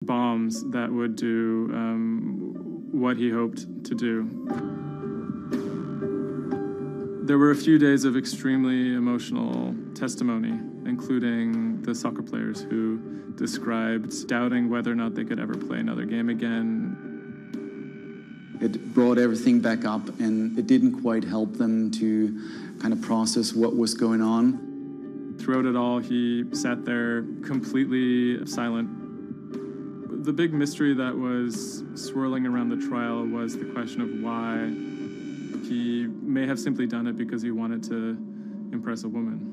bombs that would do what he hoped to do. There were a few days of extremely emotional testimony, including the soccer players who described doubting whether or not they could ever play another game again. It brought everything back up, and it didn't quite help them to kind of process what was going on. Throughout it all, he sat there completely silent. The big mystery that was swirling around the trial was the question of why he may have simply done it because he wanted to impress a woman.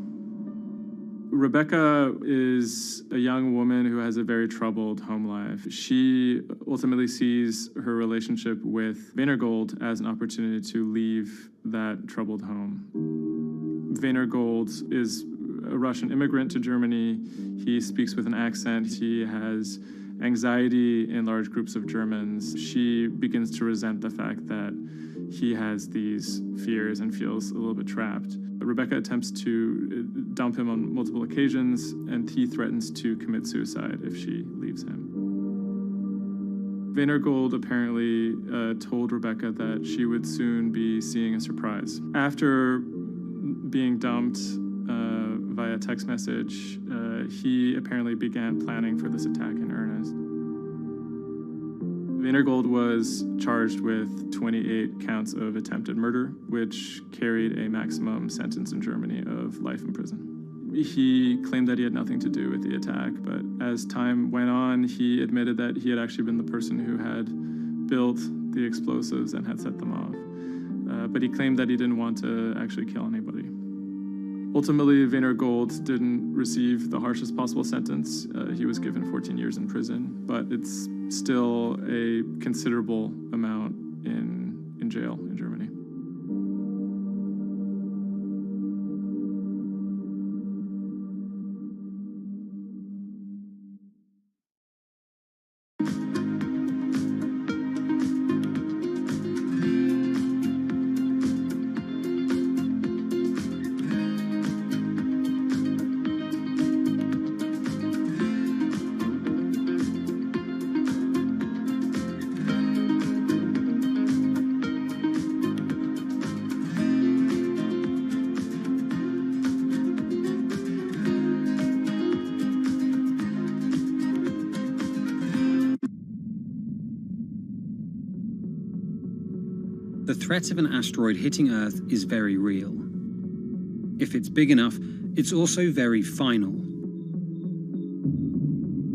Rebecca is a young woman who has a very troubled home life. She ultimately sees her relationship with Weinergold as an opportunity to leave that troubled home. Weinergold is a Russian immigrant to Germany. He speaks with an accent. He has anxiety in large groups of Germans. She begins to resent the fact that he has these fears and feels a little bit trapped. Rebecca attempts to dump him on multiple occasions, and he threatens to commit suicide if she leaves him. Weinergold apparently told Rebecca that she would soon be seeing a surprise. After being dumped via text message, he apparently began planning for this attack in earnest. Weinergold was charged with 28 counts of attempted murder, which carried a maximum sentence in Germany of life in prison. He claimed that he had nothing to do with the attack, but as time went on, he admitted that he had actually been the person who had built the explosives and had set them off. But he claimed that he didn't want to actually kill anybody. Ultimately, Weinergold didn't receive the harshest possible sentence. He was given 14 years in prison, but it's still a considerable amount in jail in Germany. The threat of an asteroid hitting Earth is very real. If it's big enough, it's also very final.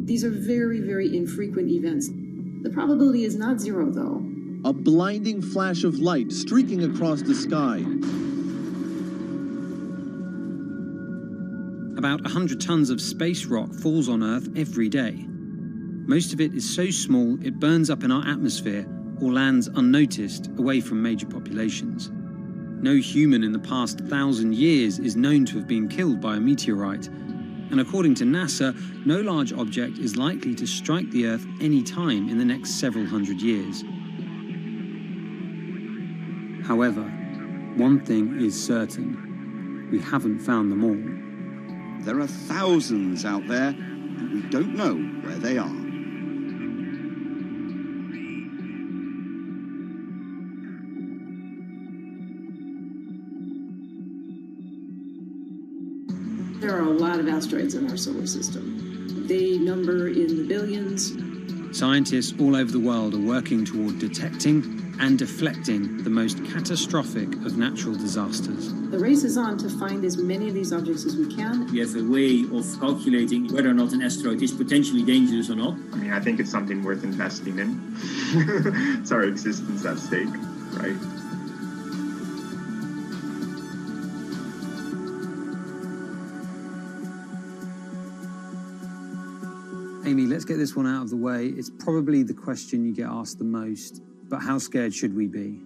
These are very, very infrequent events. The probability is not zero, though. A blinding flash of light streaking across the sky. About 100 tons of space rock falls on Earth every day. Most of it is so small it burns up in our atmosphere or lands unnoticed away from major populations. No human in the past 1,000 years is known to have been killed by a meteorite, and according to NASA, no large object is likely to strike the Earth any time in the next several hundred years. However, one thing is certain: we haven't found them all. There are thousands out there, and we don't know where they are. There are a lot of asteroids in our solar system. They number in the billions. Scientists all over the world are working toward detecting and deflecting the most catastrophic of natural disasters. The race is on to find as many of these objects as we can. We have a way of calculating whether or not an asteroid is potentially dangerous or not. I mean, I think it's something worth investing in. It's our existence at stake, right? Amy, let's get this one out of the way. It's probably the question you get asked the most, but how scared should we be?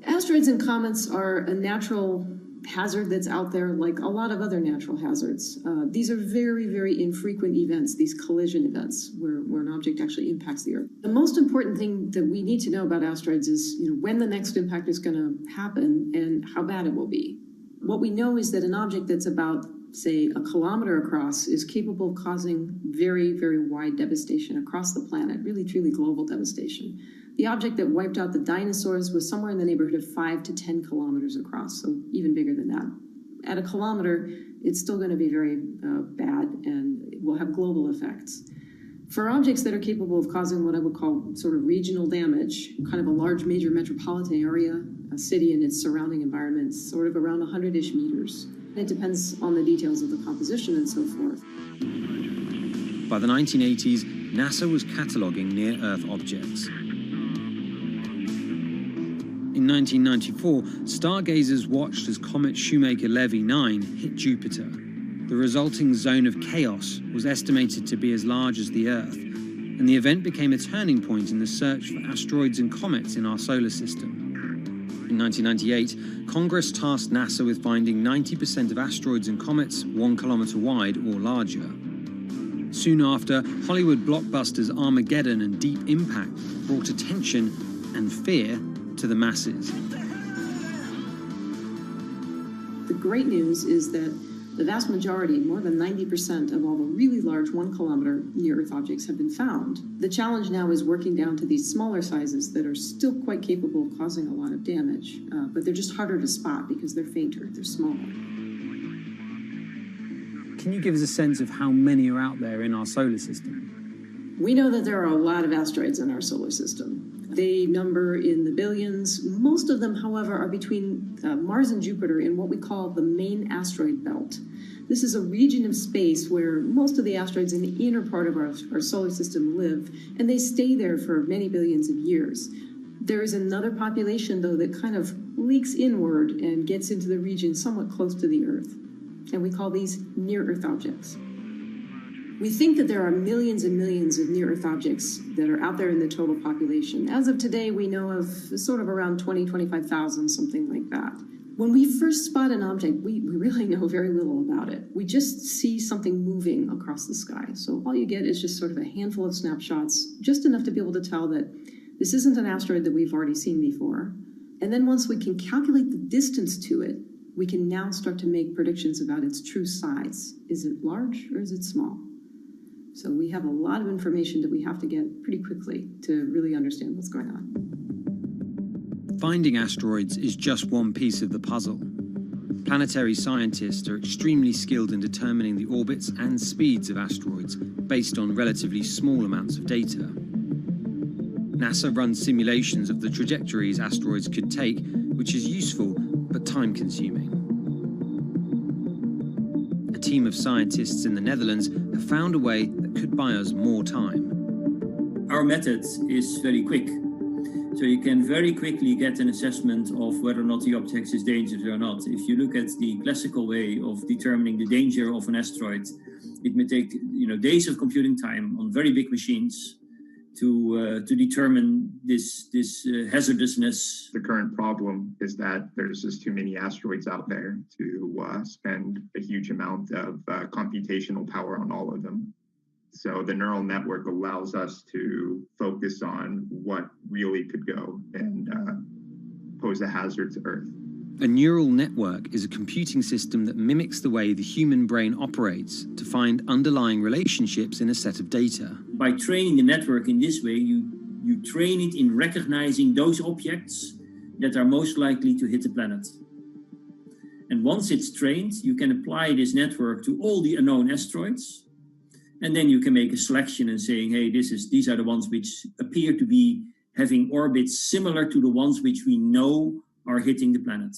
Asteroids and comets are a natural hazard that's out there like a lot of other natural hazards. These are very, very infrequent events, these collision events, where an object actually impacts the Earth. The most important thing that we need to know about asteroids is when the next impact is going to happen and how bad it will be. What we know is that an object that's about say a kilometer across, is capable of causing very, very wide devastation across the planet, really truly global devastation. The object that wiped out the dinosaurs was somewhere in the neighborhood of 5 to 10 kilometers across, so even bigger than that. At a kilometer, it's still going to be very bad and it will have global effects. For objects that are capable of causing what I would call sort of regional damage, kind of a large major metropolitan area, a city and its surrounding environment, sort of around 100-ish meters. It depends on the details of the composition and so forth. By the 1980s, NASA was cataloguing near-Earth objects. In 1994, stargazers watched as comet Shoemaker-Levy 9 hit Jupiter. The resulting zone of chaos was estimated to be as large as the Earth, and the event became a turning point in the search for asteroids and comets in our solar system. In 1998, Congress tasked NASA with finding 90% of asteroids and comets 1 kilometer wide or larger. Soon after, Hollywood blockbusters Armageddon and Deep Impact brought attention and fear to the masses. The great news is that the vast majority, more than 90% of all the really large 1 kilometer near-Earth objects have been found. The challenge now is working down to these smaller sizes that are still quite capable of causing a lot of damage, but they're just harder to spot because they're fainter, they're smaller. Can you give us a sense of how many are out there in our solar system? We know that there are a lot of asteroids in our solar system. They number in the billions. Most of them, however, are between Mars and Jupiter in what we call the main asteroid belt. This is a region of space where most of the asteroids in the inner part of our solar system live, and they stay there for many billions of years. There is another population, though, that kind of leaks inward and gets into the region somewhat close to the Earth, and we call these near-Earth objects. We think that there are millions and millions of near-Earth objects that are out there in the total population. As of today, we know of sort of around 20, 25,000, something like that. When we first spot an object, we really know very little about it. We just see something moving across the sky. So all you get is just sort of a handful of snapshots, just enough to be able to tell that this isn't an asteroid that we've already seen before. And then once we can calculate the distance to it, we can now start to make predictions about its true size. Is it large or is it small? So we have a lot of information that we have to get pretty quickly to really understand what's going on. Finding asteroids is just one piece of the puzzle. Planetary scientists are extremely skilled in determining the orbits and speeds of asteroids based on relatively small amounts of data. NASA runs simulations of the trajectories asteroids could take, which is useful but time-consuming. A team of scientists in the Netherlands have found a way that could buy us more time. Our method is very quick. So you can very quickly get an assessment of whether or not the object is dangerous or not. If you look at the classical way of determining the danger of an asteroid, it may take days of computing time on very big machines to determine this hazardousness. The current problem is that there's just too many asteroids out there to spend a huge amount of computational power on all of them. So the neural network allows us to focus on what really could go and pose a hazard to Earth. A neural network is a computing system that mimics the way the human brain operates to find underlying relationships in a set of data. By training the network in this way, you train it in recognizing those objects that are most likely to hit the planet. And once it's trained, you can apply this network to all the unknown asteroids. And then you can make a selection and saying, hey, these are the ones which appear to be having orbits similar to the ones which we know are hitting the planet.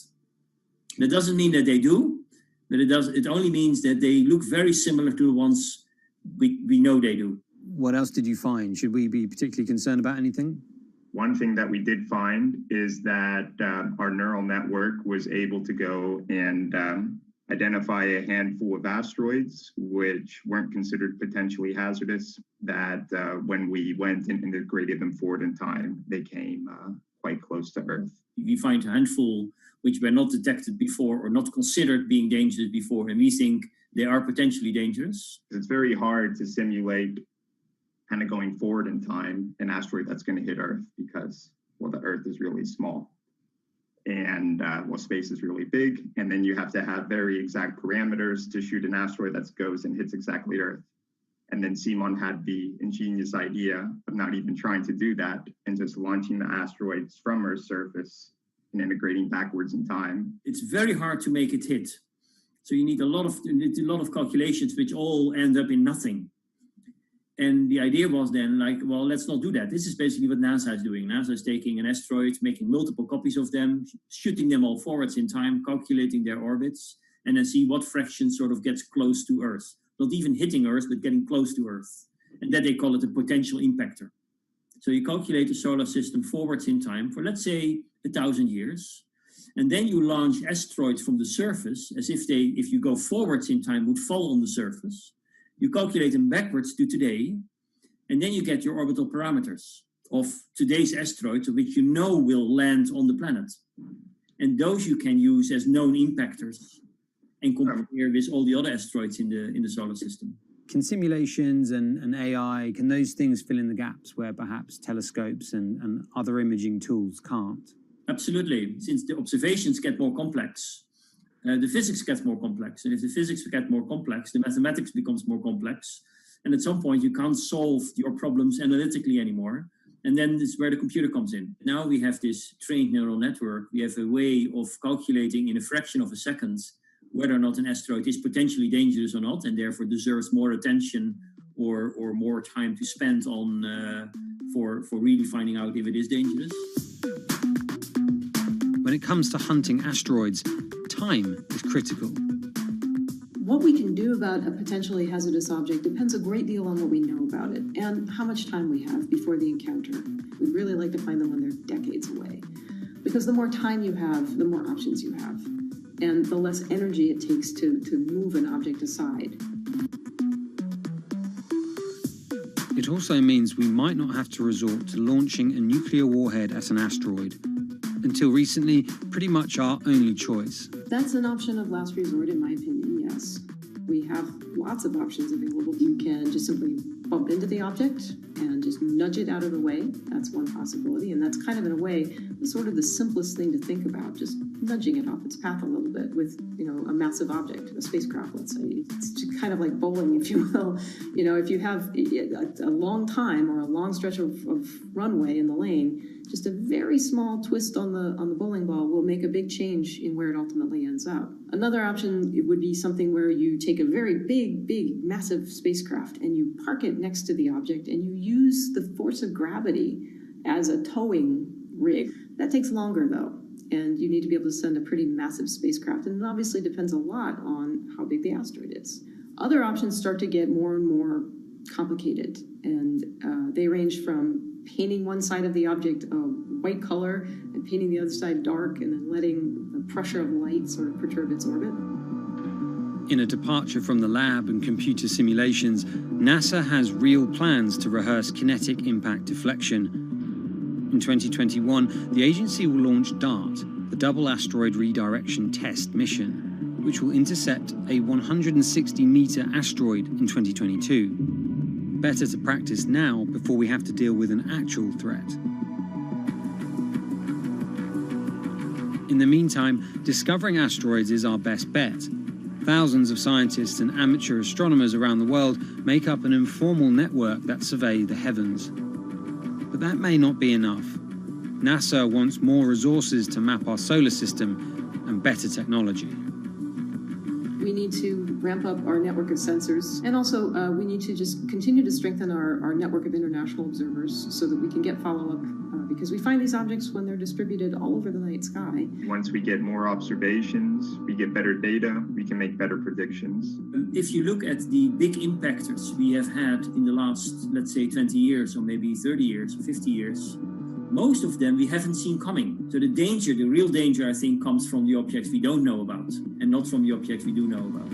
That doesn't mean that they do, but it only means that they look very similar to the ones we know they do. What else did you find? Should we be particularly concerned about anything? One thing that we did find is that our neural network was able to go and identify a handful of asteroids which weren't considered potentially hazardous, that when we went and integrated them forward in time, they came quite close to Earth. We find a handful which were not detected before or not considered being dangerous before, and we think they are potentially dangerous. It's very hard to simulate kind of going forward in time an asteroid that's going to hit Earth because, well, the Earth is really small. And well, space is really big. And then you have to have very exact parameters to shoot an asteroid that goes and hits exactly Earth. And then Simon had the ingenious idea of not even trying to do that and just launching the asteroids from Earth's surface and integrating backwards in time. It's very hard to make it hit. So you need a lot of calculations, which all end up in nothing. And the idea was then like, well, let's not do that. This is basically what NASA is doing. NASA is taking an asteroid, making multiple copies of them, shooting them all forwards in time, calculating their orbits, and then see what fraction sort of gets close to Earth. Not even hitting Earth, but getting close to Earth. And that they call it a potential impactor. So you calculate the solar system forwards in time for, let's say, 1,000 years. And then you launch asteroids from the surface as if they, if you go forwards in time, would fall on the surface. You calculate them backwards to today, and then you get your orbital parameters of today's asteroids, which you know will land on the planet. And those you can use as known impactors and compare with all the other asteroids in the solar system. Can simulations and AI, can those things fill in the gaps where perhaps telescopes and other imaging tools can't? Absolutely. Since the observations get more complex, the physics gets more complex. And if the physics get more complex, the mathematics becomes more complex. And at some point, you can't solve your problems analytically anymore. And then this is where the computer comes in. Now we have this trained neural network. We have a way of calculating in a fraction of a second whether or not an asteroid is potentially dangerous or not, and therefore deserves more attention or more time to spend on for really finding out if it is dangerous. When it comes to hunting asteroids, time is critical. What we can do about a potentially hazardous object depends a great deal on what we know about it and how much time we have before the encounter. We'd really like to find them when they're decades away, because the more time you have, the more options you have, and the less energy it takes to move an object aside. It also means we might not have to resort to launching a nuclear warhead at an asteroid. Until recently, pretty much our only choice. That's an option of last resort, in my opinion, yes. We have lots of options available. You can just simply bump into the object and just nudge it out of the way. That's one possibility, and that's kind of, in a way, sort of the simplest thing to think about, just nudging it off its path a little bit with, a massive object, a spacecraft, let's say. It's just kind of like bowling, if you will. If you have a long time or a long stretch of runway in the lane, just a very small twist on the bowling ball will make a big change in where it ultimately ends up. Another option would be something where you take a very big, massive spacecraft and you park it next to the object and you use the force of gravity as a towing rig. That takes longer, though, and you need to be able to send a pretty massive spacecraft, and it obviously depends a lot on how big the asteroid is. Other options start to get more and more complicated, and they range from painting one side of the object a white color and painting the other side dark, and then letting the pressure of light sort of perturb its orbit. In a departure from the lab and computer simulations, NASA has real plans to rehearse kinetic impact deflection. In 2021, the agency will launch DART, the Double Asteroid Redirection Test mission, which will intercept a 160-meter asteroid in 2022. Better to practice now before we have to deal with an actual threat. In the meantime, discovering asteroids is our best bet. Thousands of scientists and amateur astronomers around the world make up an informal network that survey the heavens. But that may not be enough. NASA wants more resources to map our solar system and better technology. We need to ramp up our network of sensors, and also we need to just continue to strengthen our network of international observers so that we can get follow-up, because we find these objects when they're distributed all over the night sky. Once we get more observations, we get better data, we can make better predictions. If you look at the big impactors we have had in the last, let's say, 20 years, or maybe 30 years, or 50 years, most of them we haven't seen coming. So the real danger, I think, comes from the objects we don't know about, and not from the objects we do know about.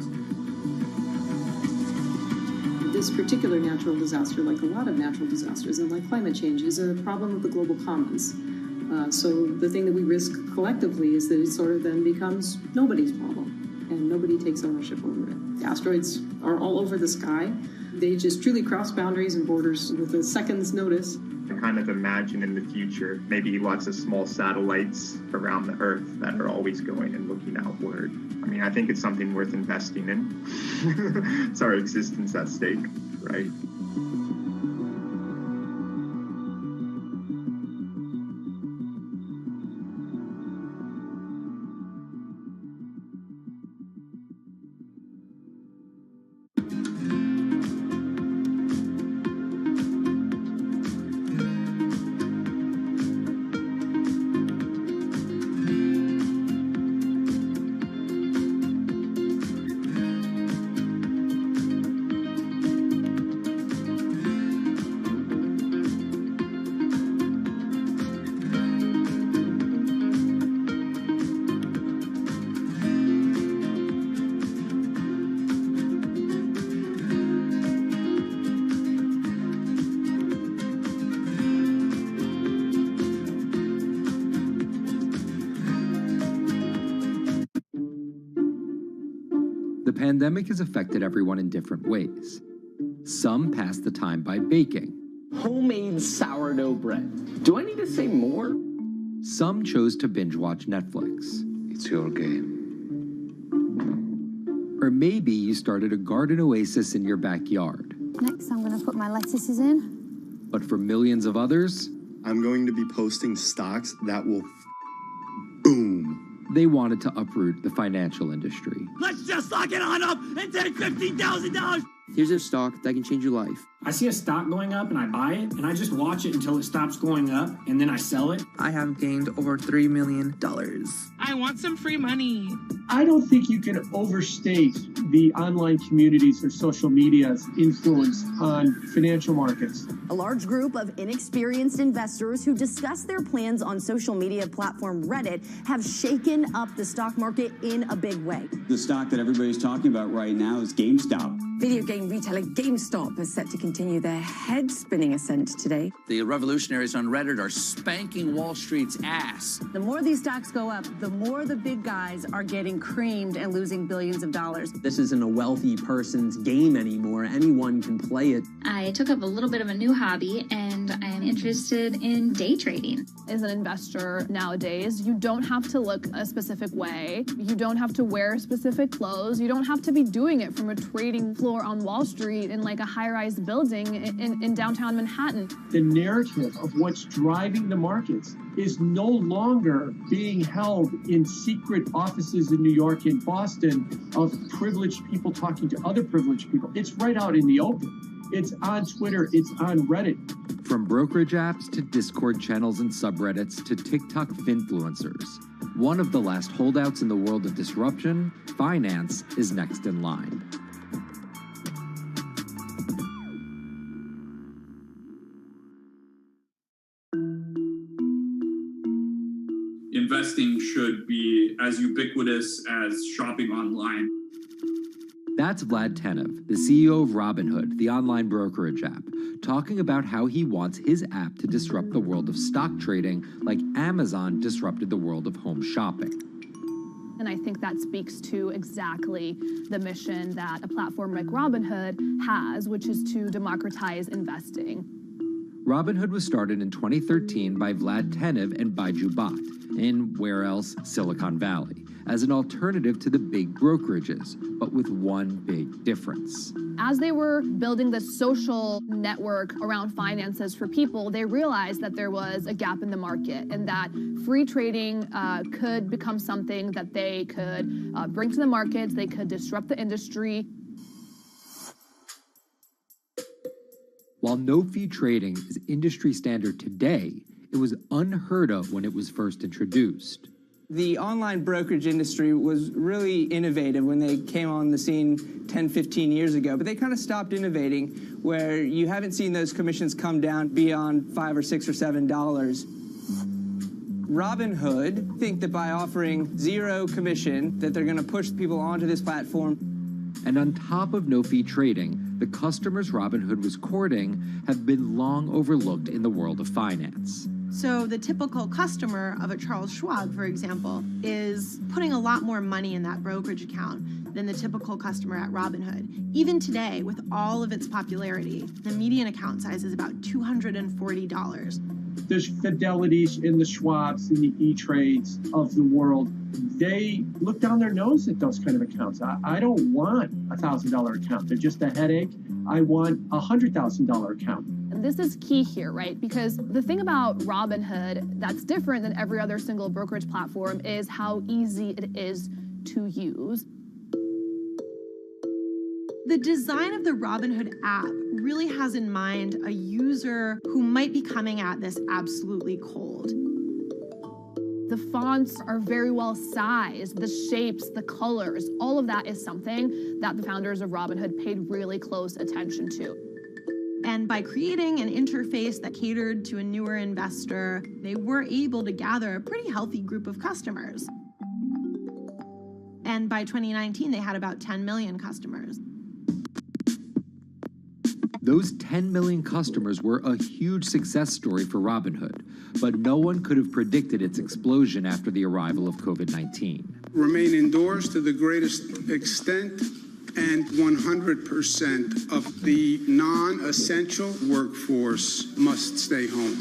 This particular natural disaster, like a lot of natural disasters and like climate change, is a problem of the global commons. So the thing that we risk collectively is that it sort of then becomes nobody's problem, and nobody takes ownership over it. The asteroids are all over the sky. They just truly cross boundaries and borders with a second's notice. I kind of imagine in the future, maybe lots of small satellites around the Earth that are always going and looking outward. I mean, I think it's something worth investing in. It's our existence at stake, right? The pandemic has affected everyone in different ways. Some pass the time by baking. Homemade sourdough bread. Do I need to say more? Some chose to binge watch Netflix. It's your game. Or maybe you started a garden oasis in your backyard. Next, I'm going to put my lettuces in. But for millions of others, I'm going to be posting stocks that will boom. They wanted to uproot the financial industry. Let's just lock it on up and take $15,000. Here's a stock that can change your life. I see a stock going up and I buy it and I just watch it until it stops going up and then I sell it. I have gained over $3 million. I want some free money. I don't think you can overstate the online communities or social media's influence on financial markets. A large group of inexperienced investors who discuss their plans on social media platform Reddit have shaken up the stock market in a big way. The stock that everybody's talking about right now is GameStop. Video game retailer GameStop is set to continue their head-spinning ascent today. The revolutionaries on Reddit are spanking Wall Street's ass. The more these stocks go up, the more the big guys are getting creamed and losing billions of dollars. This isn't a wealthy person's game anymore. Anyone can play it. I took up a little bit of a new hobby, and I am interested in day trading. As an investor nowadays, you don't have to look a specific way. You don't have to wear specific clothes. You don't have to be doing it from a trading floor on Wall Street in like a high-rise building in downtown Manhattan. The narrative of what's driving the markets is no longer being held in secret offices in New York and Boston of privileged people talking to other privileged people. It's right out in the open. It's on Twitter, it's on Reddit. From brokerage apps to Discord channels and subreddits to TikTok finfluencers, one of the last holdouts in the world of disruption, finance is next in line. Investing should be as ubiquitous as shopping online. That's Vlad Tenev, the CEO of Robinhood, the online brokerage app, talking about how he wants his app to disrupt the world of stock trading like Amazon disrupted the world of home shopping. And I think that speaks to exactly the mission that a platform like Robinhood has, which is to democratize investing. Robinhood was started in 2013 by Vlad Tenev and Baiju Bhatt in, where else, Silicon Valley, as an alternative to the big brokerages, but with one big difference. As they were building the social network around finances for people, they realized that there was a gap in the market and that free trading could become something that they could bring to the markets, they could disrupt the industry. While no-fee trading is industry standard today, it was unheard of when it was first introduced. The online brokerage industry was really innovative when they came on the scene 10, 15 years ago, but they kind of stopped innovating where you haven't seen those commissions come down beyond $5 or $6 or $7. Robinhood think that by offering zero commission that they're going to push people onto this platform. And on top of no-fee trading, the customers Robinhood was courting have been long overlooked in the world of finance. So the typical customer of a Charles Schwab, for example, is putting a lot more money in that brokerage account than the typical customer at Robinhood. Even today, with all of its popularity, the median account size is about $240. There's Fidelities and the Schwabs and the E-Trades of the world. They look down their nose at those kind of accounts. I don't want a $1,000 account. They're just a headache. I want a $100,000 account. And this is key here, right? Because the thing about Robinhood that's different than every other single brokerage platform is how easy it is to use. The design of the Robinhood app really has in mind a user who might be coming at this absolutely cold. The fonts are very well sized, the shapes, the colors, all of that is something that the founders of Robinhood paid really close attention to. And by creating an interface that catered to a newer investor, they were able to gather a pretty healthy group of customers. And by 2019, they had about 10 million customers. Those 10 million customers were a huge success story for Robinhood, but no one could have predicted its explosion after the arrival of COVID-19. Remain indoors to the greatest extent, and 100% of the non-essential workforce must stay home.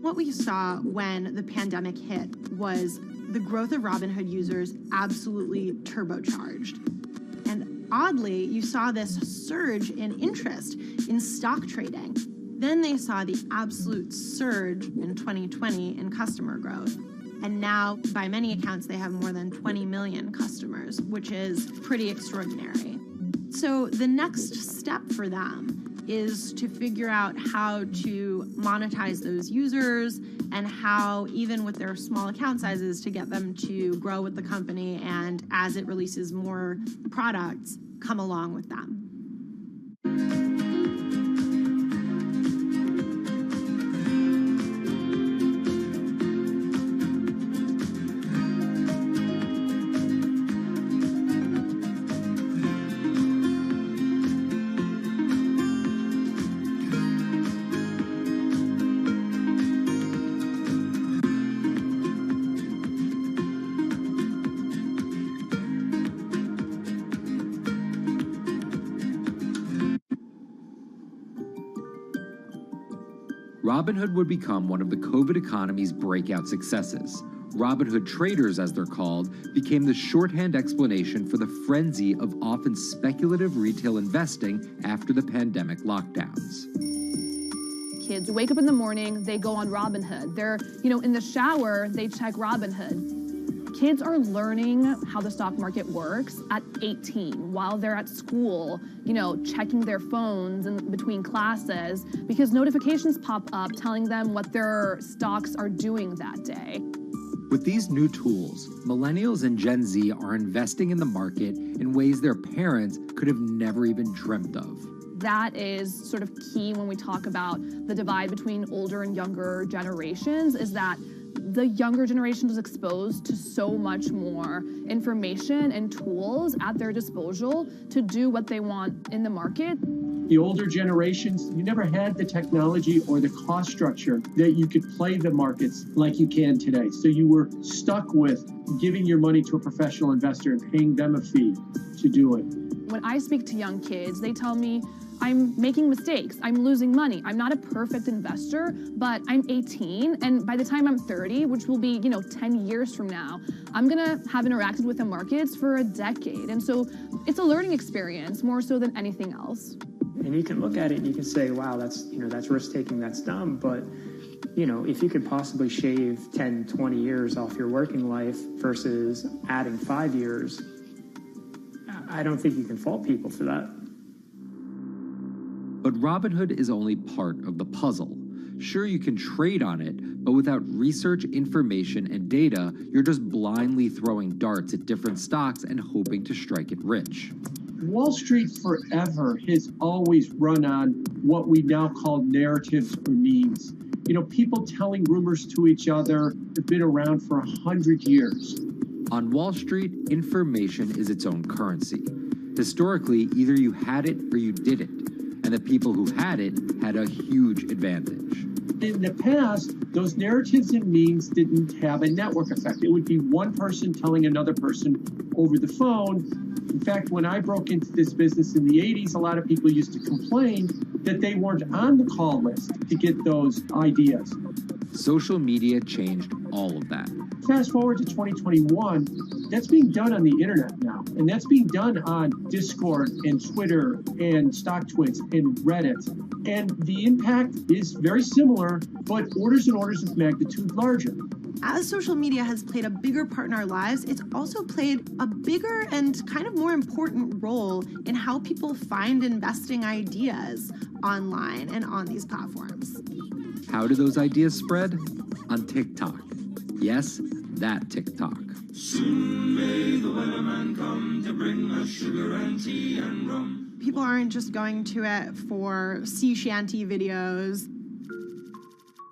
What we saw when the pandemic hit was the growth of Robinhood users absolutely turbocharged. And oddly, you saw this surge in interest in stock trading. Then they saw the absolute surge in 2020 in customer growth. And now, by many accounts, they have more than 20 million customers, which is pretty extraordinary. So the next step for them is to figure out how to monetize those users and how, even with their small account sizes, to get them to grow with the company and, as it releases more products, come along with them. Robinhood would become one of the COVID economy's breakout successes. Robinhood traders, as they're called, became the shorthand explanation for the frenzy of often speculative retail investing after the pandemic lockdowns. Kids wake up in the morning, they go on Robinhood. They're, in the shower, they check Robinhood. Kids are learning how the stock market works at 18 while they're at school, checking their phones in between classes because notifications pop up telling them what their stocks are doing that day. With these new tools, millennials and Gen Z are investing in the market in ways their parents could have never even dreamt of. That is sort of key when we talk about the divide between older and younger generations, is that the younger generation was exposed to so much more information and tools at their disposal to do what they want in the market. The older generations, you never had the technology or the cost structure that you could play the markets like you can today. So you were stuck with giving your money to a professional investor and paying them a fee to do it. When I speak to young kids, they tell me, I'm making mistakes, I'm losing money. I'm not a perfect investor, but I'm 18, and by the time I'm 30, which will be, 10 years from now, I'm gonna have interacted with the markets for a decade. And so it's a learning experience more so than anything else. And you can look at it and you can say, wow, that's risk-taking, that's dumb, but if you could possibly shave 10, 20 years off your working life versus adding 5 years, I don't think you can fault people for that. But Robinhood is only part of the puzzle. Sure, you can trade on it, but without research, information, and data, you're just blindly throwing darts at different stocks and hoping to strike it rich. Wall Street forever has always run on what we now call narratives or memes. People telling rumors to each other have been around for 100 years. On Wall Street, information is its own currency. Historically, either you had it or you didn't. And the people who had it had a huge advantage. In the past, those narratives and memes didn't have a network effect. It would be one person telling another person over the phone. In fact, when I broke into this business in the 80s, a lot of people used to complain that they weren't on the call list to get those ideas. Social media changed all of that. Fast forward to 2021, that's being done on the internet now. And that's being done on Discord and Twitter and StockTwits and Reddit. And the impact is very similar, but orders and orders of magnitude larger. As social media has played a bigger part in our lives, it's also played a bigger and kind of more important role in how people find investing ideas online and on these platforms. How do those ideas spread? On TikTok. Yes, that TikTok. Soon may the weatherman come to bring us sugar and tea and rum. People aren't just going to it for sea shanty videos.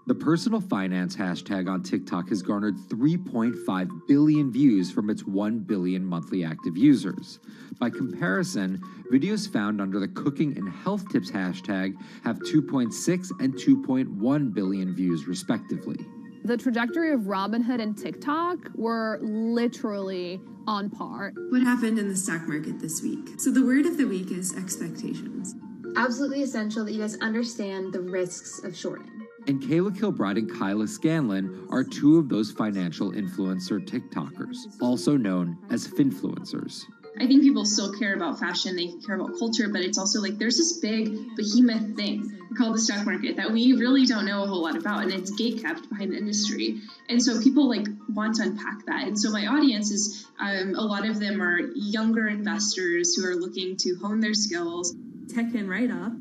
The personal finance hashtag on TikTok has garnered 3.5 billion views from its 1 billion monthly active users. By comparison, videos found under the cooking and health tips hashtag have 2.6 and 2.1 billion views respectively. The trajectory of Robinhood and TikTok were literally on par. What happened in the stock market this week? So the word of the week is expectations. Absolutely essential that you guys understand the risks of shorting. And Kayla Kilbride and Kyla Scanlon are two of those financial influencer TikTokers, also known as finfluencers. I think people still care about fashion, they care about culture, but it's also like there's this big behemoth thing called the stock market that we really don't know a whole lot about, and it's gatekept behind the industry. And so people like want to unpack that. And so my audience is, a lot of them are younger investors who are looking to hone their skills. Tech and write-up.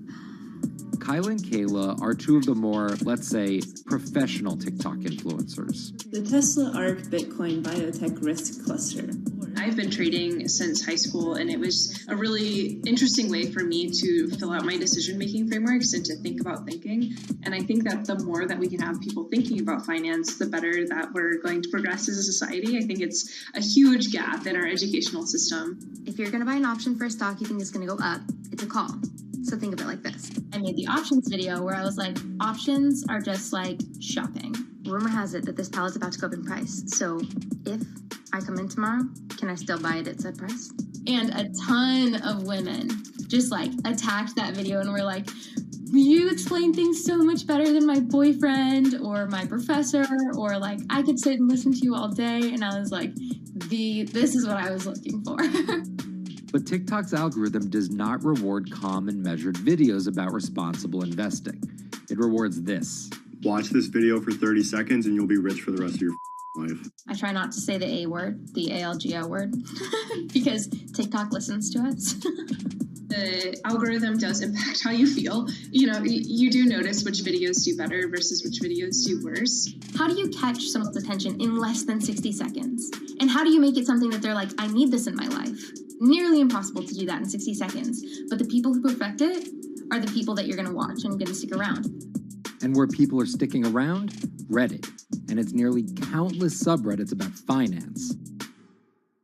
Kyla and Kayla are two of the more, let's say, professional TikTok influencers. The Tesla ARK Bitcoin Biotech Risk Cluster. I've been trading since high school, and it was a really interesting way for me to fill out my decision-making frameworks and to think about thinking. And I think that the more that we can have people thinking about finance, the better that we're going to progress as a society. I think it's a huge gap in our educational system. If you're going to buy an option for a stock you think is going to go up, it's a call. So think of it like this. I made the options video where I was like, options are just like shopping. Rumor has it that this pallet's about to go up in price. So if I come in tomorrow, can I still buy it at said price? And a ton of women just like attacked that video and were like, you explain things so much better than my boyfriend or my professor, or like I could sit and listen to you all day. And I was like, this is what I was looking for. But TikTok's algorithm does not reward calm and measured videos about responsible investing. It rewards this. Watch this video for 30 seconds and you'll be rich for the rest of your life. I try not to say the A word, the ALGO word, because TikTok listens to us. The algorithm does impact how you feel. You know, you do notice which videos do better versus which videos do worse. How do you catch someone's attention in less than 60 seconds? And how do you make it something that they're like, I need this in my life? Nearly impossible to do that in 60 seconds. But the people who perfect it are the people that you're going to watch and going to stick around. And where people are sticking around? Reddit. And its nearly countless subreddits about finance.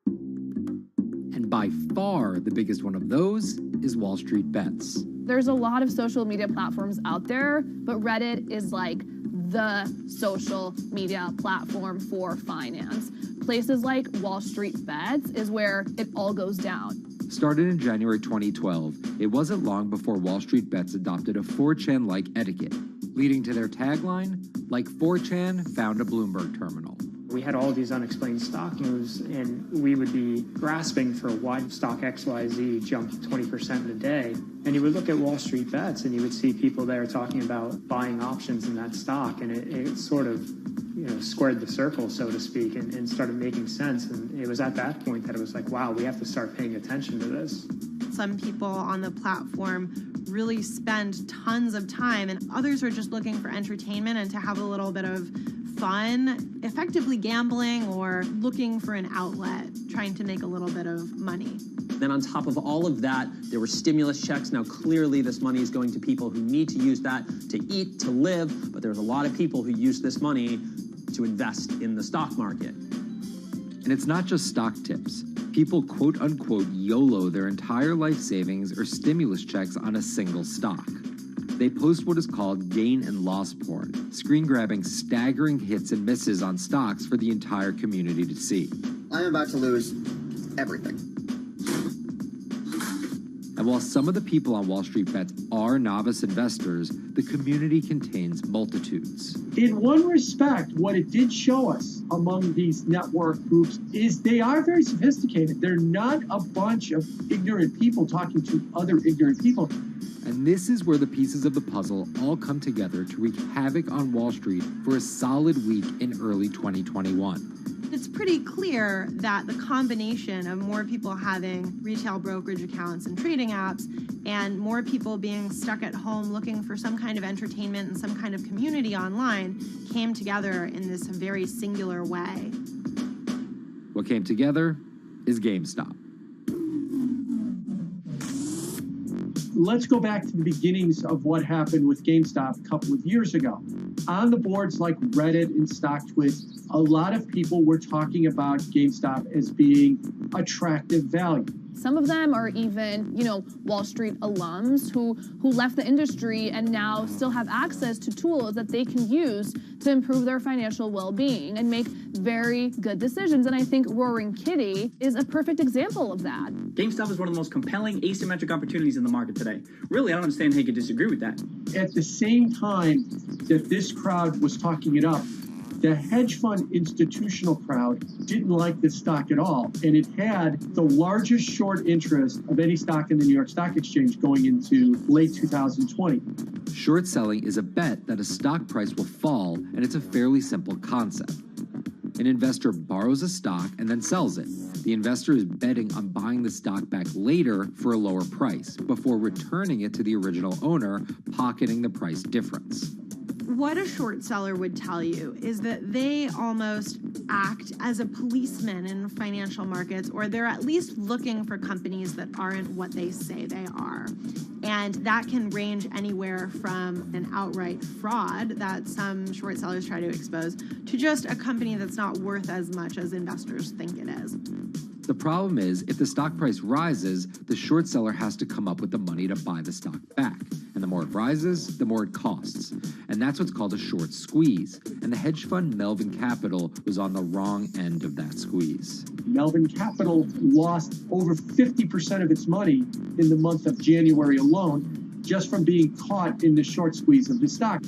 And by far the biggest one of those is Wall Street Bets. There's a lot of social media platforms out there, but Reddit is like the social media platform for finance. Places like Wall Street Bets is where it all goes down. Started in January 2012, it wasn't long before Wall Street Bets adopted a 4chan-like etiquette, leading to their tagline, like 4chan found a Bloomberg terminal. We had all these unexplained stock moves, and we would be grasping for why stock XYZ jumped 20% in a day. And you would look at Wall Street Bets, and you would see people there talking about buying options in that stock, and it sort of, squared the circle, so to speak, and started making sense. And it was at that point that it was like, wow, we have to start paying attention to this. Some people on the platform really spend tons of time, and others are just looking for entertainment and to have a little bit of fun, effectively gambling or looking for an outlet, trying to make a little bit of money. Then on top of all of that, there were stimulus checks. Now, clearly this money is going to people who need to use that to eat, to live, but there's a lot of people who use this money to invest in the stock market. And it's not just stock tips. People quote-unquote YOLO their entire life savings or stimulus checks on a single stock. They post what is called gain and loss porn, screen grabbing staggering hits and misses on stocks for the entire community to see. I'm about to lose everything. And while some of the people on Wall Street Bets are novice investors, the community contains multitudes. In one respect, what it did show us among these network groups is they are very sophisticated. They're not a bunch of ignorant people talking to other ignorant people. And this is where the pieces of the puzzle all come together to wreak havoc on Wall Street for a solid week in early 2021. It's pretty clear that the combination of more people having retail brokerage accounts and trading apps and more people being stuck at home looking for some kind of entertainment and some kind of community online came together in this very singular way. What came together is GameStop. Let's go back to the beginnings of what happened with GameStop a couple of years ago. On the boards like Reddit and StockTwits, a lot of people were talking about GameStop as being attractive value. Some of them are even, Wall Street alums who left the industry and now still have access to tools that they can use to improve their financial well-being and make very good decisions. And I think Roaring Kitty is a perfect example of that. GameStop is one of the most compelling asymmetric opportunities in the market today. Really, I don't understand how you could disagree with that. At the same time that this crowd was talking it up, the hedge fund institutional crowd didn't like this stock at all, and it had the largest short interest of any stock in the New York Stock Exchange going into late 2020. Short selling is a bet that a stock price will fall, and it's a fairly simple concept. An investor borrows a stock and then sells it. The investor is betting on buying the stock back later for a lower price before returning it to the original owner, pocketing the price difference. What a short seller would tell you is that they almost act as a policeman in financial markets, or they're at least looking for companies that aren't what they say they are. And that can range anywhere from an outright fraud that some short sellers try to expose to just a company that's not worth as much as investors think it is. The problem is, if the stock price rises, the short seller has to come up with the money to buy the stock back. And the more it rises, the more it costs. And that's what's called a short squeeze. And the hedge fund Melvin Capital was on the wrong end of that squeeze. Melvin Capital lost over 50% of its money in the month of January alone, just from being caught in the short squeeze of the stock.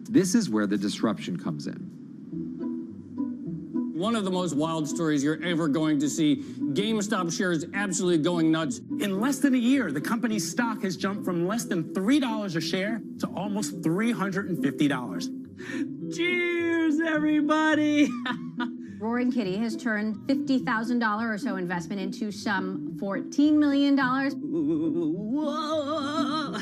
This is where the disruption comes in. One of the most wild stories you're ever going to see. GameStop shares absolutely going nuts. In less than a year, the company's stock has jumped from less than $3 a share to almost $350. Cheers, everybody! Roaring Kitty has turned $50,000 or so investment into some $14 million. Whoa!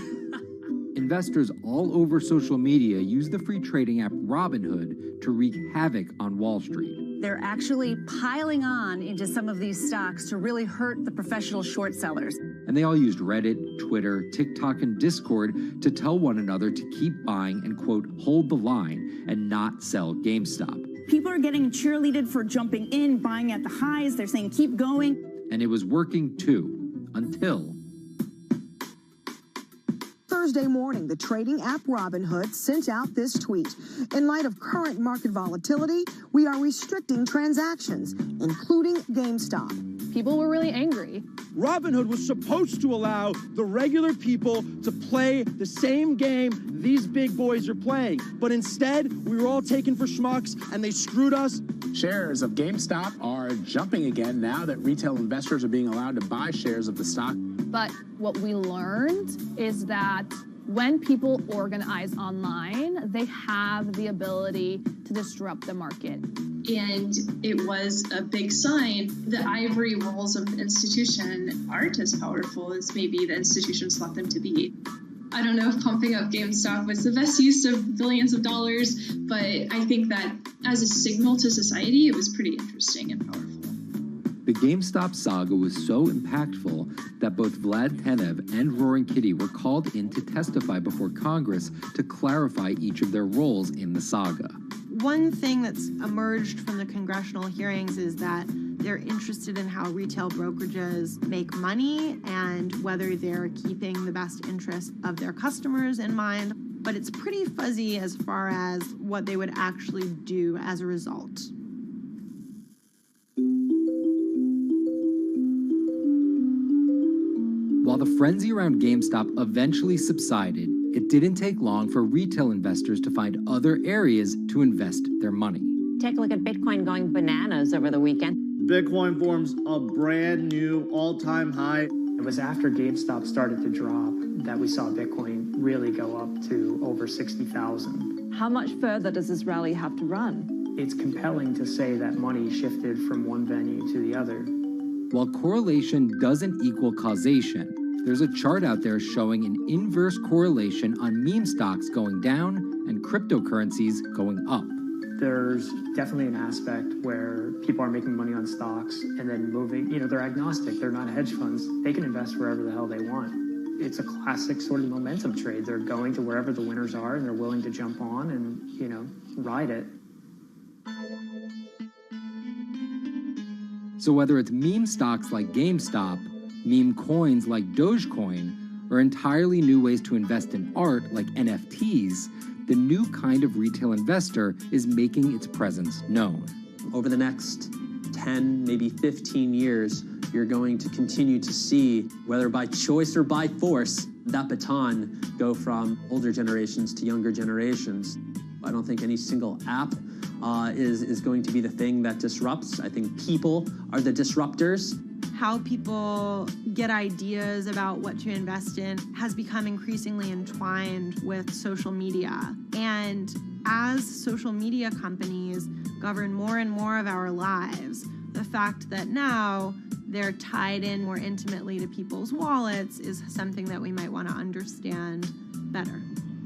Investors all over social media use the free trading app Robinhood to wreak havoc on Wall Street. They're actually piling on into some of these stocks to really hurt the professional short sellers. And they all used Reddit, Twitter, TikTok, and Discord to tell one another to keep buying and, quote, hold the line and not sell GameStop. People are getting cheerleaded for jumping in, buying at the highs. They're saying, keep going. And it was working too, until Thursday morning, the trading app Robinhood sent out this tweet. In light of current market volatility, we are restricting transactions, including GameStop. People were really angry. Robinhood was supposed to allow the regular people to play the same game these big boys are playing. But instead, we were all taken for schmucks, and they screwed us. Shares of GameStop are jumping again now that retail investors are being allowed to buy shares of the stock. But what we learned is that when people organize online, they have the ability to disrupt the market. And it was a big sign the ivory walls of the institution aren't as powerful as maybe the institutions thought them to be. I don't know if pumping up GameStop was the best use of billions of dollars, but I think that as a signal to society, it was pretty interesting and powerful. The GameStop saga was so impactful that both Vlad Tenev and Roaring Kitty were called in to testify before Congress to clarify each of their roles in the saga. One thing that's emerged from the congressional hearings is that they're interested in how retail brokerages make money and whether they're keeping the best interest of their customers in mind. but it's pretty fuzzy as far as what they would actually do as a result. While the frenzy around GameStop eventually subsided, it didn't take long for retail investors to find other areas to invest their money. Take a look at Bitcoin going bananas over the weekend. Bitcoin forms a brand new all-time high. It was after GameStop started to drop that we saw Bitcoin really go up to over 60,000. How much further does this rally have to run? It's compelling to say that money shifted from one venue to the other. While correlation doesn't equal causation, there's a chart out there showing an inverse correlation on meme stocks going down and cryptocurrencies going up. There's definitely an aspect where people are making money on stocks and then moving, they're agnostic, they're not hedge funds. They can invest wherever the hell they want. It's a classic sort of momentum trade. They're going to wherever the winners are and they're willing to jump on and, ride it. So whether it's meme stocks like GameStop, meme coins like Dogecoin, or entirely new ways to invest in art like NFTs, the new kind of retail investor is making its presence known. Over the next 10, maybe 15 years, you're going to continue to see, whether by choice or by force, that baton go from older generations to younger generations. I don't think any single app is going to be the thing that disrupts. I think people are the disruptors. How people get ideas about what to invest in has become increasingly entwined with social media. And as social media companies govern more and more of our lives, the fact that now they're tied in more intimately to people's wallets is something that we might want to understand better.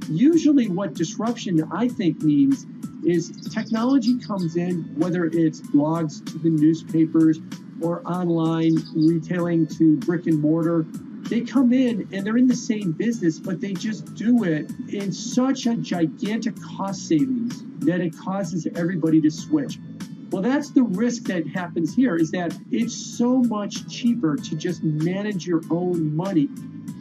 Usually what disruption, I think, means is technology comes in, whether it's blogs to the newspapers or online retailing to brick and mortar. They come in and they're in the same business, but they just do it in such a gigantic cost savings that it causes everybody to switch. Well, that's the risk that happens here, is that it's so much cheaper to just manage your own money.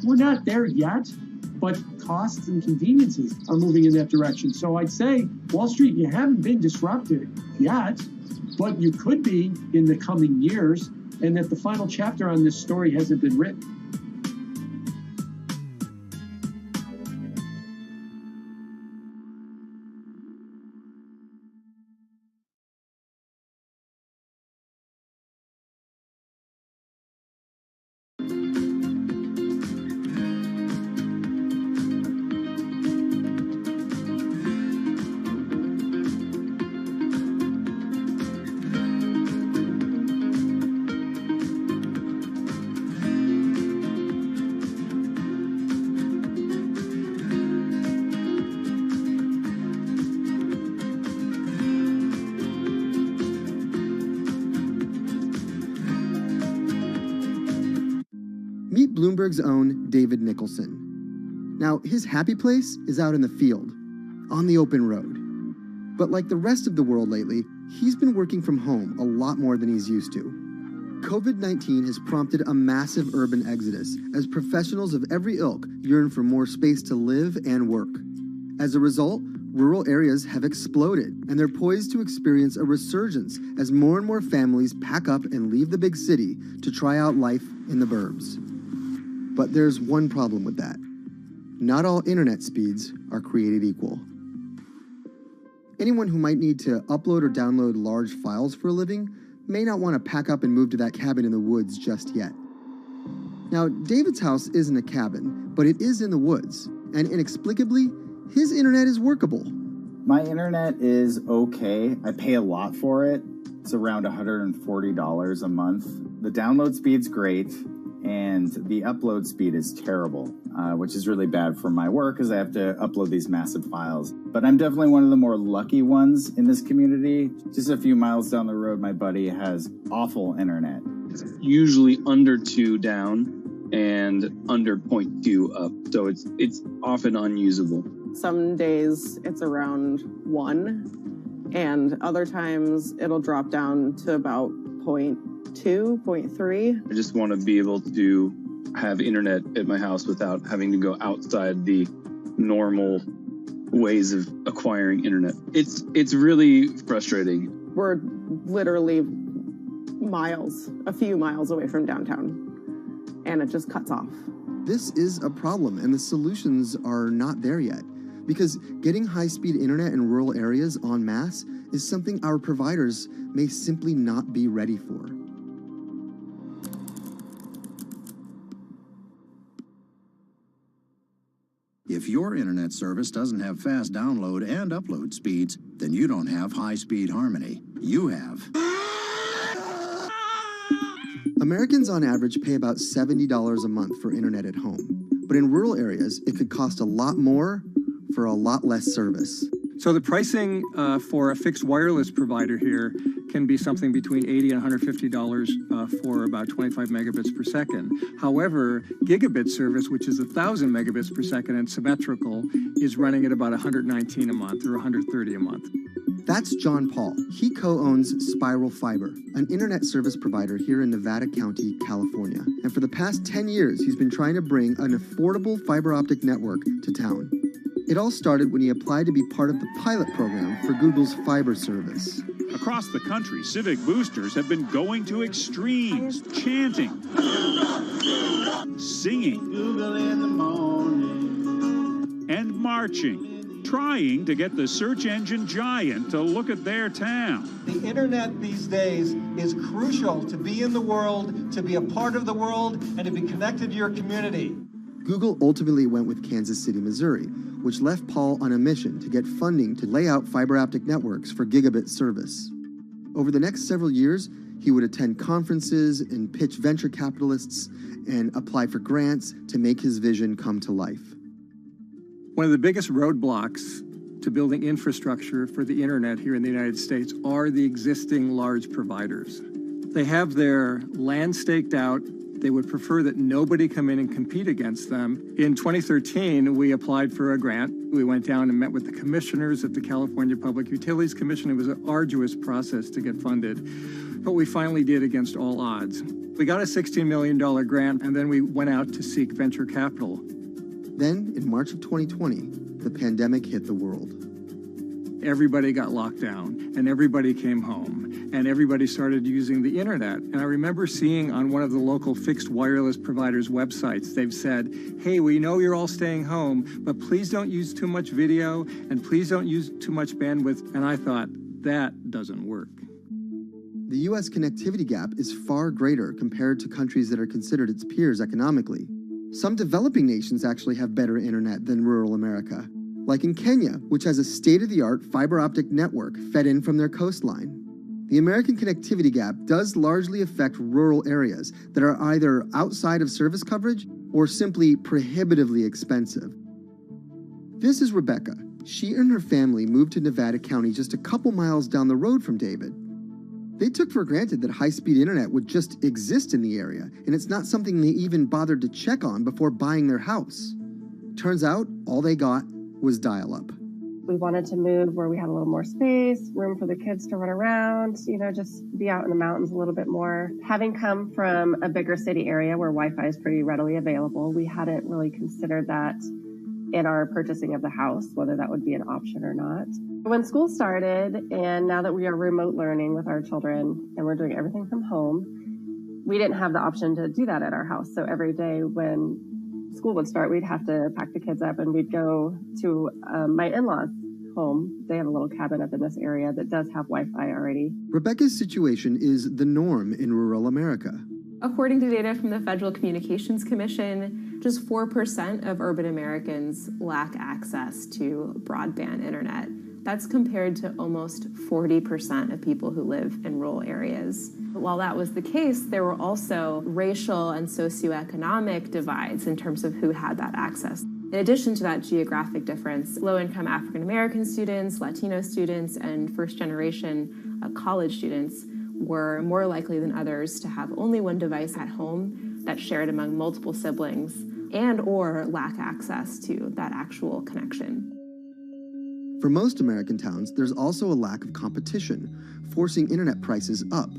We're not there yet, but costs and conveniences are moving in that direction. So I'd say, Wall Street, you haven't been disrupted yet, but you could be in the coming years, and that the final chapter on this story hasn't been written. Meet Bloomberg's own David Nicholson. Now, his happy place is out in the field, on the open road. But like the rest of the world lately, he's been working from home a lot more than he's used to. COVID-19 has prompted a massive urban exodus as professionals of every ilk yearn for more space to live and work. As a result, rural areas have exploded, and they're poised to experience a resurgence as more and more families pack up and leave the big city to try out life in the burbs. But there's one problem with that. Not all internet speeds are created equal. Anyone who might need to upload or download large files for a living may not want to pack up and move to that cabin in the woods just yet. Now, David's house isn't a cabin, but it is in the woods, and inexplicably, his internet is workable. My internet is okay. I pay a lot for it. It's around $140 a month. The download speed's great, and the upload speed is terrible, which is really bad for my work because I have to upload these massive files. But I'm definitely one of the more lucky ones in this community. Just a few miles down the road, my buddy has awful internet. It's usually under 2 down and under 0.2 up, so it's often unusable. Some days it's around 1, and other times it'll drop down to about 0.2, 0.3. I just want to be able to have internet at my house without having to go outside the normal ways of acquiring internet. It's really frustrating. We're literally miles, a few miles away from downtown, and it just cuts off. This is a problem, and the solutions are not there yet, because getting high-speed internet in rural areas en masse is something our providers may simply not be ready for. If your internet service doesn't have fast download and upload speeds, then you don't have high-speed Harmony. You have. Americans on average pay about $70 a month for internet at home. But in rural areas, it could cost a lot more for a lot less service. So the pricing for a fixed wireless provider here can be something between $80 and $150 for about 25 megabits per second. However, gigabit service, which is 1,000 megabits per second and symmetrical, is running at about $119 a month or $130 a month. That's John Paul. He co-owns Spiral Fiber, an internet service provider here in Nevada County, California. And for the past 10 years, he's been trying to bring an affordable fiber optic network to town. It all started when he applied to be part of the pilot program for Google's fiber service. Across the country, civic boosters have been going to extremes, chanting, singing, Google in the morning, and marching, trying to get the search engine giant to look at their town. The internet these days is crucial to be in the world, to be a part of the world, and to be connected to your community. Google ultimately went with Kansas City, Missouri, which left Paul on a mission to get funding to lay out fiber optic networks for gigabit service. Over the next several years, he would attend conferences and pitch venture capitalists and apply for grants to make his vision come to life. One of the biggest roadblocks to building infrastructure for the internet here in the United States are the existing large providers. They have their land staked out. They would prefer that nobody come in and compete against them. In 2013, we applied for a grant. We went down and met with the commissioners at the California Public Utilities Commission. It was an arduous process to get funded, but we finally did against all odds. We got a $16 million grant, and then we went out to seek venture capital. Then, in March of 2020, the pandemic hit the world. Everybody got locked down, and everybody came home, and everybody started using the internet. And I remember seeing on one of the local fixed wireless providers' websites, they've said, hey, we know you're all staying home, but please don't use too much video, and please don't use too much bandwidth. And I thought, that doesn't work. The U.S. connectivity gap is far greater compared to countries that are considered its peers economically. Some developing nations actually have better internet than rural America, like in Kenya, which has a state-of-the-art fiber optic network fed in from their coastline. The American connectivity gap does largely affect rural areas that are either outside of service coverage or simply prohibitively expensive. This is Rebecca. She and her family moved to Nevada County just a couple miles down the road from David. They took for granted that high-speed internet would just exist in the area, and it's not something they even bothered to check on before buying their house. Turns out, all they got was dial-up. We wanted to move where we had a little more space, room for the kids to run around, just be out in the mountains a little bit more. Having come from a bigger city area where Wi-Fi is pretty readily available, we hadn't really considered that in our purchasing of the house, whether that would be an option or not. When school started, and now that we are remote learning with our children and we're doing everything from home, we didn't have the option to do that at our house. So every day when school would start, we'd have to pack the kids up and we'd go to my in-laws' home. They have a little cabin up in this area that does have Wi-Fi already. Rebecca's situation is the norm in rural America. According to data from the Federal Communications Commission, just 4% of urban Americans lack access to broadband internet. That's compared to almost 40% of people who live in rural areas. But while that was the case, there were also racial and socioeconomic divides in terms of who had that access. In addition to that geographic difference, low-income African American students, Latino students, and first-generation college students were more likely than others to have only one device at home that's shared among multiple siblings and or lack access to that actual connection. For most American towns, there's also a lack of competition, forcing internet prices up.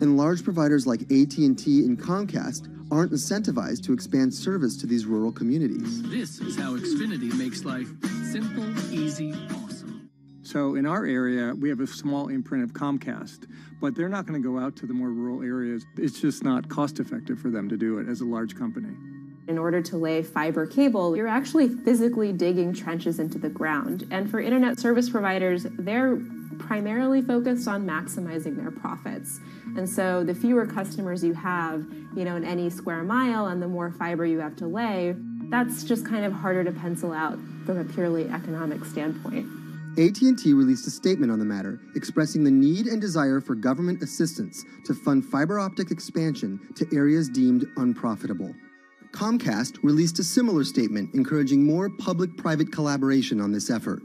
And large providers like AT&T and Comcast aren't incentivized to expand service to these rural communities. This is how Xfinity makes life simple, easy, awesome. So in our area, we have a small imprint of Comcast, but they're not going to go out to the more rural areas. It's just not cost effective for them to do it as a large company. In order to lay fiber cable, you're actually physically digging trenches into the ground. And for internet service providers, they're primarily focused on maximizing their profits. And so the fewer customers you have, in any square mile and the more fiber you have to lay, that's just kind of harder to pencil out from a purely economic standpoint. AT&T released a statement on the matter, expressing the need and desire for government assistance to fund fiber optic expansion to areas deemed unprofitable. Comcast released a similar statement encouraging more public-private collaboration on this effort.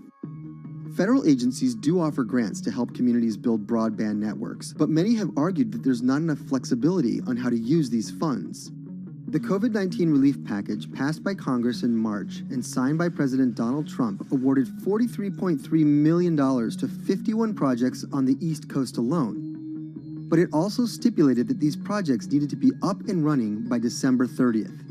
Federal agencies do offer grants to help communities build broadband networks, but many have argued that there's not enough flexibility on how to use these funds. The COVID-19 relief package passed by Congress in March and signed by President Donald Trump awarded $43.3 million to 51 projects on the East Coast alone. But it also stipulated that these projects needed to be up and running by December 30th.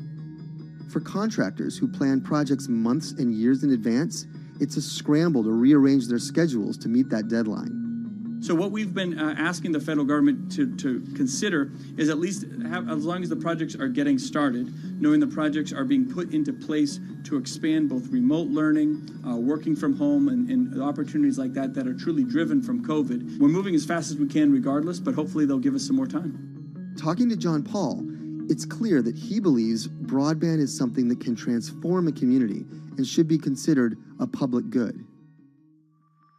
For contractors who plan projects months and years in advance, it's a scramble to rearrange their schedules to meet that deadline. So what we've been asking the federal government to consider is at least have, as long as the projects are getting started, knowing the projects are being put into place to expand both remote learning, working from home, and opportunities like that are truly driven from COVID. We're moving as fast as we can regardless, but hopefully they'll give us some more time. Talking to John Paul, it's clear that he believes broadband is something that can transform a community and should be considered a public good.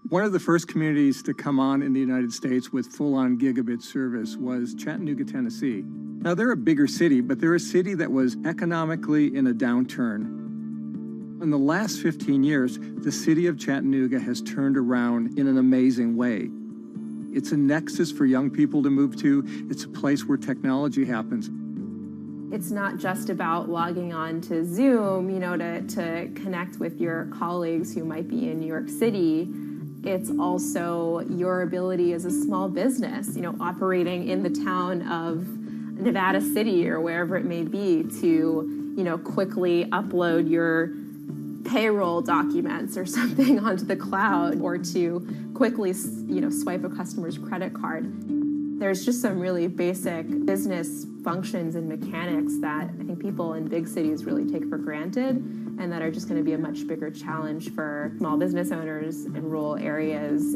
One of the first communities to come on in the United States with full-on gigabit service was Chattanooga, Tennessee. Now, they're a bigger city, but they're a city that was economically in a downturn. In the last 15 years, the city of Chattanooga has turned around in an amazing way. It's a nexus for young people to move to. It's a place where technology happens. It's not just about logging on to Zoom, to connect with your colleagues who might be in New York City. It's also your ability as a small business, operating in the town of Nevada City or wherever it may be to, quickly upload your payroll documents or something onto the cloud, or to quickly, swipe a customer's credit card. There's just some really basic business functions and mechanics that I think people in big cities really take for granted, and that are just going to be a much bigger challenge for small business owners in rural areas.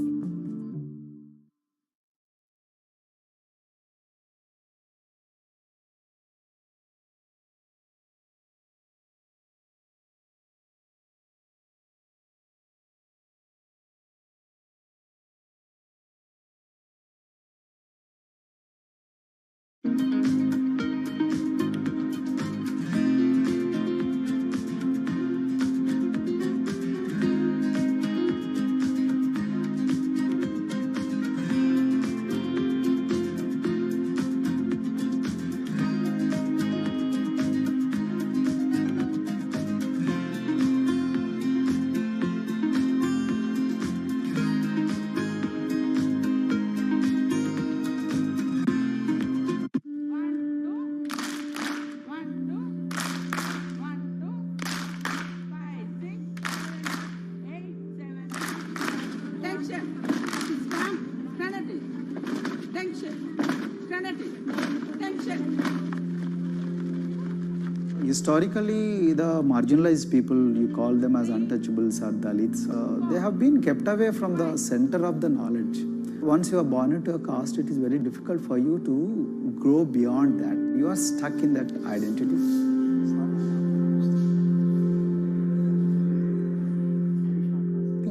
Historically, the marginalized people, you call them as untouchables or Dalits, they have been kept away from the center of the knowledge. Once you are born into a caste, it is very difficult for you to grow beyond that. You are stuck in that identity.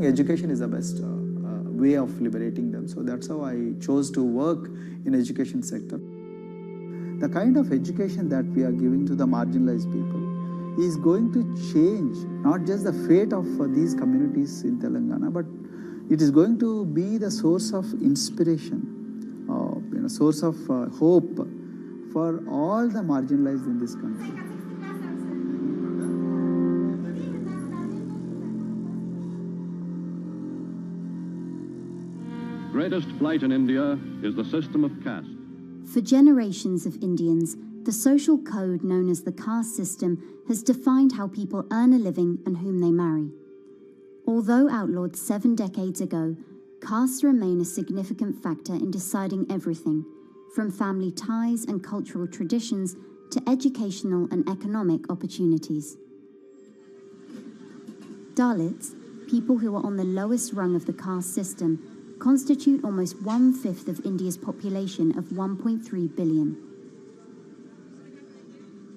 Education is the best way of liberating them. So that's how I chose to work in education sector. The kind of education that we are giving to the marginalized people is going to change not just the fate of these communities in Telangana, but it is going to be the source of inspiration, source of hope for all the marginalized in this country. Greatest flight in India is the system of caste. For generations of Indians, the social code known as the caste system has defined how people earn a living and whom they marry. Although outlawed 7 decades ago, castes remain a significant factor in deciding everything, from family ties and cultural traditions to educational and economic opportunities. Dalits, people who are on the lowest rung of the caste system, constitute almost 1/5 of India's population of 1.3 billion.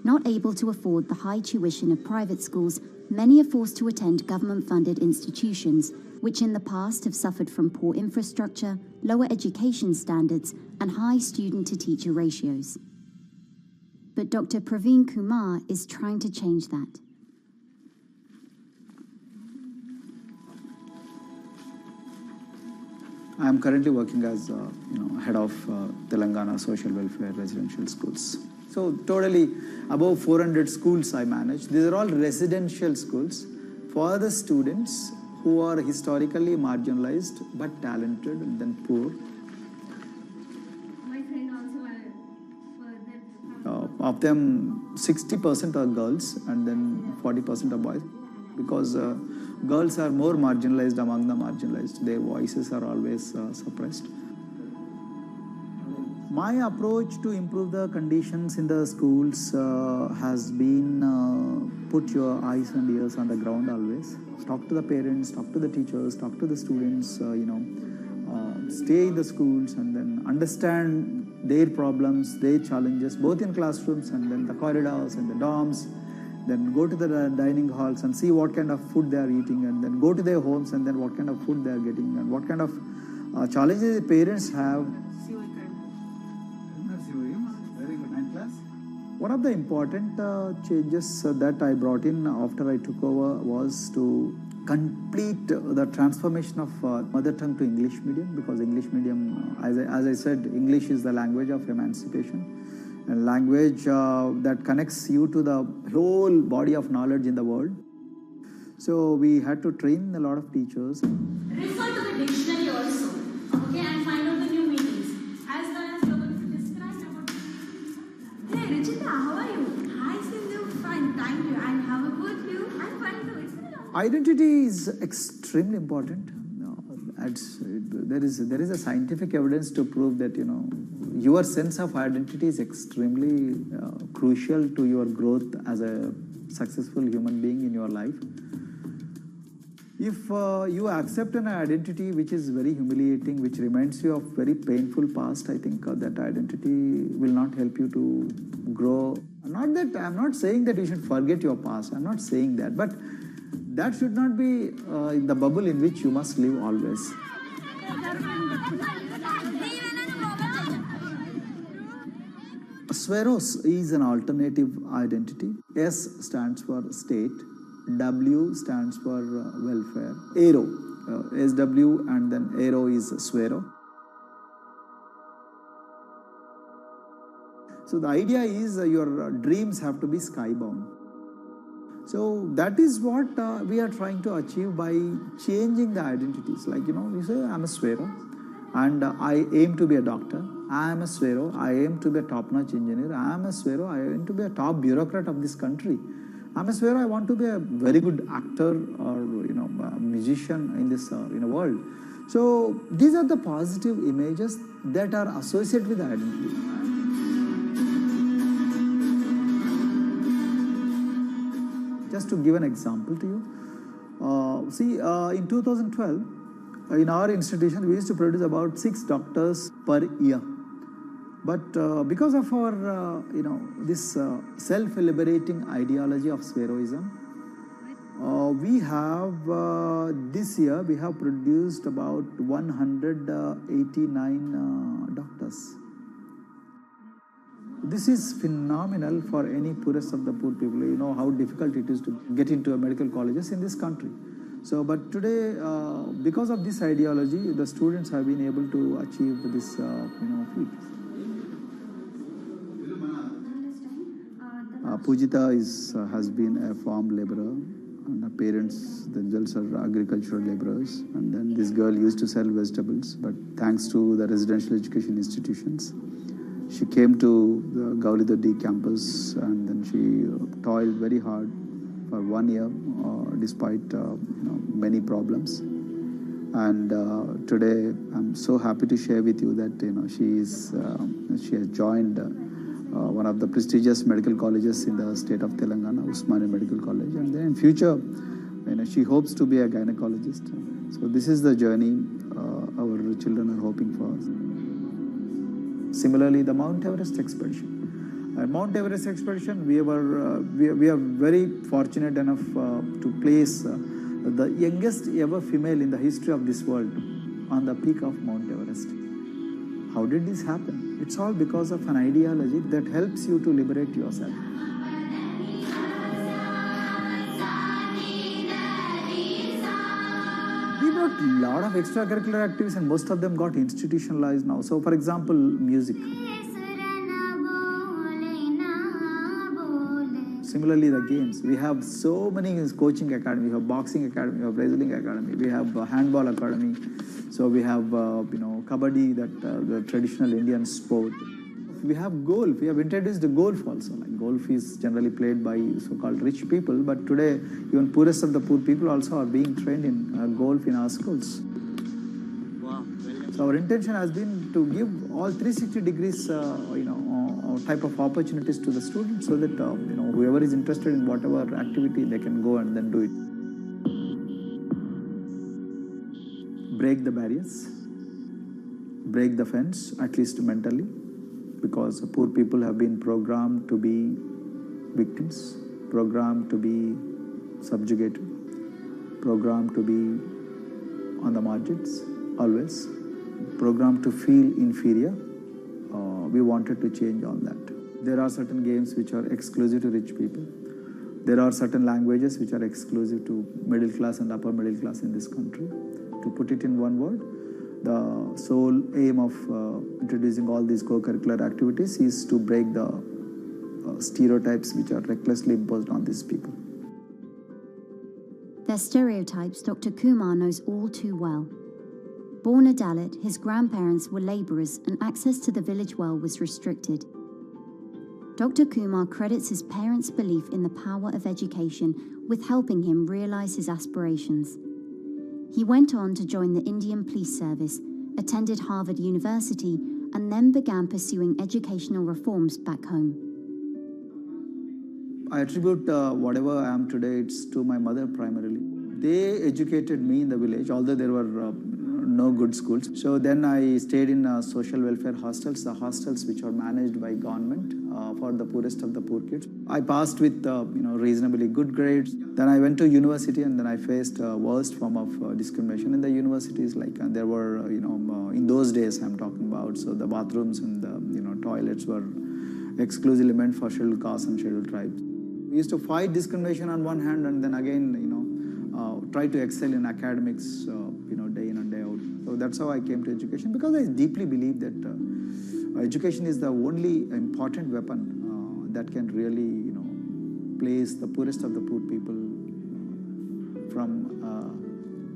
Not able to afford the high tuition of private schools, many are forced to attend government-funded institutions, which in the past have suffered from poor infrastructure, lower education standards, and high student-to-teacher ratios. But Dr. Praveen Kumar is trying to change that. I am currently working as head of Telangana Social Welfare Residential Schools. So totally above 400 schools I manage. These are all residential schools for the students who are historically marginalized but talented and then poor. My friend also Of them, 60% are girls and then 40% are boys, because girls are more marginalized among the marginalized. Their voices are always suppressed. My approach to improve the conditions in the schools has been put your eyes and ears on the ground always. Talk to the parents, talk to the teachers, talk to the students, stay in the schools and then understand their problems, their challenges, both in classrooms and then the corridors and the dorms. Then go to the dining halls and see what kind of food they are eating, and then go to their homes and then what kind of food they are getting and what kind of challenges the parents have. One of the important changes that I brought in after I took over was to complete the transformation of mother tongue to English medium, because English medium, as I said, English is the language of emancipation. A language that connects you to the whole body of knowledge in the world. So we had to train a lot of teachers. Refer to the dictionary also, okay, and find out the new meanings. As well as you're going to describe about. Hey, Richita, how are you? Hi, Sindhu. Fine, thank you. And how about you? I'm fine too. It's been a long time. Identity is extremely important. There is a scientific evidence to prove that your sense of identity is extremely crucial to your growth as a successful human being in your life. If you accept an identity which is very humiliating, which reminds you of very painful past, I think that identity will not help you to grow. I'm not saying that you should forget your past. I'm not saying that, but that should not be in the bubble in which you must live always. Sweros is an alternative identity. S stands for state, W stands for welfare, Aero, SW and then Aero is Swero. So the idea is your dreams have to be skybound. So that is what we are trying to achieve by changing the identities. Like, you say, I'm a Swero and I aim to be a doctor. I am a Swero, I aim to be a top-notch engineer. I am a Swero, I aim to be a top bureaucrat of this country. I'm a Swero, I want to be a very good actor or, a musician in this world. So these are the positive images that are associated with the identity. Just to give an example to you, in 2012, in our institution, we used to produce about 6 doctors per year. But because of our, this self-liberating ideology of Sveroism, we have, this year, we have produced about 189 doctors. This is phenomenal for any poorest of the poor people. You know how difficult it is to get into a medical colleges in this country. So, but today, because of this ideology, the students have been able to achieve this, feat. Pujita has been a farm laborer, and her parents themselves are agricultural laborers. And then this girl used to sell vegetables, but thanks to the residential education institutions, She came to the Gauridoddi campus and then she toiled very hard for 1 year despite many problems. And today I'm so happy to share with you that she has joined one of the prestigious medical colleges in the state of Telangana, Usmania Medical College, and then in future she hopes to be a gynecologist. So this is the journey our children are hoping for. Similarly, the Mount Everest expedition. At Mount Everest expedition, we are very fortunate enough to place the youngest ever female in the history of this world on the peak of Mount Everest. How did this happen? It's all because of an ideology that helps you to liberate yourself. We got a lot of extracurricular activities and most of them got institutionalized now. So for example, music. Similarly, the games. We have so many coaching academy. We have boxing academy, we have wrestling academy, we have handball academy. So we have, kabaddi, the traditional Indian sport. We have golf. We have introduced the golf also. Like golf is generally played by so-called rich people, but today even poorest of the poor people also are being trained in golf in our schools. Wow. So our intention has been to give all 360 degrees, type of opportunities to the students, so that whoever is interested in whatever activity, they can go and then do it. Break the barriers, break the fence, at least mentally, because poor people have been programmed to be victims, programmed to be subjugated, programmed to be on the margins, always, programmed to feel inferior. We wanted to change all that. There are certain games which are exclusive to rich people. There are certain languages which are exclusive to middle class and upper middle class in this country. To put it in one word, the sole aim of introducing all these co-curricular activities is to break the stereotypes which are recklessly imposed on these people. Their stereotypes Dr. Kumar knows all too well. Born a Dalit, his grandparents were labourers and access to the village well was restricted. Dr. Kumar credits his parents' belief in the power of education with helping him realise his aspirations. He went on to join the Indian Police Service, attended Harvard University, and then began pursuing educational reforms back home. I attribute whatever I am today, it's to my mother primarily. They educated me in the village, although there were no good schools. So then I stayed in social welfare hostels, the hostels which are managed by government for the poorest of the poor kids. I passed with reasonably good grades. Then I went to university and then I faced worst form of discrimination in the universities. Like there were, in those days I'm talking about, so the bathrooms and the toilets were exclusively meant for scheduled castes and scheduled tribes. We used to fight discrimination on one hand and then again, try to excel in academics, day in and day out. So that's how I came to education, because I deeply believe that education is the only important weapon that can really, place the poorest of the poor people from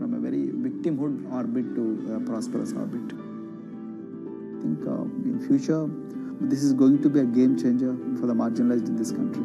a very victimhood orbit to a prosperous orbit. I think in future, this is going to be a game changer for the marginalized in this country.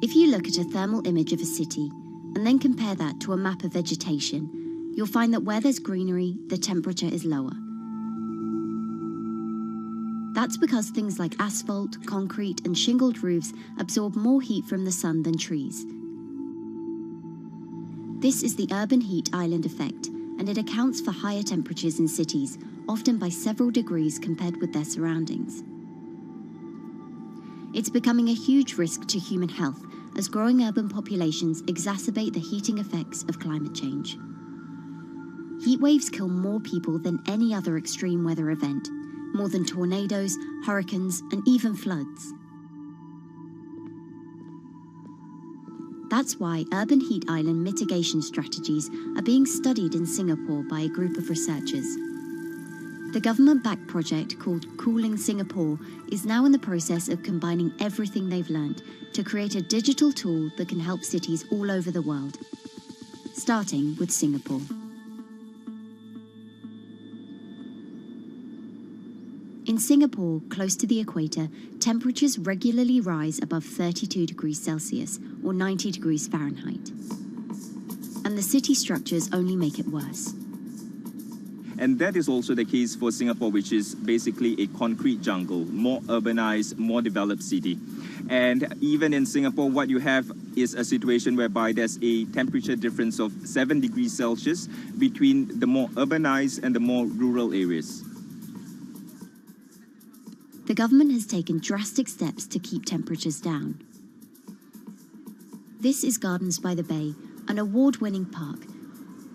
If you look at a thermal image of a city, and then compare that to a map of vegetation, you'll find that where there's greenery, the temperature is lower. That's because things like asphalt, concrete, and shingled roofs absorb more heat from the sun than trees. This is the urban heat island effect, and it accounts for higher temperatures in cities, often by several degrees compared with their surroundings. It's becoming a huge risk to human health as growing urban populations exacerbate the heating effects of climate change. Heat waves kill more people than any other extreme weather event, more than tornadoes, hurricanes, and even floods. That's why urban heat island mitigation strategies are being studied in Singapore by a group of researchers. The government-backed project called Cooling Singapore is now in the process of combining everything they've learned to create a digital tool that can help cities all over the world, starting with Singapore. In Singapore, close to the equator, temperatures regularly rise above 32 degrees Celsius or 90 degrees Fahrenheit. And the city structures only make it worse. And that is also the case for Singapore, which is basically a concrete jungle, more urbanized, more developed city. And even in Singapore, what you have is a situation whereby there's a temperature difference of 7 degrees Celsius between the more urbanized and the more rural areas. The government has taken drastic steps to keep temperatures down. This is Gardens by the Bay, an award-winning park,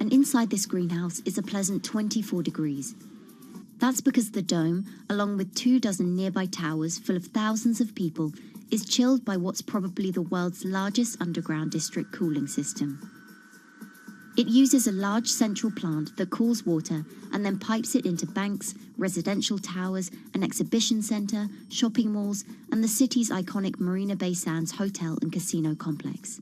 and inside this greenhouse is a pleasant 24 degrees. That's because the dome, along with 24 nearby towers full of thousands of people, is chilled by what's probably the world's largest underground district cooling system. It uses a large central plant that cools water and then pipes it into banks, residential towers, an exhibition centre, shopping malls, and the city's iconic Marina Bay Sands hotel and casino complex.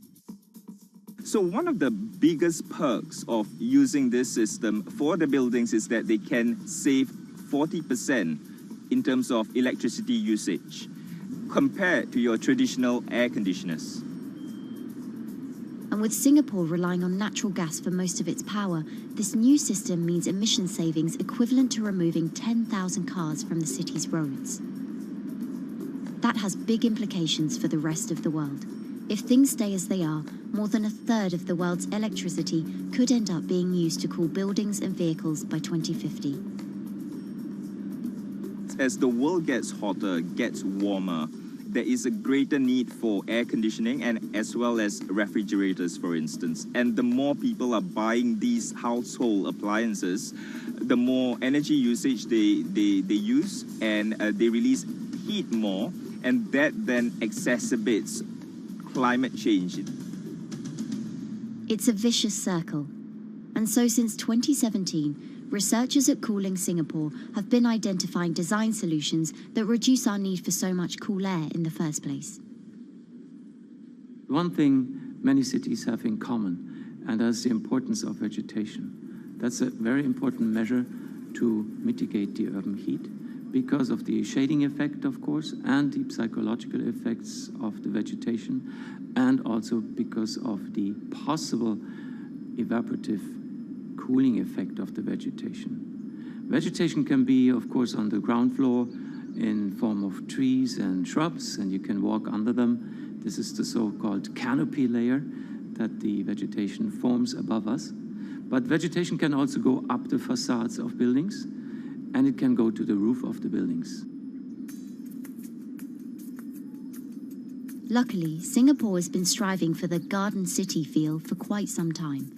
So one of the biggest perks of using this system for the buildings is that they can save 40% in terms of electricity usage compared to your traditional air conditioners. And with Singapore relying on natural gas for most of its power, this new system means emission savings equivalent to removing 10,000 cars from the city's roads. That has big implications for the rest of the world. If things stay as they are, more than a third of the world's electricity could end up being used to cool buildings and vehicles by 2050. As the world gets hotter, gets warmer, there is a greater need for air conditioning and as well as refrigerators, for instance. And the more people are buying these household appliances, the more energy usage they use, and they release heat more, and that then exacerbates climate change. It's a vicious circle. And so since 2017, researchers at Cooling Singapore have been identifying design solutions that reduce our need for so much cool air in the first place. One thing many cities have in common, and that's the importance of vegetation. That's a very important measure to mitigate the urban heat because of the shading effect, of course, and the psychological effects of the vegetation, and also because of the possible evaporative cooling effect of the vegetation. Vegetation can be, of course, on the ground floor in form of trees and shrubs, and you can walk under them. This is the so-called canopy layer that the vegetation forms above us. But vegetation can also go up the facades of buildings, and it can go to the roof of the buildings. Luckily, Singapore has been striving for the Garden City feel for quite some time.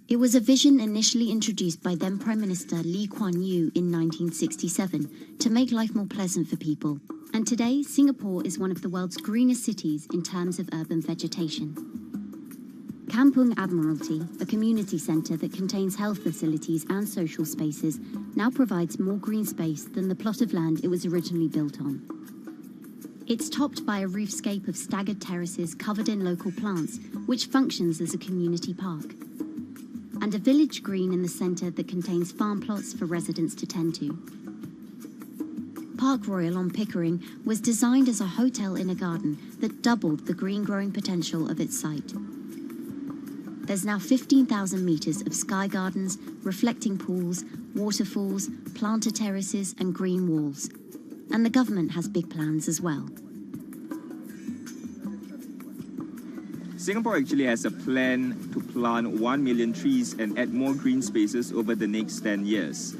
It was a vision initially introduced by then Prime Minister Lee Kuan Yew in 1967 to make life more pleasant for people. And today, Singapore is one of the world's greenest cities in terms of urban vegetation. Kampung Admiralty, a community centre that contains health facilities and social spaces, now provides more green space than the plot of land it was originally built on. It's topped by a roofscape of staggered terraces covered in local plants, which functions as a community park, and a village green in the centre that contains farm plots for residents to tend to. Park Royal on Pickering was designed as a hotel in a garden that doubled the green growing potential of its site. There's now 15,000 metres of sky gardens, reflecting pools, waterfalls, planter terraces and green walls. And the government has big plans as well. Singapore actually has a plan to plant 1 million trees and add more green spaces over the next 10 years.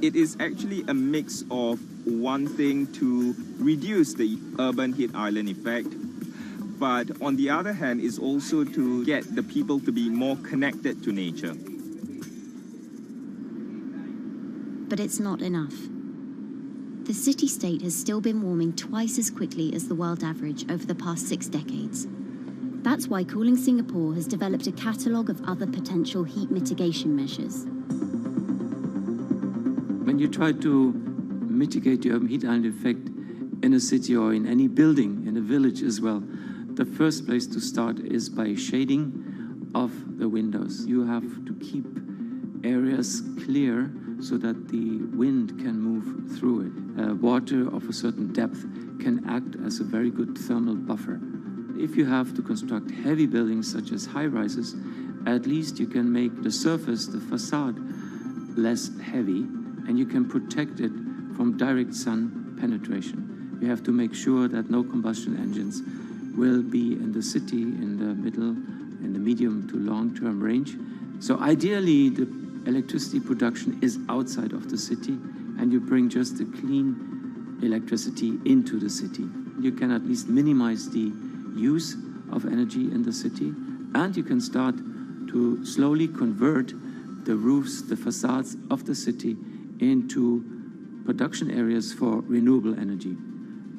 It is actually a mix of wanting to reduce the urban heat island effect, but on the other hand is also to get the people to be more connected to nature. But it's not enough. The city-state has still been warming twice as quickly as the world average over the past 6 decades. That's why Cooling Singapore has developed a catalogue of other potential heat mitigation measures. When you try to mitigate the urban heat island effect in a city or in any building, in a village as well, the first place to start is by shading of the windows. You have to keep areas clear so that the wind can move through it. Water of a certain depth can act as a very good thermal buffer. If you have to construct heavy buildings such as high-rises, at least you can make the surface, the facade, less heavy, and you can protect it from direct sun penetration. You have to make sure that no combustion engines will be in the city in the middle, in the medium to long-term range. So ideally, the electricity production is outside of the city, and you bring just the clean electricity into the city. You can at least minimize the use of energy in the city, and you can start to slowly convert the roofs, the facades of the city into production areas for renewable energy.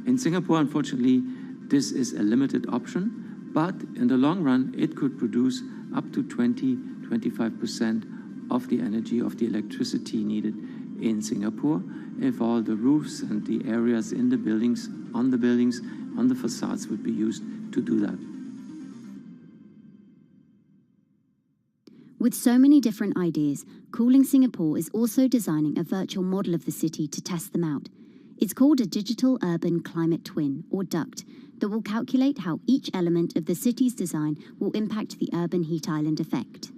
In Singapore, unfortunately, this is a limited option, but in the long run, it could produce up to 20-25% of the energy, of the electricity needed in Singapore if all the roofs and the areas in the buildings, on the facades would be used to do that. With so many different ideas, Cooling Singapore is also designing a virtual model of the city to test them out. It's called a Digital Urban Climate Twin, or DUCT, that will calculate how each element of the city's design will impact the urban heat island effect.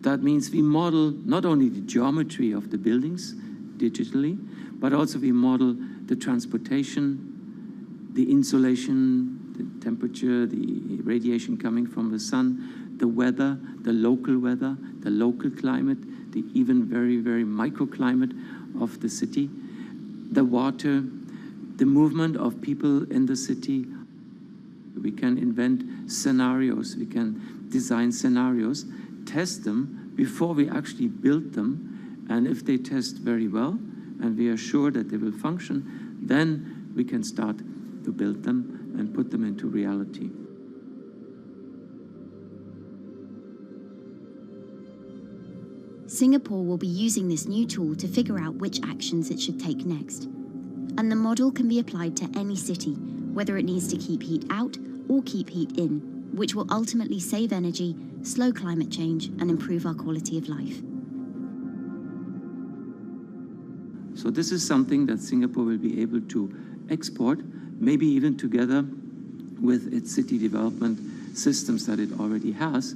That means we model not only the geometry of the buildings digitally, but also we model the transportation, the insulation, the temperature, the radiation coming from the sun, the weather, the local climate, the even very, very microclimate of the city, the water, the movement of people in the city. We can invent scenarios, we can design scenarios, test them before we actually build them, and if they test very well, and we are sure that they will function, then we can start to build them and put them into reality. Singapore will be using this new tool to figure out which actions it should take next. And the model can be applied to any city, whether it needs to keep heat out or keep heat in, which will ultimately save energy, slow climate change, and improve our quality of life. So this is something that Singapore will be able to export, maybe even together with its city development systems that it already has.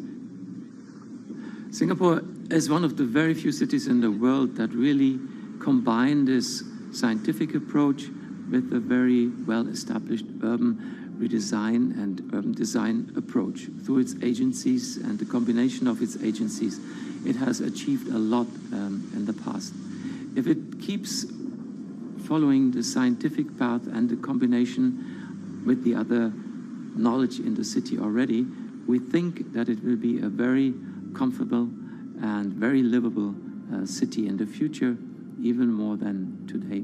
Singapore is one of the very few cities in the world that really combine this scientific approach with a very well-established urban redesign and urban design approach. Through its agencies and the combination of its agencies, it has achieved a lot in the past. If it keeps following the scientific path and the combination with the other knowledge in the city already, we think that it will be a very comfortable and very livable city in the future, even more than today.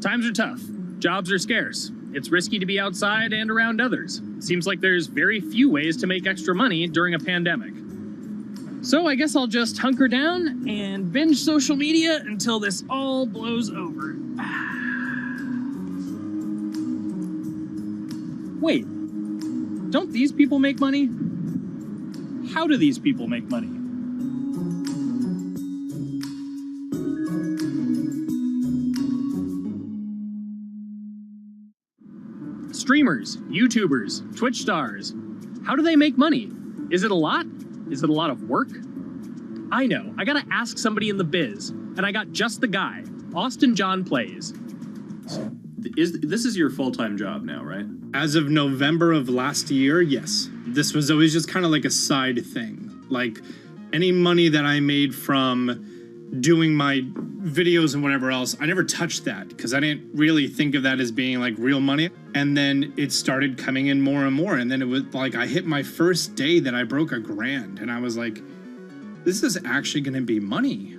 Times are tough. Jobs are scarce. It's risky to be outside and around others. Seems like there's very few ways to make extra money during a pandemic. So I guess I'll just hunker down and binge social media until this all blows over. Wait, don't these people make money? How do these people make money? Streamers, YouTubers, Twitch stars. How do they make money? Is it a lot? Is it a lot of work? I know, I gotta ask somebody in the biz, and I got just the guy. Austin John Plays. This is your full-time job now, right? As of November of last year, yes. This was always just kind of like a side thing. Like, any money that I made from doing my videos and whatever else, I never touched that because I didn't really think of that as being like real money. And then it started coming in more and more. And then it was like I hit my first day that I broke $1,000 and I was like, this is actually going to be money.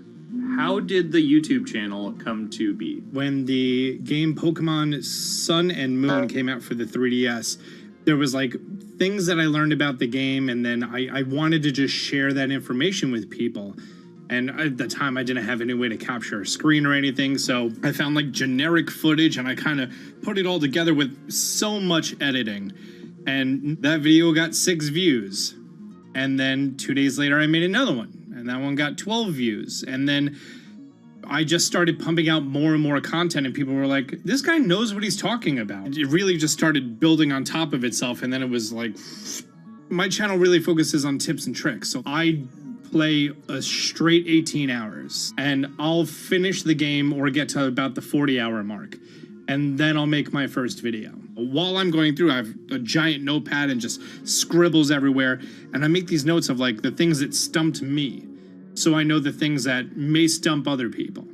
How did the YouTube channel come to be? When the game Pokemon Sun and Moon came out for the 3DS, there was like things that I learned about the game, and then I wanted to just share that information with people. And at the time, I didn't have any way to capture a screen or anything, so I found like generic footage and I kind of put it all together with so much editing. And that video got 6 views. And then 2 days later, I made another one, and that one got 12 views. And then I just started pumping out more and more content, and people were like, this guy knows what he's talking about. It really just started building on top of itself, and then it was like, my channel really focuses on tips and tricks. So I play a straight 18 hours, and I'll finish the game or get to about the 40-hour mark, and then I'll make my first video. While I'm going through, I have a giant notepad and just scribbles everywhere, and I make these notes of like the things that stumped me, so I know the things that may stump other people.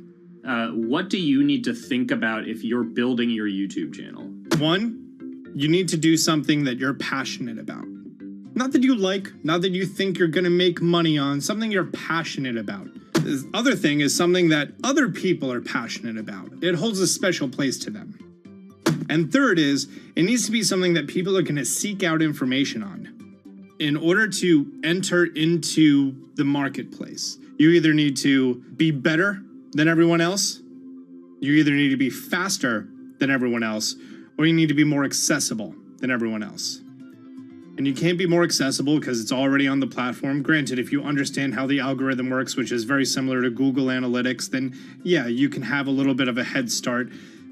What do you need to think about if you're building your YouTube channel? 1, you need to do something that you're passionate about. Not that you like, not that you think you're gonna make money on, something you're passionate about. The other thing is something that other people are passionate about. It holds a special place to them. And third is, it needs to be something that people are gonna seek out information on. In order to enter into the marketplace, you either need to be better than everyone else, you either need to be faster than everyone else, or you need to be more accessible than everyone else. And you can't be more accessible because it's already on the platform. Granted, if you understand how the algorithm works, which is very similar to Google Analytics, then yeah, you can have a little bit of a head start.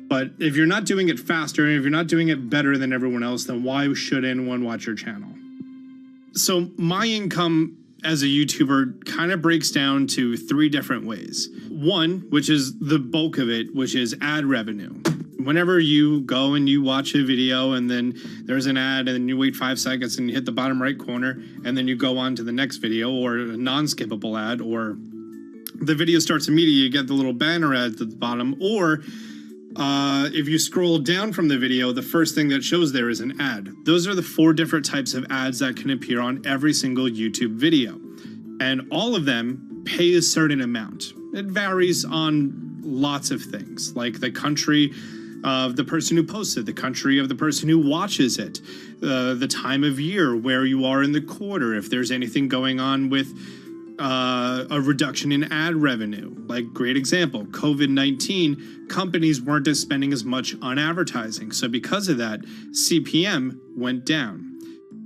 But if you're not doing it faster, and if you're not doing it better than everyone else, then why should anyone watch your channel? So my income as a YouTuber kind of breaks down to 3 different ways. 1, which is the bulk of it, which is ad revenue. Whenever you go and you watch a video and then there's an ad and then you wait 5 seconds and you hit the bottom right corner and then you go on to the next video, or a non-skippable ad, or the video starts immediately, you get the little banner ad at the bottom, or if you scroll down from the video, the first thing that shows there is an ad. Those are the 4 different types of ads that can appear on every single YouTube video. And all of them pay a certain amount. It varies on lots of things, like the country of the person who posts it, the country of the person who watches it, the time of year, where you are in the quarter, if there's anything going on with a reduction in ad revenue. Like, great example, COVID-19, companies weren't spending as much on advertising. So because of that, CPM went down.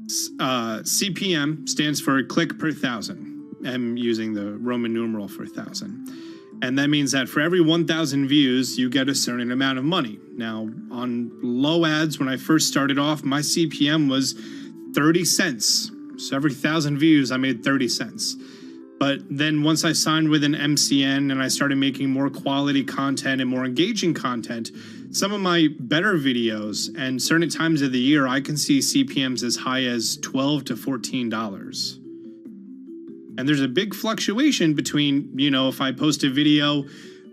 CPM stands for click per thousand. I'm using the Roman numeral for 1,000. And that means that for every 1,000 views, you get a certain amount of money. Now, on low ads, when I first started off, my CPM was 30 cents. So every 1,000 views, I made 30 cents. But then once I signed with an MCN and I started making more quality content and more engaging content, some of my better videos and certain times of the year, I can see CPMs as high as $12 to $14. And there's a big fluctuation between, you know, if I post a video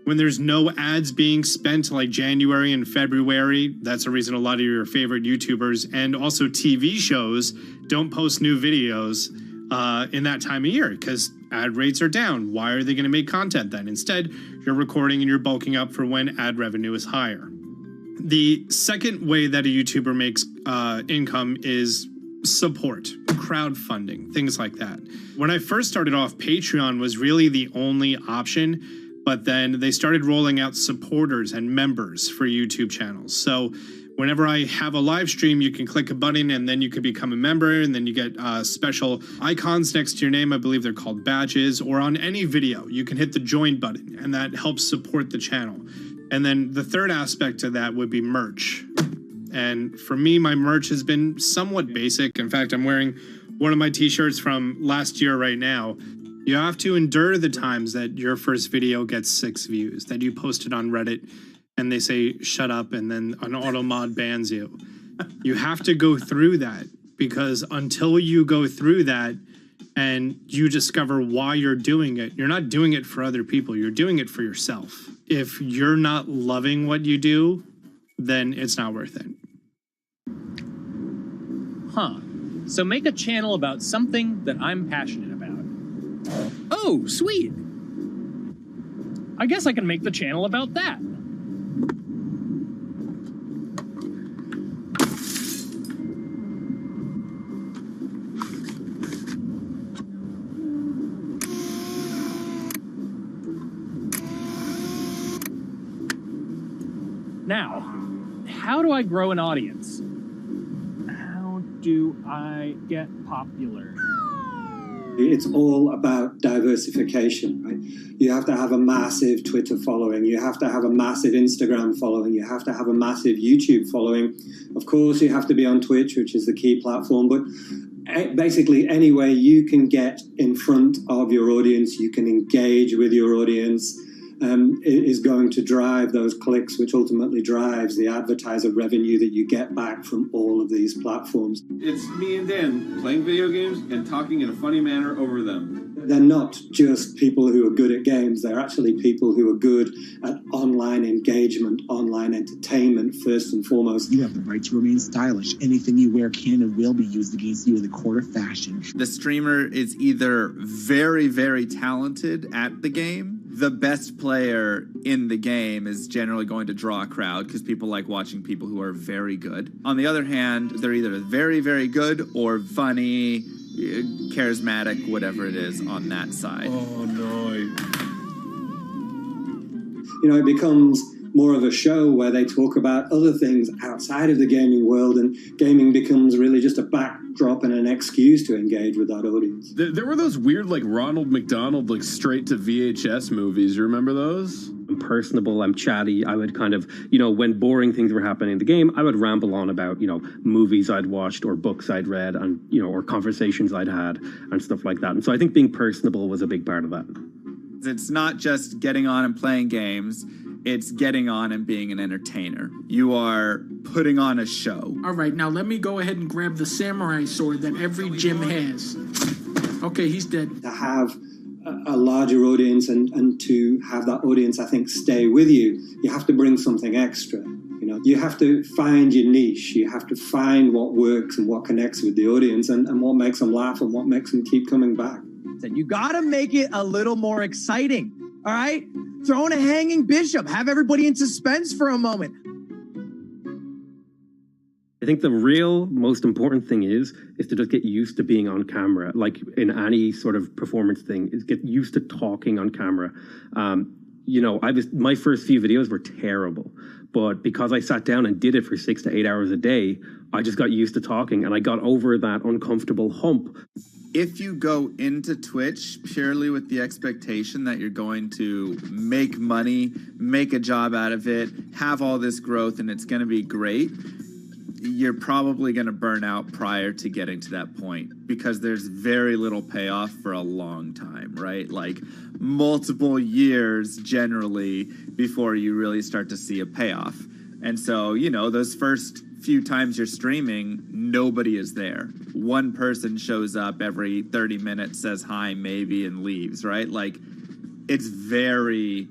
when there's no ads being spent, like January and February, that's the reason a lot of your favorite YouTubers and also TV shows don't post new videos in that time of year because ad rates are down. Why are they going to make content then? Instead, you're recording and you're bulking up for when ad revenue is higher. The second way that a YouTuber makes income is support, crowdfunding, things like that. When I first started off, Patreon was really the only option, but then they started rolling out supporters and members for YouTube channels. So whenever I have a live stream, you can click a button and then you can become a member, and then you get special icons next to your name. I believe they're called badges, or on any video, you can hit the join button, and that helps support the channel. And then the third aspect of that would be merch. And for me, my merch has been somewhat basic. In fact, I'm wearing one of my t-shirts from last year right now. You have to endure the times that your first video gets 6 views, that you post it on Reddit and they say, shut up, and then an auto mod bans you. You have to go through that, because until you go through that and you discover why you're doing it, you're not doing it for other people, you're doing it for yourself. If you're not loving what you do, then it's not worth it. Huh. So make a channel about something that I'm passionate about. Oh, sweet. I guess I can make the channel about that. Now, how do I grow an audience? How do I get popular? It's all about diversification, right? You have to have a massive Twitter following. You have to have a massive Instagram following. You have to have a massive YouTube following. Of course, you have to be on Twitch, which is the key platform. But basically, any way you can get in front of your audience, you can engage with your audience, is going to drive those clicks, which ultimately drives the advertiser revenue that you get back from all of these platforms. It's me and Dan playing video games and talking in a funny manner over them. They're not just people who are good at games, they're actually people who are good at online engagement, online entertainment, first and foremost. You have the right to remain stylish. Anything you wear can and will be used against you in the court of fashion. The streamer is either very, very talented at the game. The best player in the game is generally going to draw a crowd because people like watching people who are very good. On the other hand, they're either very, very good or funny, charismatic, whatever it is on that side. Oh, no. You know, it becomes more of a show where they talk about other things outside of the gaming world, and gaming becomes really just a backdrop and an excuse to engage with that audience. There were those weird, like, Ronald McDonald, like, straight to VHS movies. You remember those? I'm personable, I'm chatty. I would kind of, when boring things were happening in the game, I would ramble on about, movies I'd watched or books I'd read and, or conversations I'd had and stuff like that. And so I think being personable was a big part of that. It's not just getting on and playing games. It's getting on and being an entertainer. You are putting on a show. All right, now let me go ahead and grab the samurai sword that every gym has. Okay, he's dead. To have a larger audience and to have that audience, I think, stay with you, you have to bring something extra. You have to find your niche. You have to find what works and what connects with the audience and what makes them laugh and what makes them keep coming back. You got to make it a little more exciting, all right? Throw in a hanging bishop. Have everybody in suspense for a moment. I think the real most important thing is to just get used to being on camera. Like in any sort of performance thing, is get used to talking on camera. My first few videos were terrible, but because I sat down and did it for 6 to 8 hours a day, I just got used to talking and I got over that uncomfortable hump. If you go into Twitch purely with the expectation that you're going to make money, make a job out of it, have all this growth, and it's going to be great, you're probably going to burn out prior to getting to that point because there's very little payoff for a long time, right? Like multiple years generally before you really start to see a payoff. And so, those first few times you're streaming, nobody is there. One person shows up every 30 minutes, says hi, maybe, and leaves, right? Like, it's very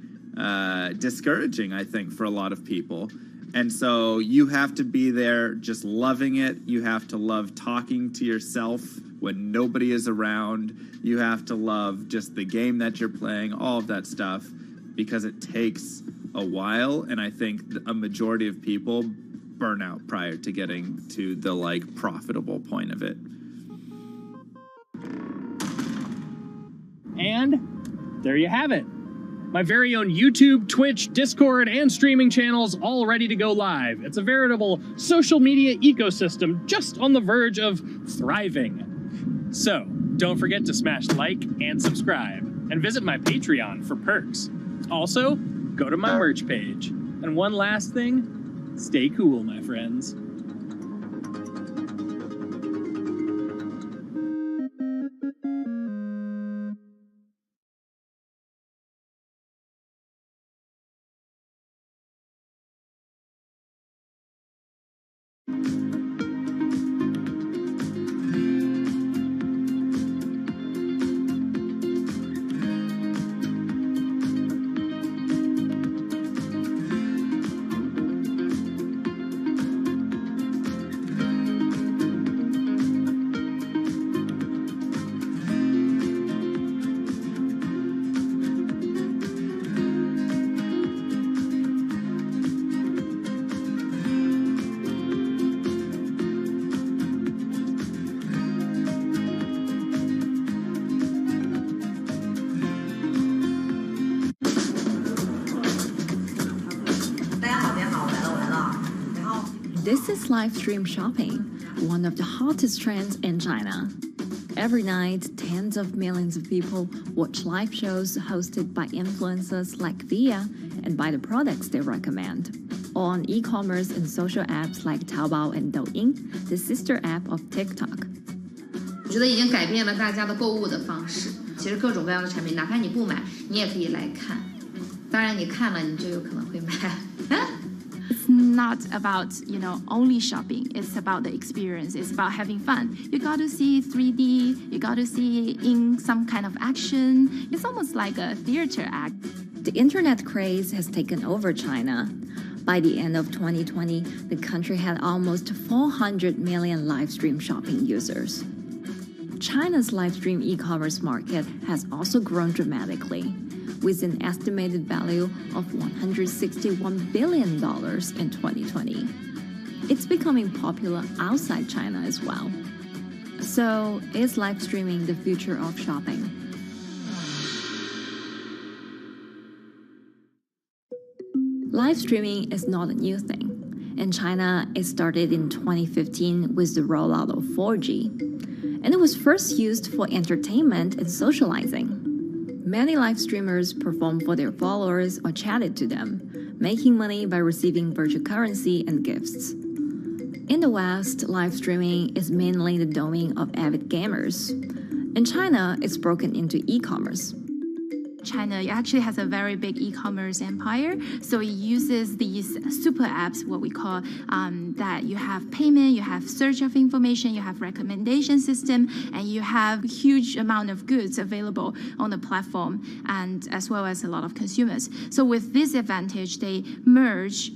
discouraging, I think, for a lot of people. And so you have to be there just loving it. You have to love talking to yourself when nobody is around. You have to love just the game that you're playing, all of that stuff, because it takes a while, and I think a majority of people burn out prior to getting to the like profitable point of it. And there you have it. My very own YouTube, Twitch, Discord, and streaming channels all ready to go live. It's a veritable social media ecosystem just on the verge of thriving. So, don't forget to smash like and subscribe, and visit my Patreon for perks. Also, go to my merch page. And one last thing, stay cool, my friends. This is live stream shopping, one of the hottest trends in China. Every night, tens of millions of people watch live shows hosted by influencers like Via and buy the products they recommend. On e-commerce and social apps like Taobao and Douyin, the sister app of TikTok. 我觉得已经改变了大家的购物的方式。其实各种各样的产品，哪怕你不买，你也可以来看。当然，你看了，你就有可能会买。It's not about, only shopping. It's about the experience. It's about having fun. You got to see 3D. You got to see in some kind of action. It's almost like a theater act. The internet craze has taken over China. By the end of 2020, the country had almost 400 million live stream shopping users. China's live stream e-commerce market has also grown dramatically, with an estimated value of $161 billion in 2020. It's becoming popular outside China as well. So, is live streaming the future of shopping? Live streaming is not a new thing. In China, it started in 2015 with the rollout of 4G. And it was first used for entertainment and socializing. Many live streamers performed for their followers or chatted to them, making money by receiving virtual currency and gifts. In the West, live streaming is mainly the domain of avid gamers. In China, it's broken into e-commerce. China actually has a very big e-commerce empire, so it uses these super apps, what we call that you have payment, you have search of information, you have recommendation system, and you have huge amount of goods available on the platform, and as well as a lot of consumers. So with this advantage, they merge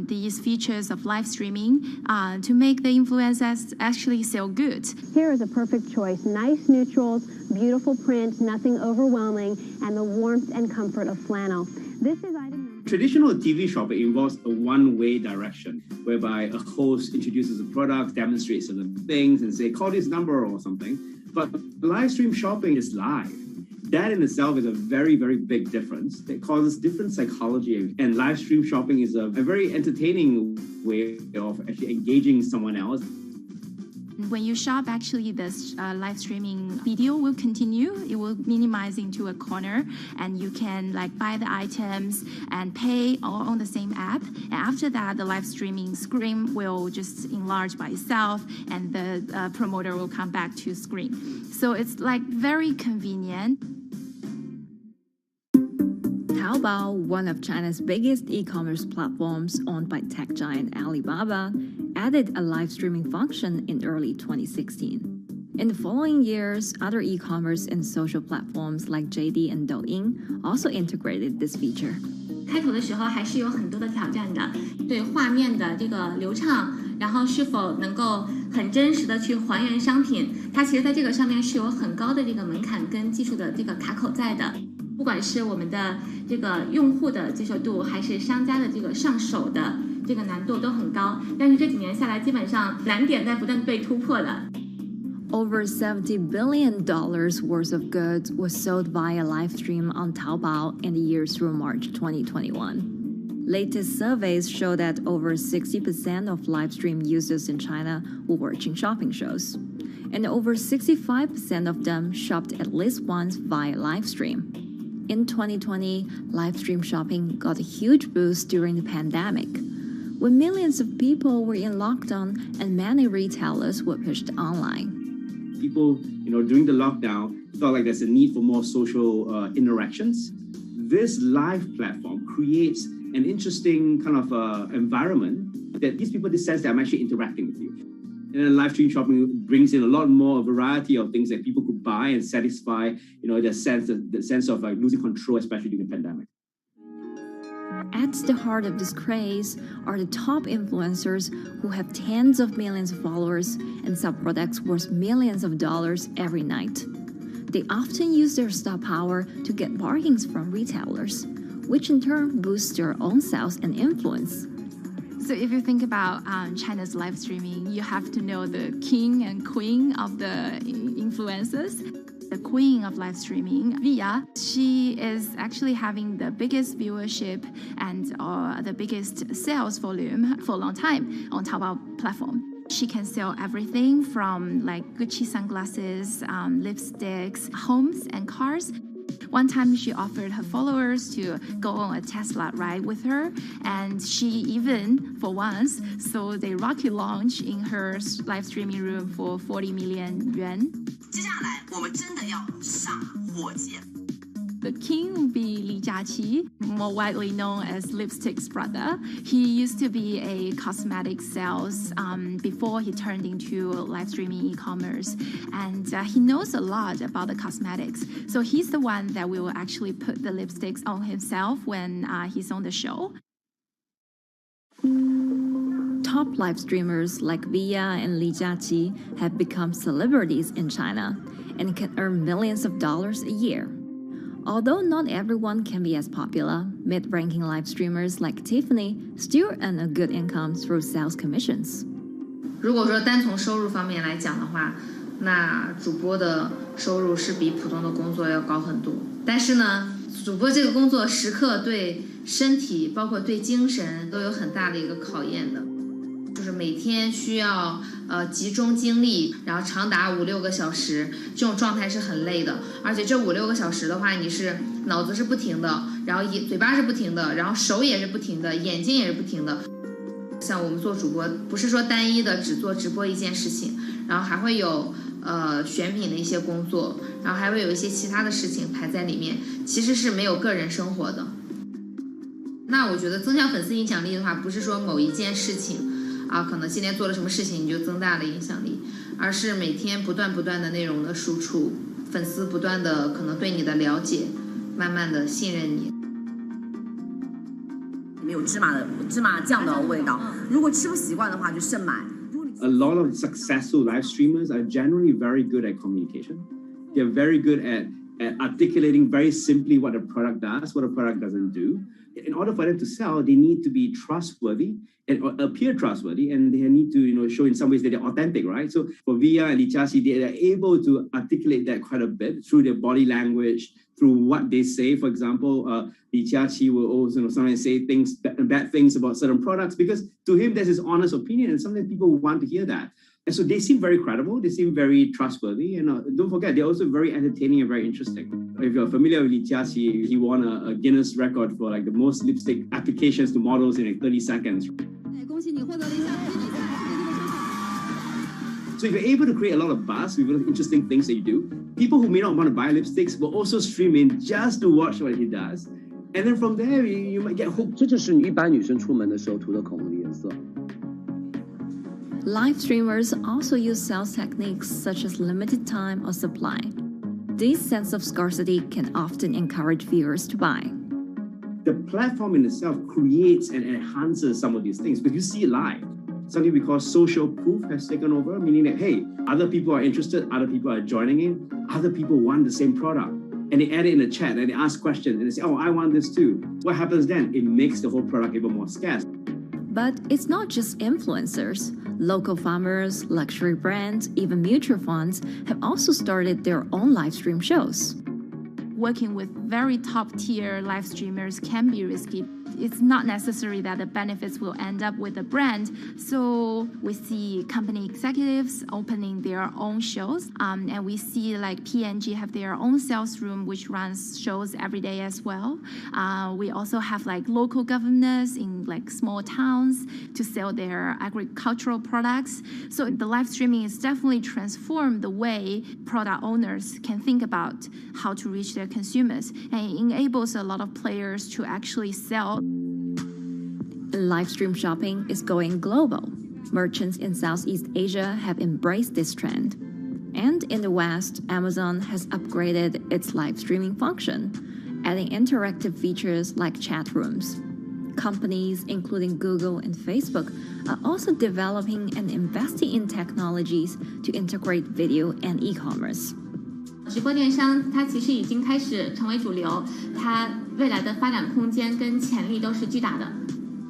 these features of live streaming to make the influencers actually sell goods. Here is a perfect choice: nice neutrals, beautiful print, nothing overwhelming, and the warmth and comfort of flannel. This is item. Traditional TV shopping involves a one-way direction, whereby a host introduces a product, demonstrates certain things, and say, call this number or something. But live stream shopping is live. That in itself is a very, very big difference. It causes different psychology. And live stream shopping is a very entertaining way of actually engaging someone else. When you shop, actually, this live streaming video will continue. It will minimize into a corner, and you can buy the items and pay all on the same app. And after that, the live streaming screen will just enlarge by itself, and the promoter will come back to screen. So it's very convenient. Taobao, one of China's biggest e-commerce platforms owned by tech giant Alibaba, added a live streaming function in early 2016. In the following years, other e-commerce and social platforms like JD and Douyin also integrated this feature. 开头的时候还是有很多的挑战的，对画面的这个流畅，然后是否能够很真实的去还原商品，它其实在这个上面是有很高的这个门槛跟技术的这个卡口在的。不管是我们的这个用户的接受度，还是商家的这个上手的这个难度都很高。但是这几年下来，基本上难点在不断被突破的。Over $70 billion worth of goods was sold via live stream on Taobao in the years through March 2021. Latest surveys show that over 60% of live stream users in China were watching shopping shows, and over 65% of them shopped at least once via live stream. In 2020, live stream shopping got a huge boost during the pandemic, when millions of people were in lockdown and many retailers were pushed online. People, during the lockdown, felt like there's a need for more social interactions. This live platform creates an interesting kind of environment that gives people the sense that I'm actually interacting with you. And then live stream shopping brings in a lot more variety of things that people could buy and satisfy, the sense of like losing control, especially during the pandemic. At the heart of this craze are the top influencers who have tens of millions of followers and sell products worth millions of dollars every night. They often use their star power to get bargains from retailers, which in turn boosts their own sales and influence. So if you think about China's live streaming, you have to know the king and queen of the influencers. The queen of live streaming, Via, she is actually having the biggest viewership and the biggest sales volume for a long time on Taobao platform. She can sell everything from like Gucci sunglasses, lipsticks, homes and cars. One time she offered her followers to go on a Tesla ride with her, and she even, for once, sold a rocket launch in her live streaming room for 40 million yuan. The king will be Li Jiaqi, more widely known as Lipstick's brother. He used to be a cosmetic sales before he turned into live streaming e-commerce, and he knows a lot about the cosmetics. So he's the one that will actually put the lipsticks on himself when he's on the show. Top live streamers like Via and Li Jiaqi have become celebrities in China and can earn millions of dollars a year. Although not everyone can be as popular, mid-ranking live streamers like Tiffany still earn a good income through sales commissions. 如果说单从收入方面来讲的话，那主播的收入是比普通的工作要高很多。但是呢，主播这个工作时刻对身体，包括对精神都有很大的一个考验的。就是每天需要集中精力，然后长达5-6个小时，这种状态是很累的。而且这5-6个小时的话，你是脑子是不停的，然后嘴巴是不停的，然后手也是不停的，眼睛也是不停的。像我们做主播，不是说单一的只做直播一件事情，然后还会有选品的一些工作，然后还会有一些其他的事情排在里面，其实是没有个人生活的。那我觉得增强粉丝影响力的话，不是说某一件事情。可能今天做了什么事情你就增大了影响力，而是每天不断的内容的输出，粉丝不断的可能对你的了解，慢慢的信任你。没有芝麻酱的味道，如果吃不习惯的话就慎买。A lot of successful live streamers are generally very good at communication. They're very good at articulating very simply what a product does, what a product doesn't do. In order for them to sell, they need to be trustworthy and appear trustworthy, and they need to show in some ways that they're authentic, right? So for Via and Li Jiaqi, they are able to articulate that quite a bit through their body language, through what they say. For example, Li Jiaqi will also sometimes say bad things about certain products because to him that's his honest opinion, and sometimes people want to hear that. And so they seem very credible, they seem very trustworthy, and don't forget, they're also very entertaining and very interesting. If you're familiar with Li Jiaqi, he won a Guinness record for like the most lipstick applications to models in like 30 seconds. So if you're able to create a lot of buzz with interesting things that you do, people who may not want to buy lipsticks will also stream in just to watch what he does. And then from there, you might get hooked. 这就是一般女生出门的时候涂的口红的颜色。Live streamers also use sales techniques such as limited time or supply. This sense of scarcity can often encourage viewers to buy. The platform in itself creates and enhances some of these things because you see it live. Something we call social proof has taken over, meaning that, hey, other people are interested, other people are joining in, other people want the same product. and they add it in the chat and they ask questions and they say, oh, I want this too. What happens then? It makes the whole product even more scarce. But it's not just influencers. Local farmers, luxury brands, even mutual funds have also started their own live stream shows. Working with very top-tier live streamers can be risky. It's not necessary that the benefits will end up with the brand. So we see company executives opening their own shows. And we see like P&G have their own sales room, which runs shows every day as well. We also have like local governors in like small towns to sell their agricultural products. So the live streaming is definitely transformed the way product owners can think about how to reach their consumers. And it enables a lot of players to actually sell. Live stream shopping is going global. Merchants in Southeast Asia have embraced this trend. And in the West, Amazon has upgraded its live streaming function, adding interactive features like chat rooms. Companies, including Google and Facebook, are also developing and investing in technologies to integrate video and e-commerce. 直播电商它其实已经开始成为主流，它未来的发展空间跟潜力都是巨大的。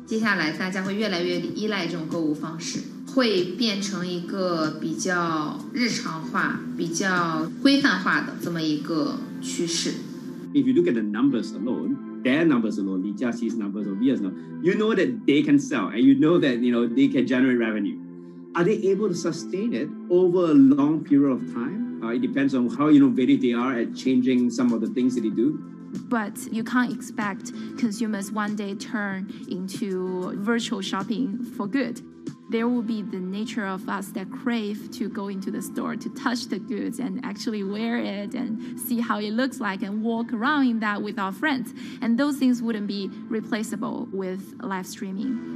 接下来大家会越来越依赖这种购物方式，会变成一个比较日常化、比较规范化的这么一个趋势。If you look at the numbers alone, their numbers alone, Li Jiaxi's numbers or Via's numbers, you know that they can sell and you know that they can generate revenue. Are they able to sustain it over a long period of time? It depends on how innovative they are at changing some of the things that they do. But you can't expect consumers one day turn into virtual shopping for good. There will be the nature of us that crave to go into the store, to touch the goods and actually wear it and see how it looks like and walk around in that with our friends. And those things wouldn't be replaceable with live streaming.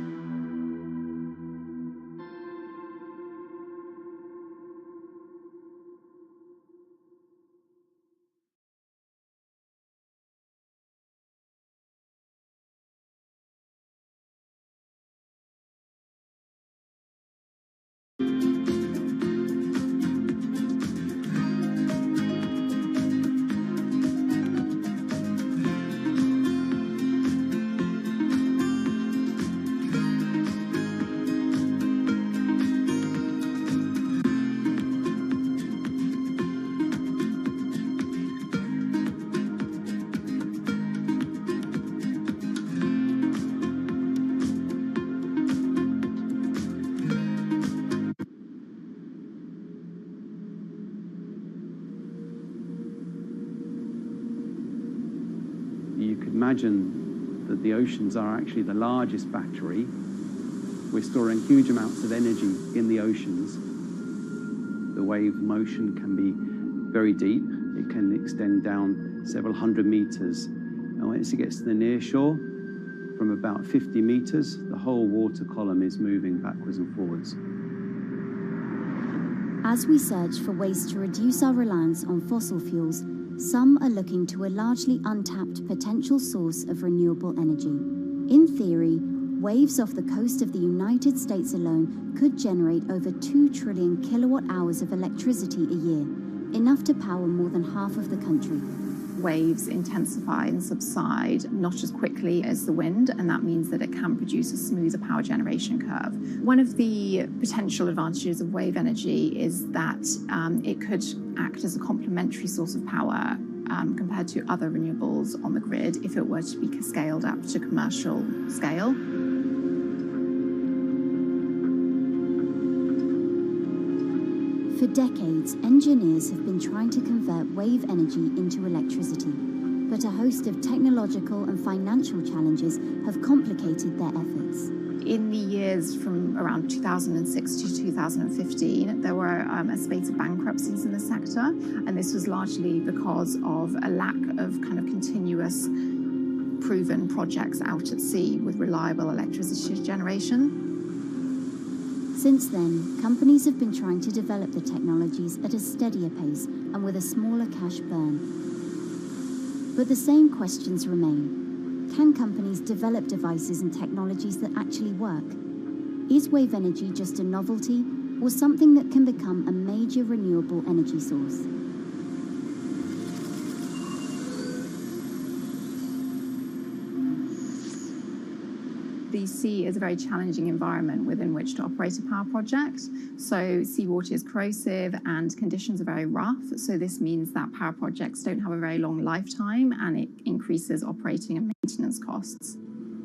You could imagine that the oceans are actually the largest battery. We're storing huge amounts of energy in the oceans. The wave motion can be very deep. It can extend down several hundred meters. And once it gets to the near shore, from about 50 meters, the whole water column is moving backwards and forwards. As we search for ways to reduce our reliance on fossil fuels, some are looking to a largely untapped potential source of renewable energy. In theory, waves off the coast of the United States alone could generate over 2 trillion kilowatt hours of electricity a year, enough to power more than half of the country. Waves intensify and subside not as quickly as the wind, and that means that it can produce a smoother power generation curve. One of the potential advantages of wave energy is that it could act as a complementary source of power compared to other renewables on the grid if it were to be scaled up to commercial scale. For decades, engineers have been trying to convert wave energy into electricity, but a host of technological and financial challenges have complicated their efforts. In the years from around 2006 to 2015, there were a spate of bankruptcies in the sector, and this was largely because of a lack of kind of continuous proven projects out at sea with reliable electricity generation. Since then, companies have been trying to develop the technologies at a steadier pace and with a smaller cash burn. But the same questions remain. Can companies develop devices and technologies that actually work? Is wave energy just a novelty or something that can become a major renewable energy source? The sea is a very challenging environment within which to operate a power project. So seawater is corrosive and conditions are very rough. So this means that power projects don't have a very long lifetime, and it increases operating and maintenance costs.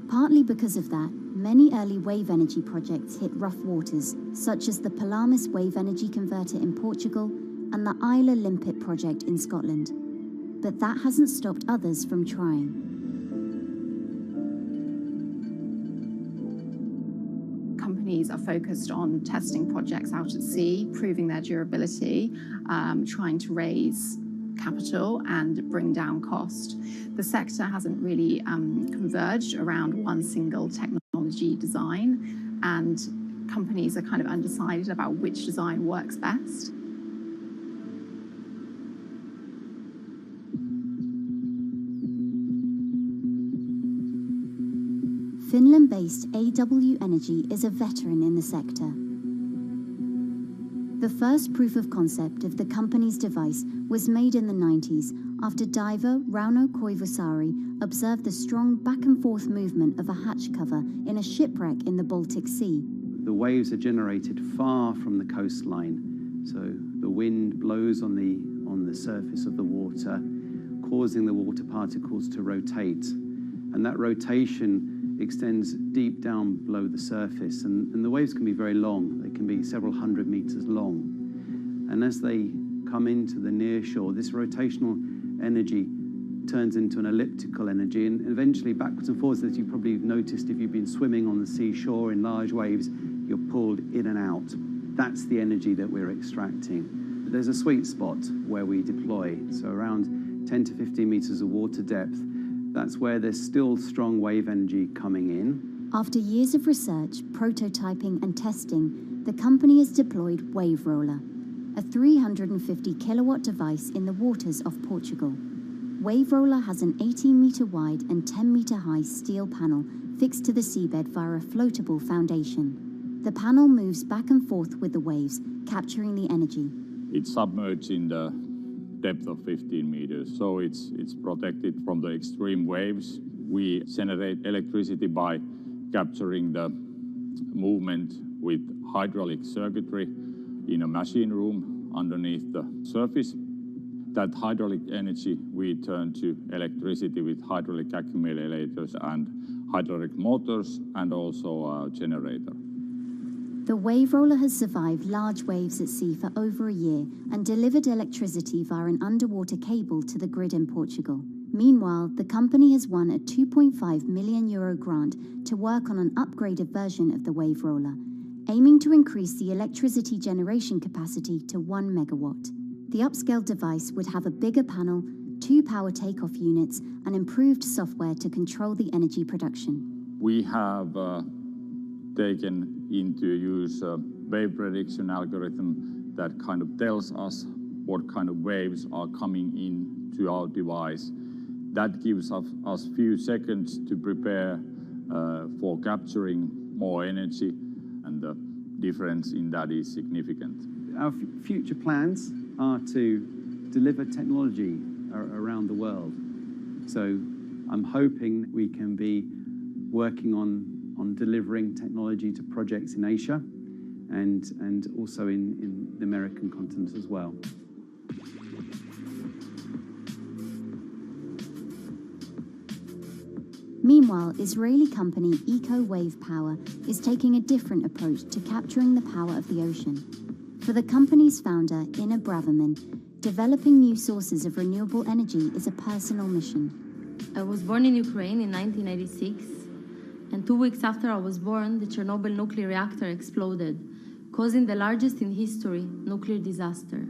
Partly because of that, many early wave energy projects hit rough waters, such as the Palamas Wave Energy Converter in Portugal and the Isla Limpet project in Scotland. But that hasn't stopped others from trying. Companies are focused on testing projects out at sea, proving their durability, trying to raise capital and bring down cost. The sector hasn't really converged around one single technology design, and companies are kind of undecided about which design works best. Finland-based AW Energy is a veteran in the sector. The first proof of concept of the company's device was made in the 90s after diver Rauno Koivusaari observed the strong back-and-forth movement of a hatch cover in a shipwreck in the Baltic Sea. The waves are generated far from the coastline, so the wind blows on the surface of the water, causing the water particles to rotate, and that rotation extends deep down below the surface, and the waves can be very long. They can be several hundred meters long. And as they come into the near shore, this rotational energy turns into an elliptical energy, and eventually backwards and forwards, as you probably noticed if you've been swimming on the seashore in large waves, you're pulled in and out. That's the energy that we're extracting. There's a sweet spot where we deploy, so around 10 to 15 meters of water depth. That's where there's still strong wave energy coming in. After years of research, prototyping and testing, the company has deployed Wave Roller, a 350 kilowatt device in the waters off Portugal. Wave Roller has an 18-meter wide and 10-meter high steel panel fixed to the seabed via a floatable foundation. The panel moves back and forth with the waves, capturing the energy. It's submerged in the depth of 15 meters, so it's protected from the extreme waves. We generate electricity by capturing the movement with hydraulic circuitry in a machine room underneath the surface. That hydraulic energy we turn to electricity with hydraulic accumulators and hydraulic motors, and also a generator. The Wave Roller has survived large waves at sea for over a year and delivered electricity via an underwater cable to the grid in Portugal. Meanwhile, the company has won a €2.5 million grant to work on an upgraded version of the Wave Roller, aiming to increase the electricity generation capacity to 1 megawatt. The upscaled device would have a bigger panel, 2 power takeoff units, and improved software to control the energy production. We have taken into use a wave prediction algorithm that kind of tells us what kind of waves are coming into our device. That gives us few seconds to prepare for capturing more energy, and the difference in that is significant. Our future plans are to deliver technology around the world. So I'm hoping we can be working on delivering technology to projects in Asia and also in the American continent as well. Meanwhile, Israeli company Eco Wave Power is taking a different approach to capturing the power of the ocean. For the company's founder, Ina Braverman, developing new sources of renewable energy is a personal mission. I was born in Ukraine in 1986, and 2 weeks after I was born, the Chernobyl nuclear reactor exploded, causing the largest in history nuclear disaster.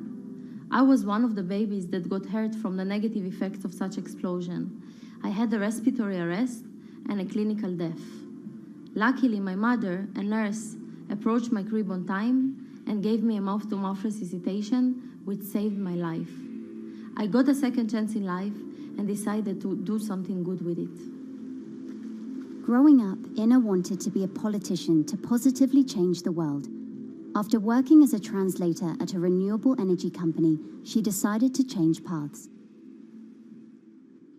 I was one of the babies that got hurt from the negative effects of such explosion. I had a respiratory arrest and a clinical death. Luckily, my mother, a nurse, approached my crib on time and gave me a mouth-to-mouth resuscitation, which saved my life. I got a second chance in life and decided to do something good with it. Growing up, Ina wanted to be a politician to positively change the world. After working as a translator at a renewable energy company, she decided to change paths.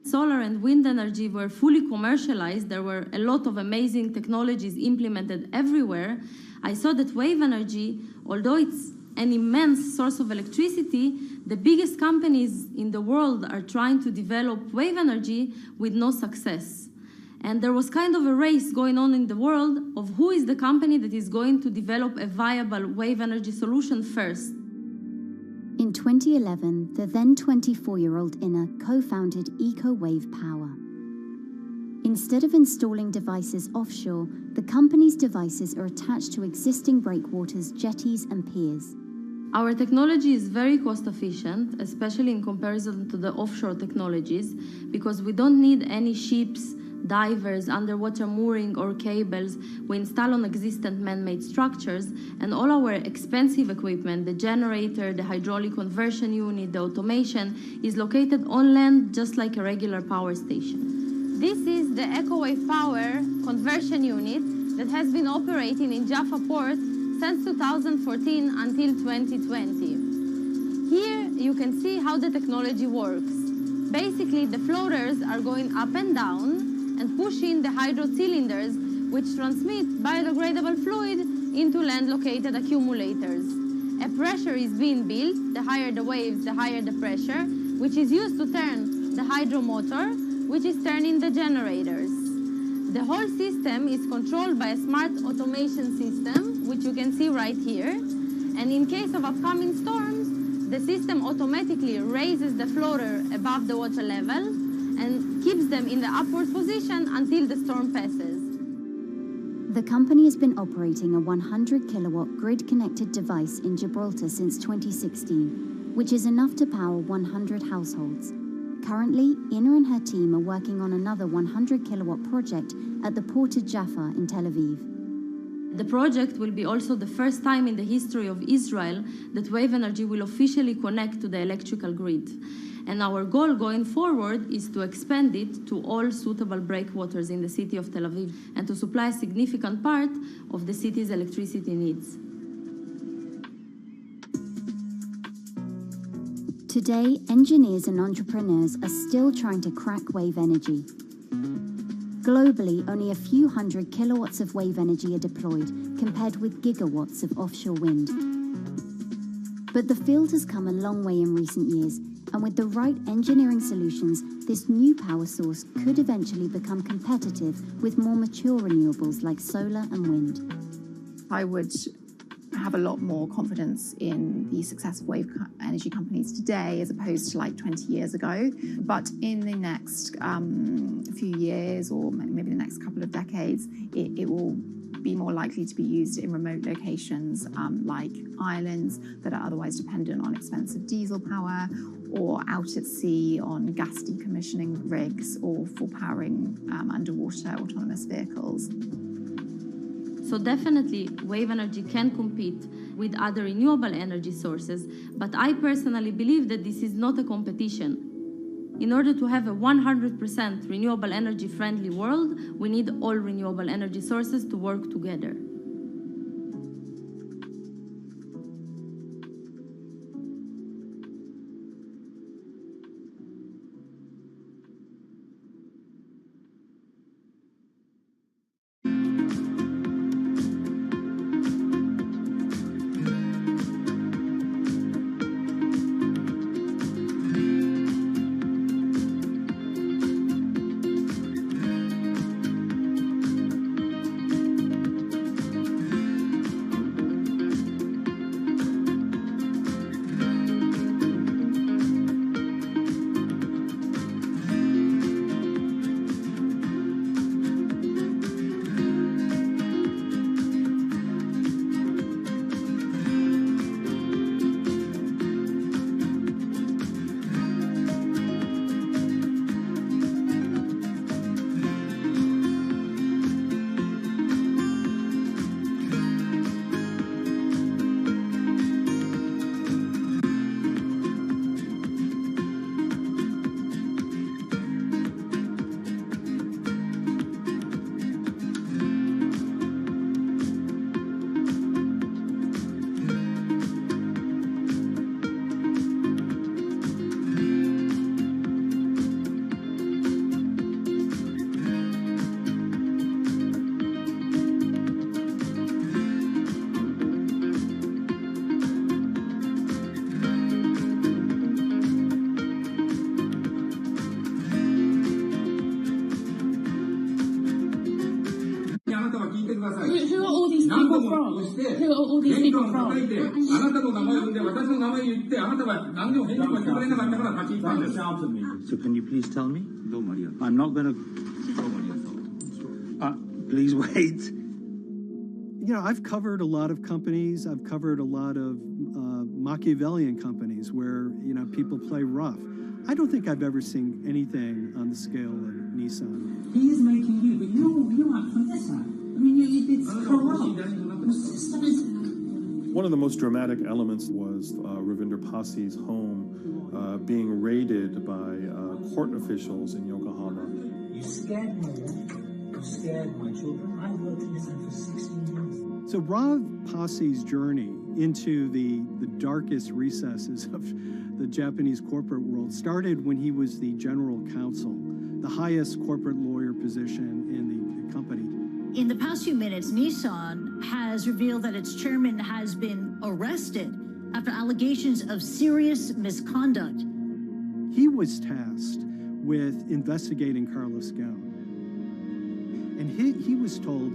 Solar and wind energy were fully commercialized. There were a lot of amazing technologies implemented everywhere. I saw that wave energy, although it's an immense source of electricity, the biggest companies in the world are trying to develop wave energy with no success. And there was kind of a race going on in the world of who is the company that is going to develop a viable wave energy solution first. In 2011, the then 24-year-old Inna co-founded EcoWave Power. Instead of installing devices offshore, the company's devices are attached to existing breakwaters, jetties, and piers. Our technology is very cost efficient, especially in comparison to the offshore technologies, because we don't need any ships, divers, underwater mooring or cables. We install on existing man-made structures, and all our expensive equipment, the generator, the hydraulic conversion unit, the automation, is located on land just like a regular power station. This is the EcoWave Power conversion unit that has been operating in Jaffa Port since 2014 until 2020. Here you can see how the technology works. Basically, the floaters are going up and down and pushing the hydro cylinders, which transmit biodegradable fluid into land-located accumulators. A pressure is being built. The higher the waves, the higher the pressure, which is used to turn the hydro motor, which is turning the generators. The whole system is controlled by a smart automation system, which you can see right here. And in case of upcoming storms, the system automatically raises the floater above the water level and keeps them in the upward position until the storm passes. The company has been operating a 100-kilowatt grid-connected device in Gibraltar since 2016, which is enough to power 100 households. Currently, Inna and her team are working on another 100-kilowatt project at the port of Jaffa in Tel Aviv. The project will be also the first time in the history of Israel that wave energy will officially connect to the electrical grid. And our goal going forward is to expand it to all suitable breakwaters in the city of Tel Aviv and to supply a significant part of the city's electricity needs. Today, engineers and entrepreneurs are still trying to crack wave energy. Globally, only a few hundred kilowatts of wave energy are deployed, compared with gigawatts of offshore wind. But the field has come a long way in recent years, and with the right engineering solutions, this new power source could eventually become competitive with more mature renewables like solar and wind. I would have a lot more confidence in the success of wave energy companies today as opposed to like 20 years ago. But in the next few years, or maybe the next couple of decades, it will be more likely to be used in remote locations like islands that are otherwise dependent on expensive diesel power, or out at sea on gas decommissioning rigs, or for powering underwater autonomous vehicles. So definitely, wave energy can compete with other renewable energy sources, but I personally believe that this is not a competition. In order to have a 100% renewable energy friendly world, we need all renewable energy sources to work together. who are all these people from? Who are all these people from? So can you please tell me? I'm not going to... please wait. You know, I've covered a lot of companies. I've covered a lot of Machiavellian companies where, you know, people play rough. I don't think I've ever seen anything on the scale of Nissan. He is making you, but you act like this. I mean, it's corrupt. One of the most dramatic elements was Ravinder Passi's home being raided by court officials in Yokohama. You scared me. You scared my children. I worked in Nissan for 16 years. So Rav Passi's journey into the darkest recesses of the Japanese corporate world started when he was the general counsel, the highest corporate lawyer position in the company. In the past few minutes, Nissan has revealed that its chairman has been arrested after allegations of serious misconduct. He was tasked with investigating Carlos Ghosn. And he was told,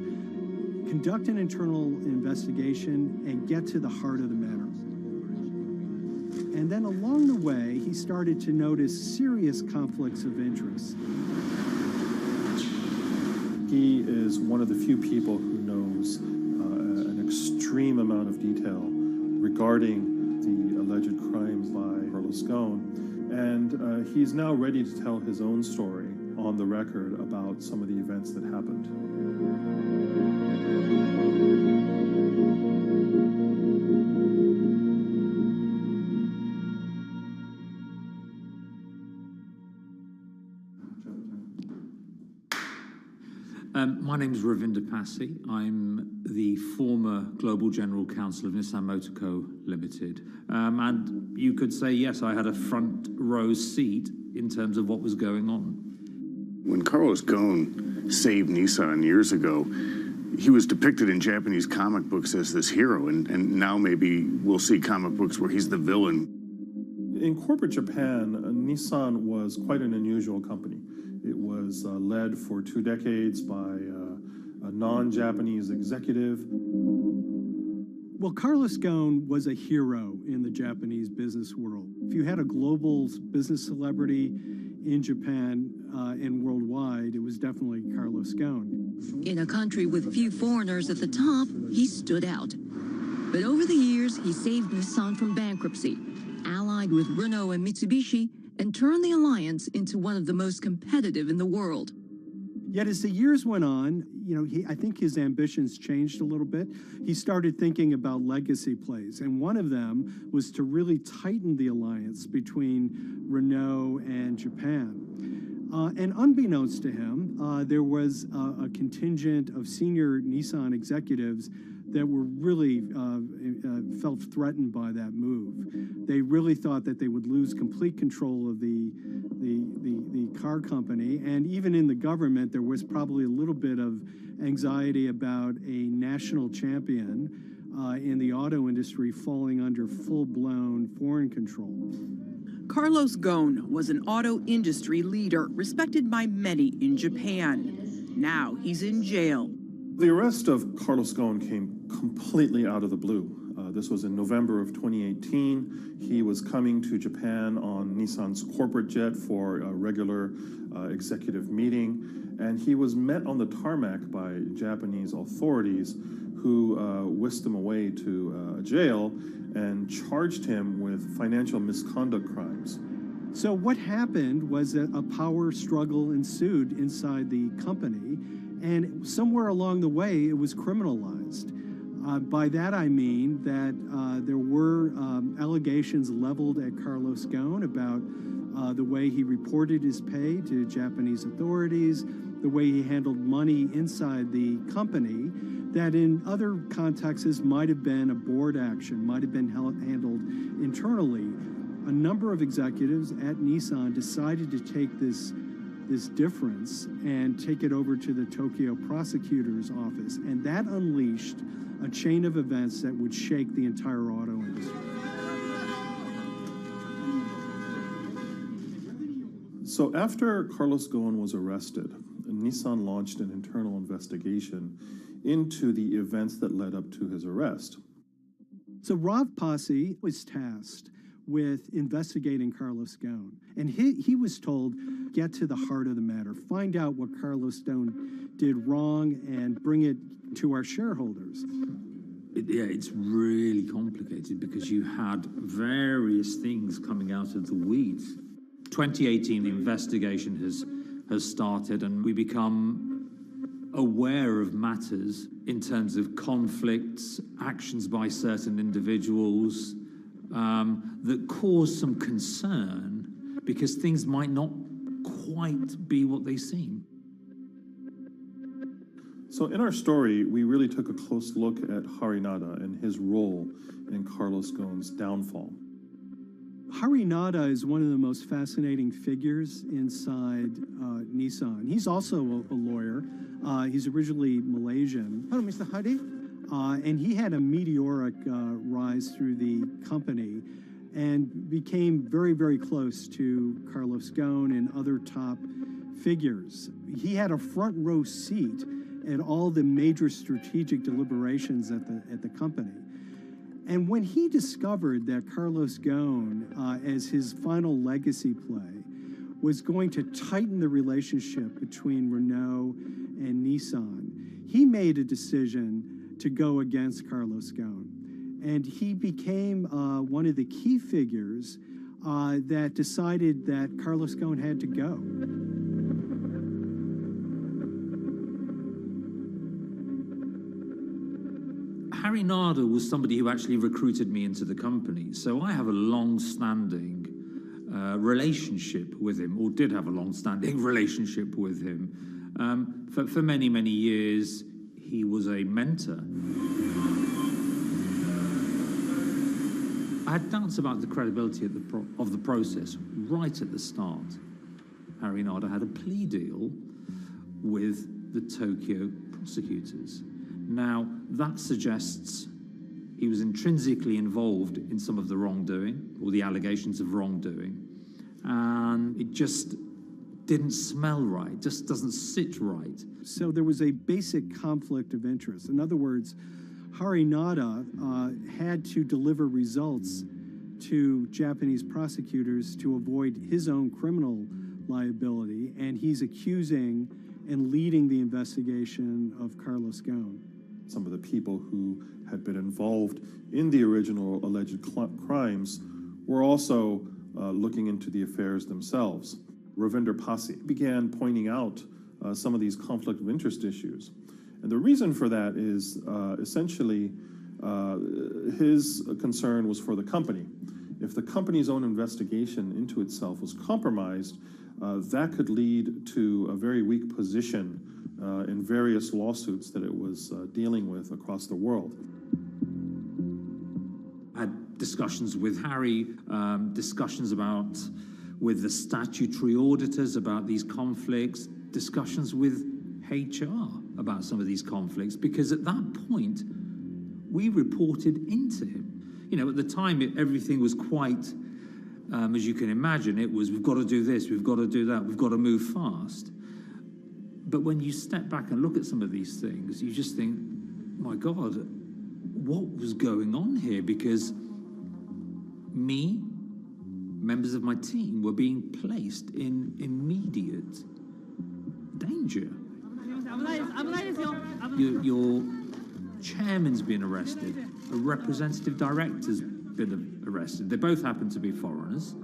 conduct an internal investigation and get to the heart of the matter. And then along the way, he started to notice serious conflicts of interest. He is one of the few people who knows an extreme amount of detail regarding the alleged crimes by Carlos Ghosn. And he's now ready to tell his own story on the record about some of the events that happened. My name is Ravinder Passi. I'm the former Global General Counsel of Nissan Motor Co. Limited. And you could say, yes, I had a front row seat in terms of what was going on. When Carlos Ghosn saved Nissan years ago, he was depicted in Japanese comic books as this hero, and now maybe we'll see comic books where he's the villain. In corporate Japan, Nissan was quite an unusual company. It was led for 2 decades by a non-Japanese executive. Well, Carlos Ghosn was a hero in the Japanese business world. If you had a global business celebrity in Japan and worldwide, it was definitely Carlos Ghosn. In a country with few foreigners at the top, he stood out. But over the years, he saved Nissan from bankruptcy, allied with Renault and Mitsubishi, and turned the alliance into one of the most competitive in the world. Yet as the years went on, you know, I think his ambitions changed a little bit. He started thinking about legacy plays, and one of them was to really tighten the alliance between Renault and Japan. And unbeknownst to him, there was a contingent of senior Nissan executives that were really felt threatened by that move. They really thought that they would lose complete control of the car company, and even in the government, there was probably a little bit of anxiety about a national champion in the auto industry falling under full-blown foreign control. Carlos Ghosn was an auto industry leader, respected by many in Japan. Now he's in jail. The arrest of Carlos Ghosn came completely out of the blue. This was in November of 2018. He was coming to Japan on Nissan's corporate jet for a regular executive meeting, and he was met on the tarmac by Japanese authorities who whisked him away to a jail and charged him with financial misconduct crimes. So what happened was that a power struggle ensued inside the company, and somewhere along the way, it was criminalized. By that I mean that there were allegations leveled at Carlos Ghosn about the way he reported his pay to Japanese authorities, the way he handled money inside the company, that in other contexts might have been a board action, might have been handled internally. A number of executives at Nissan decided to take this difference and take it over to the Tokyo prosecutor's office, and that unleashed a chain of events that would shake the entire auto industry. So after Carlos Ghosn was arrested, Nissan launched an internal investigation into the events that led up to his arrest. So Rav Passi was tasked with investigating Carlos Ghosn, and he was told, get to the heart of the matter, find out what Carlos Ghosn did wrong and bring it to our shareholders. It's really complicated because you had various things coming out of the weeds. 2018, the investigation has started, and we become aware of matters in terms of conflicts, actions by certain individuals that cause some concern because things might not quite be what they seem. So in our story, we really took a close look at Harinada and his role in Carlos Ghosn's downfall. Harinada is one of the most fascinating figures inside Nissan. He's also a lawyer. He's originally Malaysian. Hello, Mr. Hadi. And he had a meteoric rise through the company and became very, very close to Carlos Ghosn and other top figures. He had a front row seat at all the major strategic deliberations at the company. And when he discovered that Carlos Ghosn, as his final legacy play, was going to tighten the relationship between Renault and Nissan, he made a decision to go against Carlos Ghosn. And he became one of the key figures that decided that Carlos Ghosn had to go. Harinada was somebody who actually recruited me into the company, so I have a long-standing relationship with him, or did have a long-standing relationship with him. For many, many years, he was a mentor. I had doubts about the credibility of the process right at the start. Harinada had a plea deal with the Tokyo prosecutors. Now, that suggests he was intrinsically involved in some of the wrongdoing, or the allegations of wrongdoing, and it just didn't smell right, just doesn't sit right. So there was a basic conflict of interest. In other words, Harinada had to deliver results to Japanese prosecutors to avoid his own criminal liability, and he's accusing and leading the investigation of Carlos Ghosn. Some of the people who had been involved in the original alleged crimes were also looking into the affairs themselves. Ravinder Passi began pointing out some of these conflict of interest issues. And the reason for that is essentially his concern was for the company. If the company's own investigation into itself was compromised, that could lead to a very weak position in various lawsuits that it was dealing with across the world. I had discussions with Harry, discussions with the statutory auditors about these conflicts, discussions with HR about some of these conflicts, because at that point, we reported into him. You know, at the time, everything was quite, as you can imagine, it was, we've got to do this, we've got to do that, we've got to move fast. But when you step back and look at some of these things, you just think, my God, what was going on here? Because me, members of my team, were being placed in immediate danger. Your chairman's been arrested, a representative director's been arrested. They both happen to be foreigners.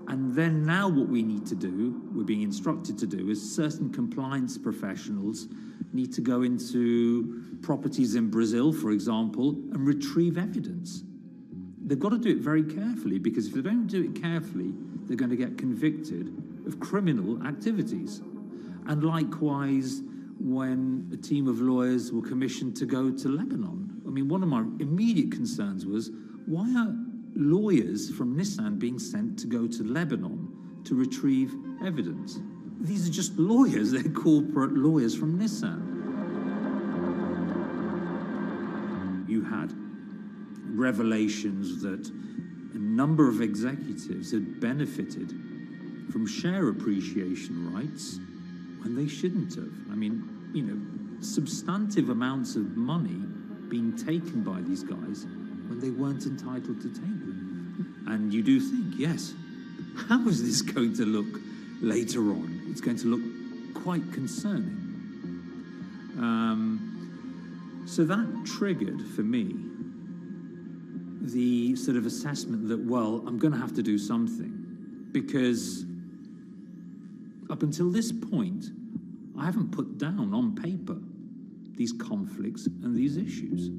And then now what we need to do, we're being instructed to do, is certain compliance professionals need to go into properties in Brazil, for example, and retrieve evidence. They've got to do it very carefully, because if they don't do it carefully, they're going to get convicted of criminal activities. And likewise, when a team of lawyers were commissioned to go to Lebanon, I mean, one of my immediate concerns was, why are lawyers from Nissan being sent to go to Lebanon to retrieve evidence? These are just lawyers, they're corporate lawyers from Nissan. You had revelations that a number of executives had benefited from share appreciation rights when they shouldn't have. I mean, you know, substantive amounts of money being taken by these guys when they weren't entitled to take them. And you do think, yes, how is this going to look later on? It's going to look quite concerning. So that triggered for me the sort of assessment that, well, I'm going to have to do something, because up until this point, I haven't put down on paper these conflicts and these issues.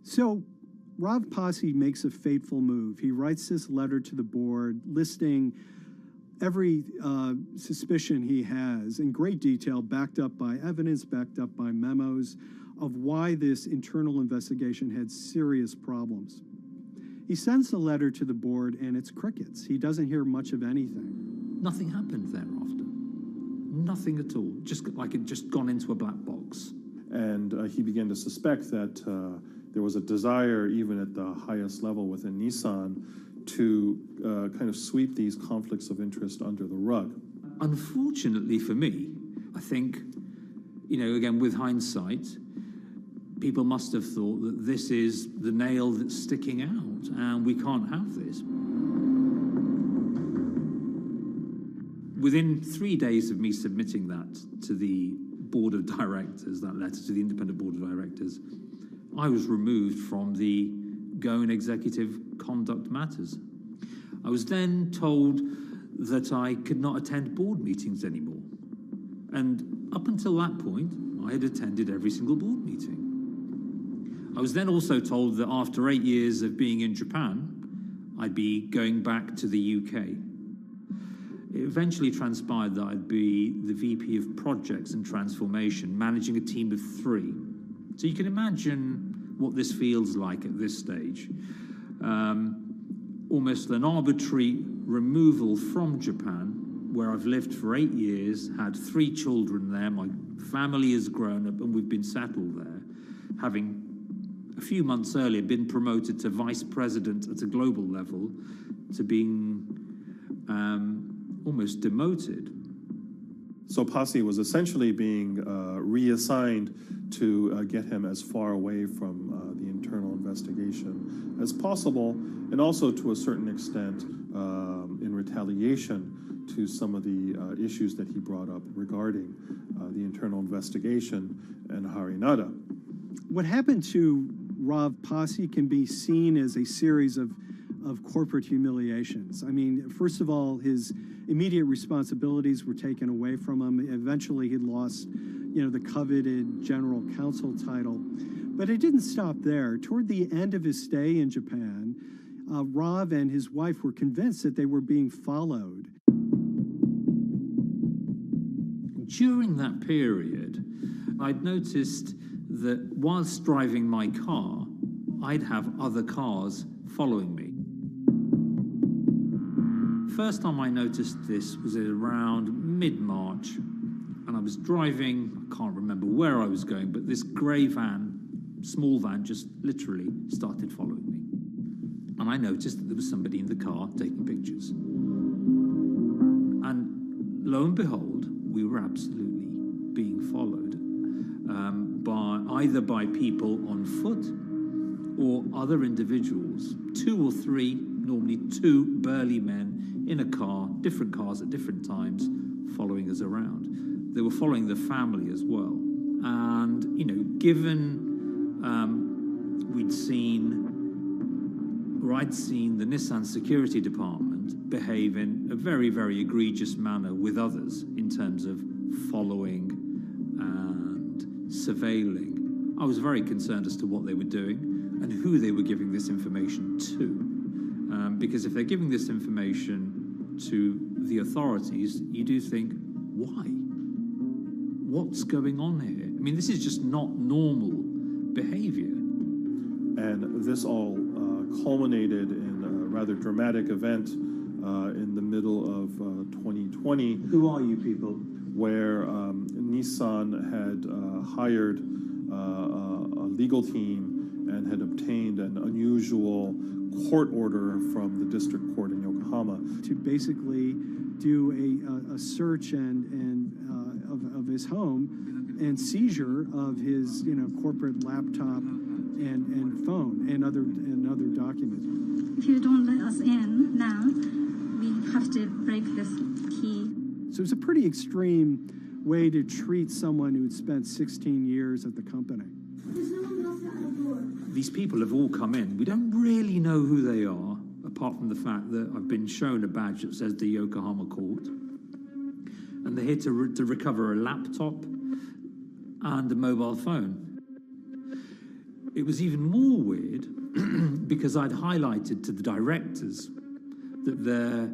So Rav Pasi makes a fateful move. He writes this letter to the board listing every suspicion he has in great detail, backed up by evidence, backed up by memos, of why this internal investigation had serious problems. He sends the letter to the board and it's crickets. He doesn't hear much of anything. Nothing happened thereafter. Nothing at all. Just like it just gone into a black box. And he began to suspect that there was a desire, even at the highest level within Nissan, to kind of sweep these conflicts of interest under the rug. Unfortunately for me, I think, again, with hindsight, people must have thought that this is the nail that's sticking out, and we can't have this. Within 3 days of me submitting that to the board of directors, that letter to the independent board of directors, I was removed from the Goan Executive Conduct Matters. I was then told that I could not attend board meetings anymore. And up until that point, I had attended every single board meeting. I was then also told that after 8 years of being in Japan, I'd be going back to the UK. It eventually transpired that I'd be the VP of Projects and Transformation, managing a team of 3. So you can imagine what this feels like at this stage. Almost an arbitrary removal from Japan, where I've lived for 8 years, had 3 children there, my family has grown up, and we've been settled there, having a few months earlier been promoted to vice president at a global level, to being almost demoted. So Pasi was essentially being reassigned to get him as far away from the internal investigation as possible, and also to a certain extent in retaliation to some of the issues that he brought up regarding the internal investigation and Harinada. What happened to Rav Pasi can be seen as a series of corporate humiliations. I mean, first of all, his immediate responsibilities were taken away from him. Eventually, he lost, the coveted general counsel title. But it didn't stop there. Toward the end of his stay in Japan, Rav and his wife were convinced that they were being followed. During that period, I'd noticed that whilst driving my car, I'd have other cars following me. First time I noticed this was around mid-March, and I was driving, I can't remember where I was going, but this grey van, small van, just literally started following me. And I noticed that there was somebody in the car taking pictures. And lo and behold, we were absolutely being followed either by people on foot or other individuals, 2 or 3, normally 2 burly men in a car, different cars at different times, following us around. They were following the family as well. And, given I'd seen the Nissan security department behave in a very, very egregious manner with others in terms of following and surveilling, I was very concerned as to what they were doing and who they were giving this information to. Because if they're giving this information to the authorities, you do think, why? What's going on here? I mean, this is just not normal behavior. And this all culminated in a rather dramatic event in the middle of 2020. Who are you people? Where Nissan had hired a legal team and had obtained an unusual court order from the district court in Yokohama to basically do a search of his home and seizure of his corporate laptop and phone and other documents. If you don't let us in now, we have to break this key. So it's a pretty extreme way to treat someone who had spent 16 years at the company. These people have all come in. We don't really know who they are, apart from the fact that I've been shown a badge that says the Yokohama court. And they're here to recover a laptop and a mobile phone. It was even more weird because I'd highlighted to the directors that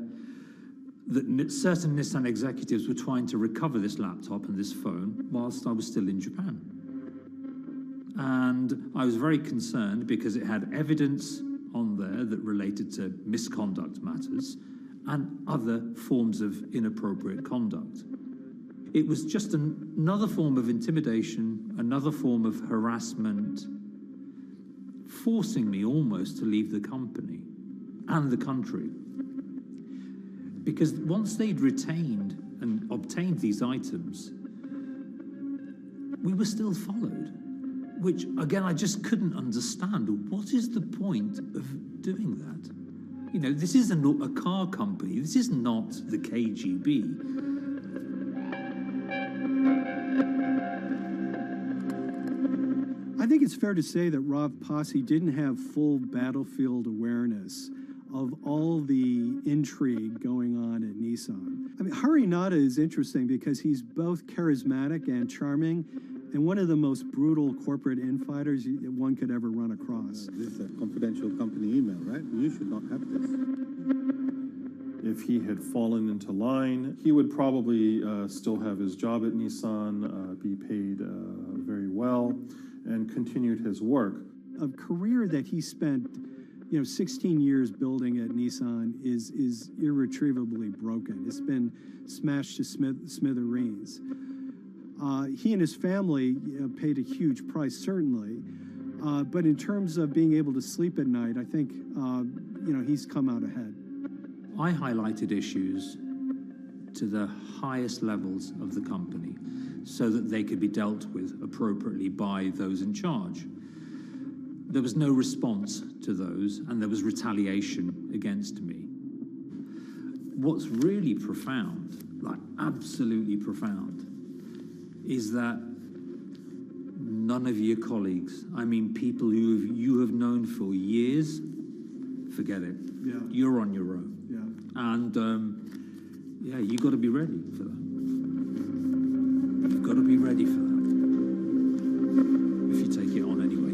certain Nissan executives were trying to recover this laptop and this phone whilst I was still in Japan. And I was very concerned because it had evidence on there that related to misconduct matters and other forms of inappropriate conduct. It was just another form of intimidation, another form of harassment, forcing me almost to leave the company and the country. Because once they'd retained and obtained these items, we were still followed, which, again, I just couldn't understand. What is the point of doing that? You know, this isn't a car company. This is not the KGB. I think it's fair to say that Rav Pasi didn't have full battlefield awareness of all the intrigue going on at Nissan. I mean, Harinata is interesting because he's both charismatic and charming, and one of the most brutal corporate infighters one could ever run across. This is a confidential company email, right? You should not have this. If he had fallen into line, he would probably still have his job at Nissan, be paid very well, and continued his work. A career that he spent 16 years building at Nissan is irretrievably broken. It's been smashed to smithereens. He and his family paid a huge price, certainly. But in terms of being able to sleep at night, I think he's come out ahead. I highlighted issues to the highest levels of the company so that they could be dealt with appropriately by those in charge. There was no response to those, and there was retaliation against me. What's really profound, like absolutely profound, is that none of your colleagues, I mean people who you have known for years, forget it. Yeah. You're on your own. Yeah. And you got to be ready for that. You've got to be ready for that. If you take it on anyway.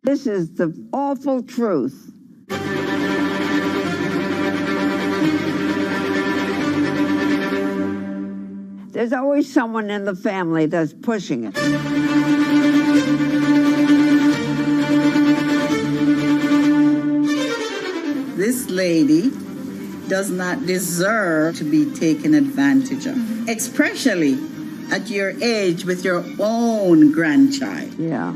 This is the awful truth. There's always someone in the family that's pushing it. This lady does not deserve to be taken advantage of, especially at your age with your own grandchild. Yeah.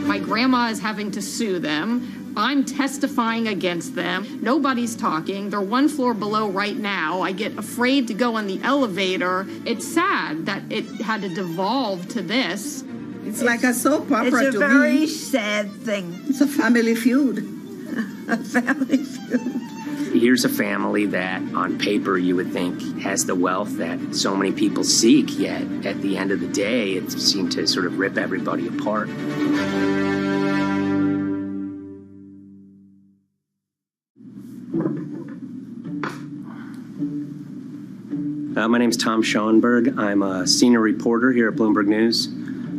My grandma is having to sue them. I'm testifying against them. Nobody's talking. They're one floor below right now. I get afraid to go on the elevator. It's sad that it had to devolve to this. It's like a soap opera to me. It's a very sad thing. It's a family feud. A family feud. Here's a family that, on paper, you would think has the wealth that so many people seek, yet at the end of the day, it seemed to sort of rip everybody apart. My name's Tom Schoenberg. I'm a senior reporter here at Bloomberg News,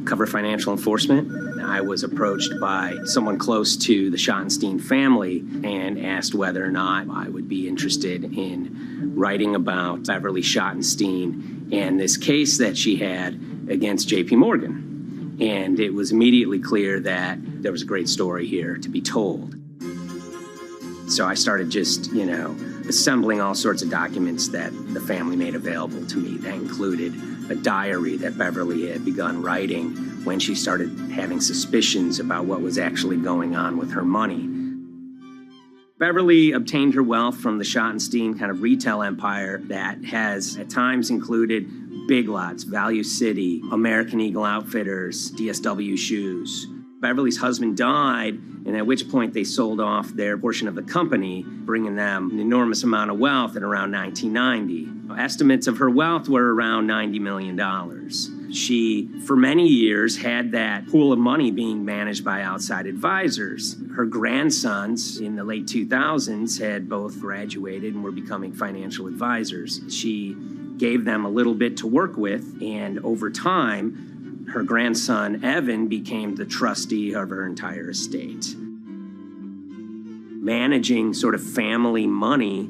cover financial enforcement. I was approached by someone close to the Schottenstein family and asked whether or not I would be interested in writing about Beverly Schottenstein and this case that she had against JP Morgan. And it was immediately clear that there was a great story here to be told. So I started just, assembling all sorts of documents that the family made available to me. That included a diary that Beverly had begun writing when she started having suspicions about what was actually going on with her money. Beverly obtained her wealth from the Schottenstein kind of retail empire that has at times included Big Lots, Value City, American Eagle Outfitters, DSW Shoes. Beverly's husband died, and at which point they sold off their portion of the company, bringing them an enormous amount of wealth at around 1990. Estimates of her wealth were around $90 million. She, for many years, had that pool of money being managed by outside advisors. Her grandsons in the late 2000s had both graduated and were becoming financial advisors. She gave them a little bit to work with, and over time, her grandson, Evan, became the trustee of her entire estate. Managing sort of family money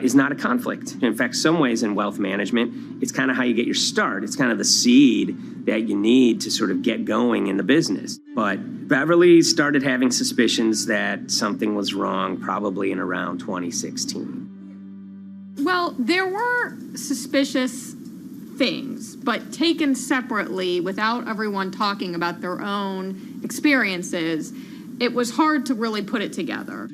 is not a conflict. In fact, some ways in wealth management, it's kind of how you get your start. It's kind of the seed that you need to sort of get going in the business. But Beverly started having suspicions that something was wrong probably in around 2016. Well, there were suspicious things, but taken separately without everyone talking about their own experiences, it was hard to really put it together.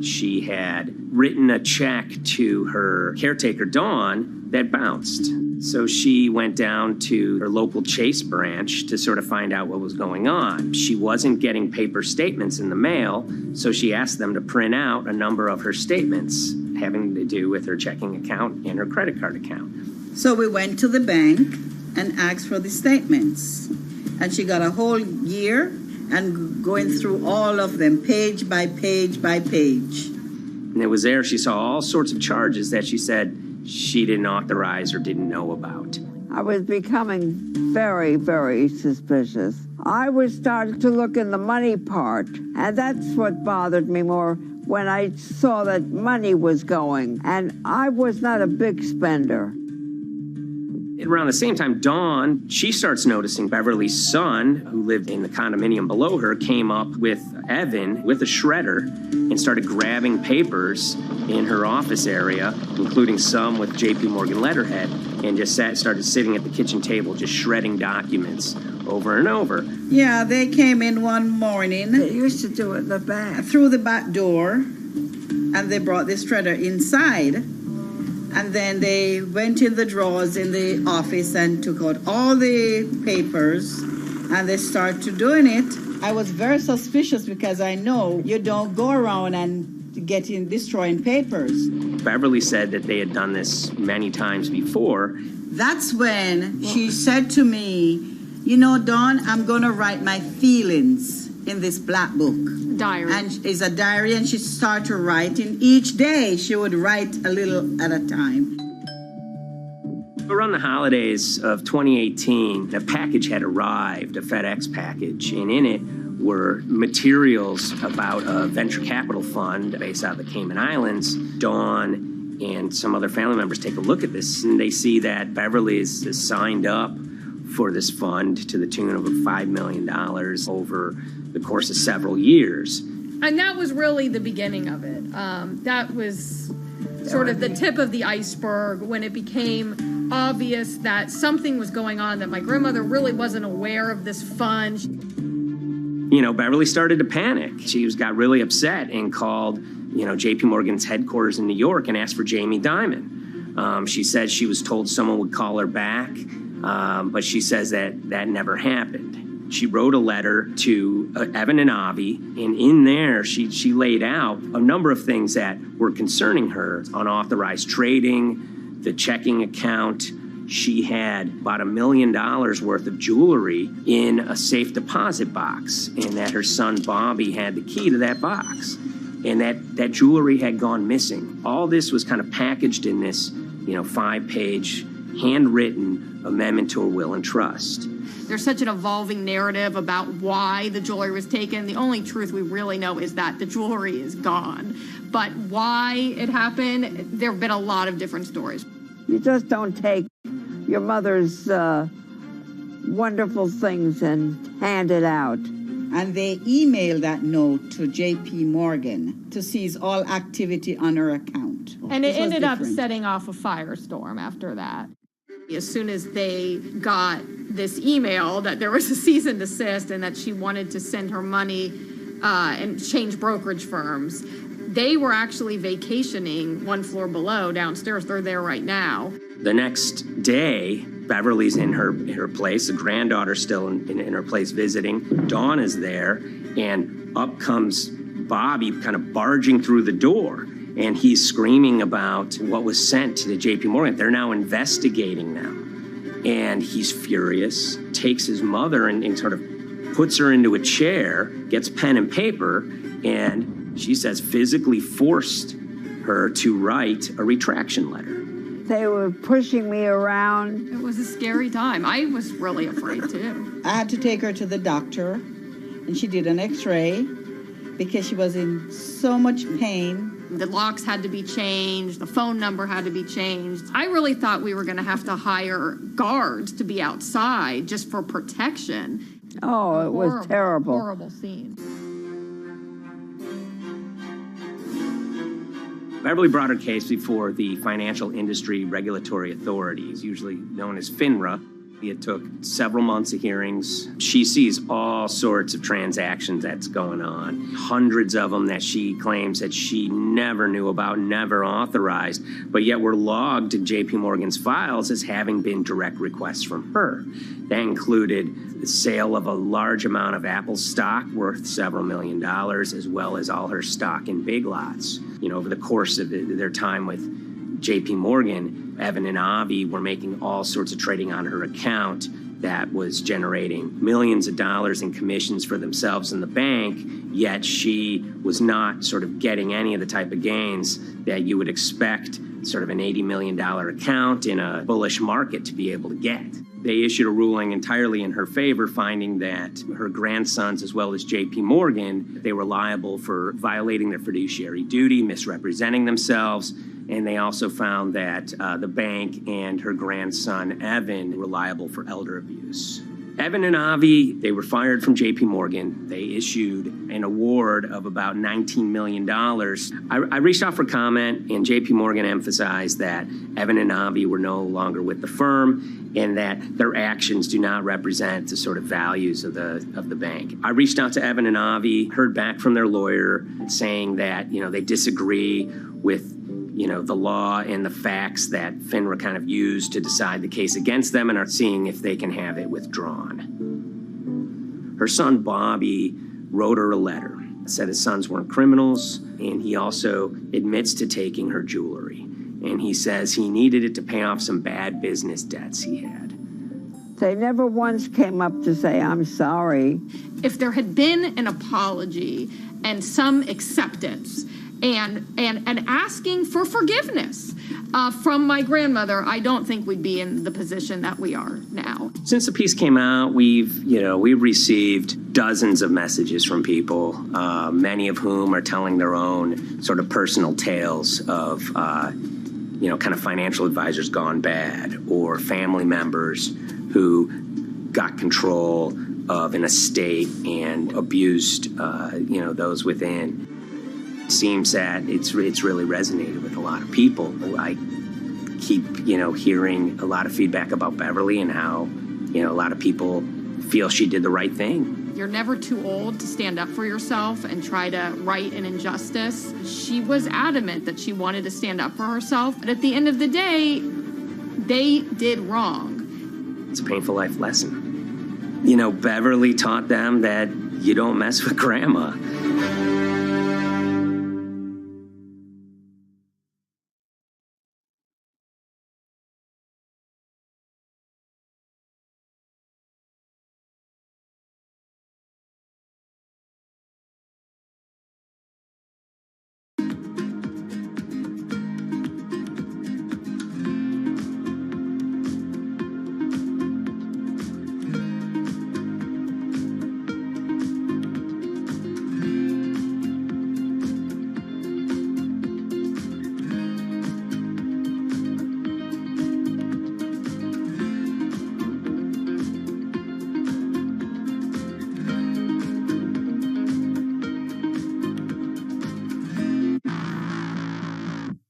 She had written a check to her caretaker, Dawn, that bounced. So she went down to her local Chase branch to sort of find out what was going on. She wasn't getting paper statements in the mail, so she asked them to print out a number of her statements having to do with her checking account and her credit card account. So we went to the bank and asked for the statements. And she got a whole year and going through all of them, page by page by page. And it was there she saw all sorts of charges that she said she didn't authorize or didn't know about. I was becoming very, very suspicious. I was starting to look in the money part, and that's what bothered me more when I saw that money was going. And I was not a big spender. Around the same time, Dawn, she starts noticing Beverly's son, who lived in the condominium below her, came up with Evan with a shredder and started grabbing papers in her office area, including some with JP Morgan letterhead, and just started sitting at the kitchen table, just shredding documents over and over. Yeah, they came in one morning. They used to do it in the back. Through the back door, and they brought the shredder inside. And then they went in the drawers in the office and took out all the papers, and they started doing it. I was very suspicious because I know you don't go around and destroying papers. Beverly said that they had done this many times before. That's when she said to me, Dawn, I'm going to write my feelings in this black book. Diary. And it's a diary, and she started writing. Each day she would write a little at a time. Around the holidays of 2018, a package had arrived, a FedEx package, and in it were materials about a venture capital fund based out of the Cayman Islands. Dawn and some other family members take a look at this, and they see that Beverly is signed up for this fund to the tune of $5 million over the course of several years. And that was really the beginning of it. That was sort of the tip of the iceberg when it became obvious that something was going on, that my grandmother really wasn't aware of this fund. You know, Beverly started to panic. She got really upset and called, J.P. Morgan's headquarters in New York and asked for Jamie Dimon. She said she was told someone would call her back, but she says that never happened. She wrote a letter to Evan and Avi, and in there she laid out a number of things that were concerning her: unauthorized trading, the checking account. She had about $1 million worth of jewelry in a safe deposit box, and that her son Bobby had the key to that box, and that jewelry had gone missing. All this was kind of packaged in this, 5-page handwritten amendment to a will and trust. There's such an evolving narrative about why the jewelry was taken. The only truth we really know is that the jewelry is gone. But why it happened, there have been a lot of different stories. You just don't take your mother's wonderful things and hand it out. And they emailed that note to J.P. Morgan to seize all activity on her account. And it ended up setting off a firestorm after that. As soon as they got this email that there was a cease and desist and that she wanted to send her money and change brokerage firms, they were actually vacationing one floor below downstairs. They're there right now. The next day, Beverly's in her place. The granddaughter's still in her place visiting. Dawn is there, and up comes Bobby kind of barging through the door. And he's screaming about what was sent to the J.P. Morgan. They're now investigating them. And he's furious, takes his mother and sort of puts her into a chair, gets pen and paper, and she says physically forced her to write a retraction letter. They were pushing me around. It was a scary time. I was really afraid, too. I had to take her to the doctor, and she did an x-ray because she was in so much pain. The locks had to be changed. The phone number had to be changed. I really thought we were going to have to hire guards to be outside just for protection. Oh, it was terrible. Horrible scene. Beverly brought her case before the Financial Industry Regulatory Authorities, usually known as FINRA. It took several months of hearings. She sees all sorts of transactions that's going on, hundreds of them that she claims that she never knew about, never authorized, but yet were logged in J.P. Morgan's files as having been direct requests from her. That included the sale of a large amount of Apple stock worth several $1 million, as well as all her stock in Big Lots. Over the course of their time with J.P. Morgan, Evan and Avi were making all sorts of trading on her account that was generating millions of dollars in commissions for themselves and the bank, yet she was not sort of getting any of the type of gains that you would expect sort of an $80 million account in a bullish market to be able to get. They issued a ruling entirely in her favor, finding that her grandsons, as well as J.P. Morgan, they were liable for violating their fiduciary duty, misrepresenting themselves, and they also found that the bank and her grandson, Evan, were liable for elder abuse. Evan and Avi, they were fired from J.P. Morgan. They issued an award of about $19 million. I reached out for comment, and J.P. Morgan emphasized that Evan and Avi were no longer with the firm and that their actions do not represent the sort of values of the bank. I reached out to Evan and Avi, heard back from their lawyer saying that, they disagree with the law and the facts that FINRA kind of used to decide the case against them and are seeing if they can have it withdrawn. Her son, Bobby, wrote her a letter, said his sons weren't criminals, and he also admits to taking her jewelry. And he says he needed it to pay off some bad business debts he had. They never once came up to say, I'm sorry. If there had been an apology and some acceptance, and asking for forgiveness. From my grandmother, I don't think we'd be in the position that we are now. Since the piece came out, we've received dozens of messages from people, many of whom are telling their own sort of personal tales of, kind of financial advisors gone bad, or family members who got control of an estate and abused, those within. It seems that it's really resonated with a lot of people. I keep, hearing a lot of feedback about Beverly and how, a lot of people feel she did the right thing. You're never too old to stand up for yourself and try to right an injustice. She was adamant that she wanted to stand up for herself, but at the end of the day, they did wrong. It's a painful life lesson. Beverly taught them that you don't mess with grandma.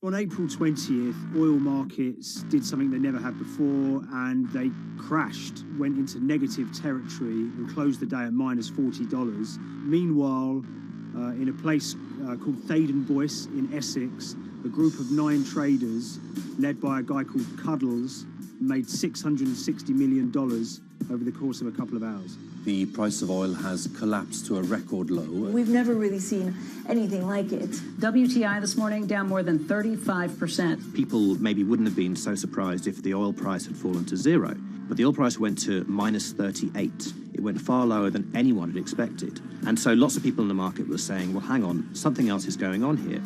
On April 20th, oil markets did something they never had before, and they crashed, went into negative territory and closed the day at minus $40. Meanwhile, in a place called Thaden Boyce in Essex, a group of 9 traders, led by a guy called Cuddles, made $660 million over the course of a couple of hours. The price of oil has collapsed to a record low. We've never really seen anything like it. WTI this morning down more than 35%. People maybe wouldn't have been so surprised if the oil price had fallen to zero, but the oil price went to minus 38. It went far lower than anyone had expected. And so lots of people in the market were saying, well, hang on, something else is going on here.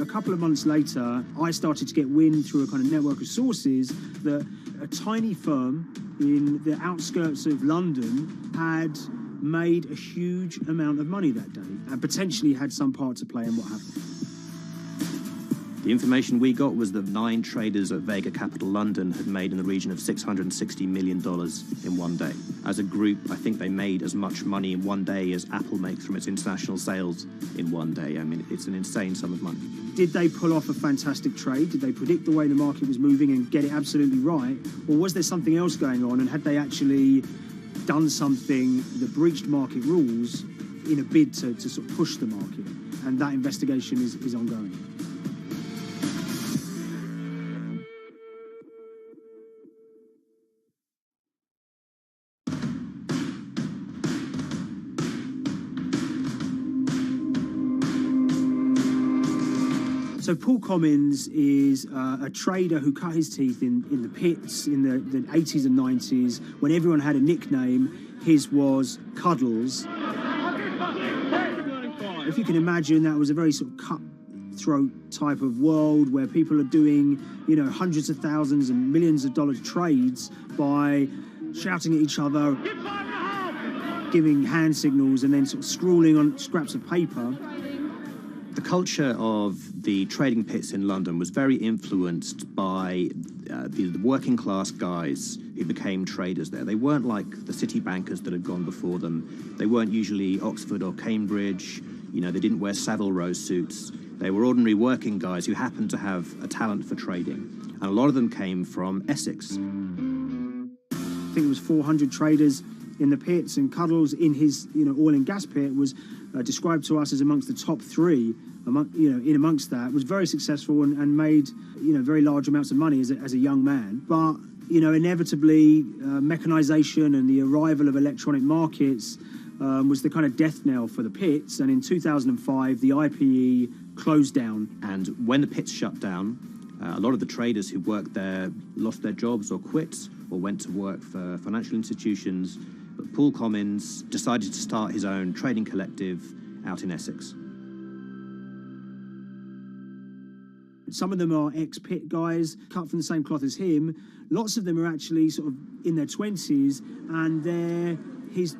A couple of months later, I started to get wind through a kind of network of sources that a tiny firm in the outskirts of London had made a huge amount of money that day and potentially had some part to play in what happened. The information we got was that 9 traders at Vega Capital London had made in the region of $660 million in one day. As a group, I think they made as much money in one day as Apple makes from its international sales in one day. I mean, it's an insane sum of money. Did they pull off a fantastic trade? Did they predict the way the market was moving and get it absolutely right? Or was there something else going on, and had they actually done something that breached market rules in a bid to sort of push the market? And that investigation is ongoing. So Paul Commins is a trader who cut his teeth in the pits in the 80s and 90s. When everyone had a nickname, his was Cuddles. If you can imagine, that was a very sort of cutthroat type of world where people are doing, hundreds of thousands and millions of dollar trades by shouting at each other, giving hand signals, and then sort of scrawling on scraps of paper. The culture of the trading pits in London was very influenced by the working class guys who became traders there. They weren't like the city bankers that had gone before them. They weren't usually Oxford or Cambridge. They didn't wear Savile Row suits. They were ordinary working guys who happened to have a talent for trading. And a lot of them came from Essex. I think it was 400 traders in the pits, and Cuddles in his oil and gas pit was described to us as amongst the top 3 amongst that, was very successful and made very large amounts of money as a young man. But inevitably mechanization and the arrival of electronic markets was the kind of death knell for the pits, and in 2005 the IPE closed down. And when the pits shut down, a lot of the traders who worked there lost their jobs or quit or went to work for financial institutions. But Paul Commins decided to start his own trading collective out in Essex. Some of them are ex-pit guys, cut from the same cloth as him. Lots of them are actually sort of in their 20s, and they're his,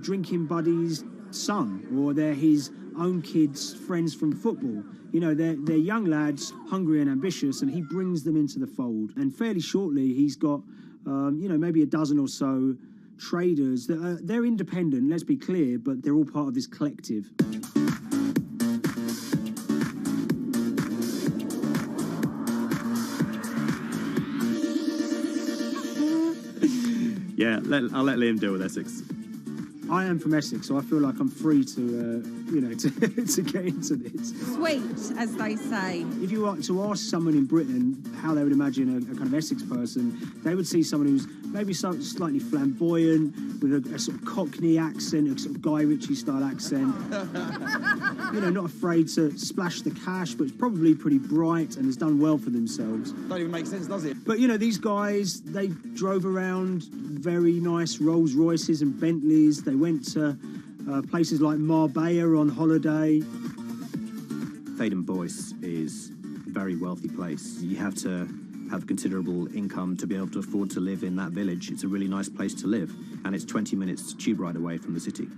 drinking buddy's son, or they're his own kids' friends from football. They're young lads, hungry and ambitious, and he brings them into the fold. And fairly shortly, he's got, maybe a dozen or so traders that they're independent, let's be clear, but they're all part of this collective. Yeah, I'll let Liam deal with Essex. I am from Essex, so I feel like I'm free to, to get into this. Sweet, as they say. If you were to ask someone in Britain how they would imagine a kind of Essex person, they would see someone who's maybe slightly flamboyant, with a sort of Cockney accent, a sort of Guy Ritchie-style accent. Not afraid to splash the cash, but it's probably pretty bright and has done well for themselves. Don't even make sense, does it? But, these guys, they drove around very nice Rolls Royces and Bentleys. They went to places like Marbella on holiday. Thaden Boyce is a very wealthy place. You have to have considerable income to be able to afford to live in that village. It's a really nice place to live, and it's 20 minutes tube ride away from the city.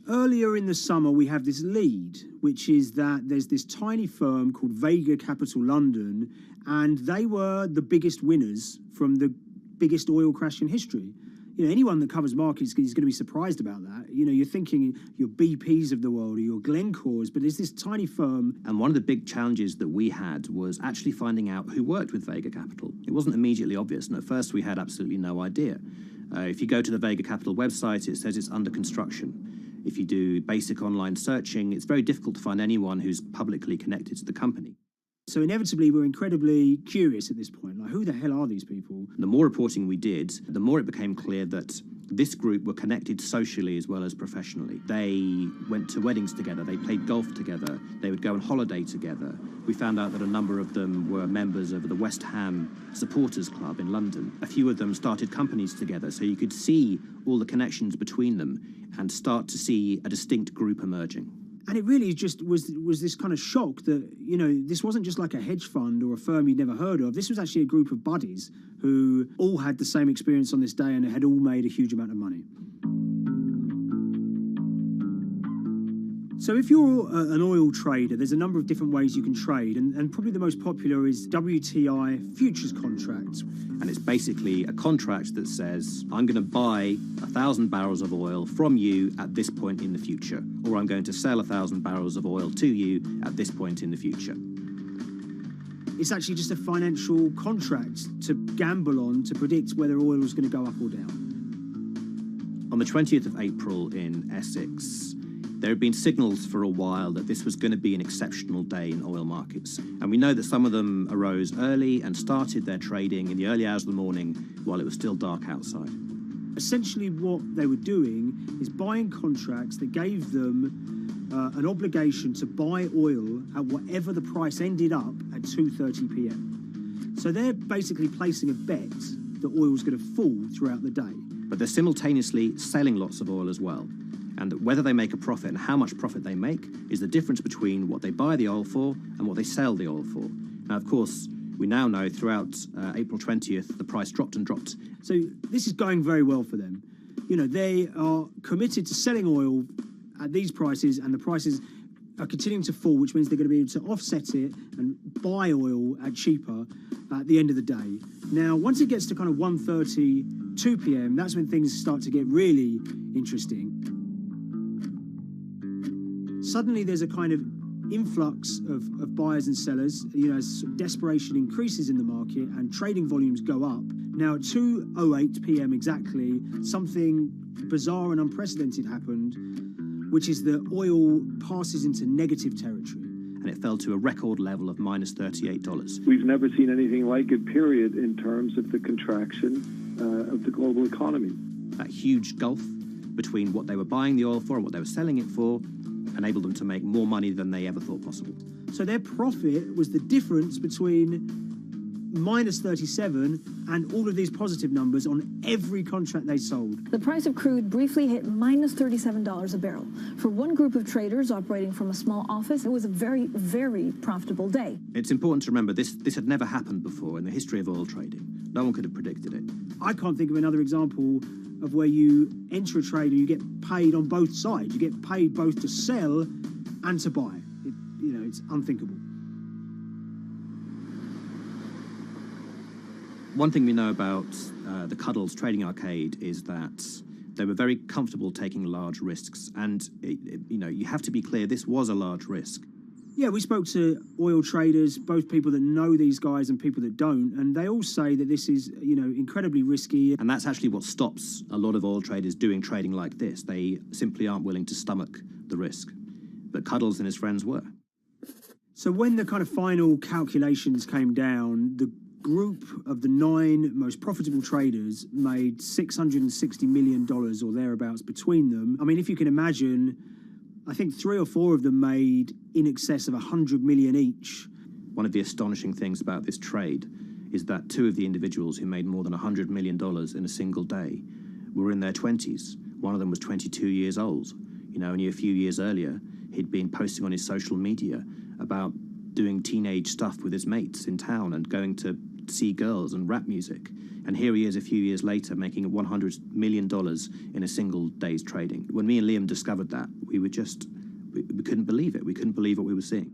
Earlier in the summer, we have this lead, which is that there's this tiny firm called Vega Capital London, and they were the biggest winners from the biggest oil crash in history. Anyone that covers markets is going to be surprised about that. You're thinking your BPs of the world or your Glencores, but there's this tiny firm. And one of the big challenges that we had was actually finding out who worked with Vega Capital. It wasn't immediately obvious, and at first we had absolutely no idea. If you go to the Vega Capital website, it says it's under construction. If you do basic online searching, it's very difficult to find anyone who's publicly connected to the company. So inevitably, we're incredibly curious at this point. Like, who the hell are these people? The more reporting we did, the more it became clear that this group were connected socially as well as professionally. They went to weddings together, they played golf together, they would go on holiday together. We found out that a number of them were members of the West Ham Supporters Club in London. A few of them started companies together, so you could see all the connections between them and start to see a distinct group emerging. And it really just was this kind of shock that, this wasn't just like a hedge fund or a firm you'd never heard of. This was actually a group of buddies who all had the same experience on this day and had all made a huge amount of money. So if you're an oil trader, there's a number of different ways you can trade, and probably the most popular is WTI futures contracts. And it's basically a contract that says, I'm going to buy 1,000 barrels of oil from you at this point in the future, or I'm going to sell 1,000 barrels of oil to you at this point in the future. It's actually just a financial contract to gamble on to predict whether oil is going to go up or down. On the 20th of April in Essex, there had been signals for a while that this was going to be an exceptional day in oil markets. And we know that some of them arose early and started their trading in the early hours of the morning while it was still dark outside. Essentially what they were doing is buying contracts that gave them an obligation to buy oil at whatever the price ended up at 2:30 p.m. So they're basically placing a bet that oil was going to fall throughout the day. But they're simultaneously selling lots of oil as well. And that whether they make a profit and how much profit they make is the difference between what they buy the oil for and what they sell the oil for. Now, of course, we now know throughout April 20th, the price dropped and dropped. So this is going very well for them. They are committed to selling oil at these prices, and the prices are continuing to fall, which means they're going to be able to offset it and buy oil at cheaper at the end of the day. Now, once it gets to kind of 1:30, 2 p.m., that's when things start to get really interesting. Suddenly there's a kind of influx of buyers and sellers, as desperation increases in the market and trading volumes go up. Now at 2:08 p.m. exactly, something bizarre and unprecedented happened, which is that oil passes into negative territory. And it fell to a record level of minus $38. We've never seen anything like it, period, in terms of the contraction of the global economy. That huge gulf between what they were buying the oil for and what they were selling it for enabled them to make more money than they ever thought possible. So their profit was the difference between minus 37 and all of these positive numbers on every contract they sold. The price of crude briefly hit minus $37 a barrel. For one group of traders operating from a small office, it was a very, very profitable day. It's important to remember this had never happened before in the history of oil trading. No one could have predicted it. I can't think of another example of where you enter a trade and you get paid on both sides. You get paid both to sell and to buy. It's unthinkable. One thing we know about the Cuddles Trading Arcade is that they were very comfortable taking large risks. And, you have to be clear, this was a large risk. Yeah, we spoke to oil traders, both people that know these guys and people that don't, and they all say that this is, incredibly risky. And that's actually what stops a lot of oil traders doing trading like this. They simply aren't willing to stomach the risk. But Cuddles and his friends were. So when the kind of final calculations came down, the group of the 9 most profitable traders made $660 million or thereabouts between them. I mean, if you can imagine, I think 3 or 4 of them made in excess of 100 million each. One of the astonishing things about this trade is that 2 of the individuals who made more than $100 million in a single day were in their 20s. One of them was 22 years old. Only a few years earlier, he'd been posting on his social media about doing teenage stuff with his mates in town and going to see girls and rap music. And here he is a few years later making $100 million in a single day's trading. When me and Liam discovered that, we couldn't believe it. We couldn't believe what we were seeing.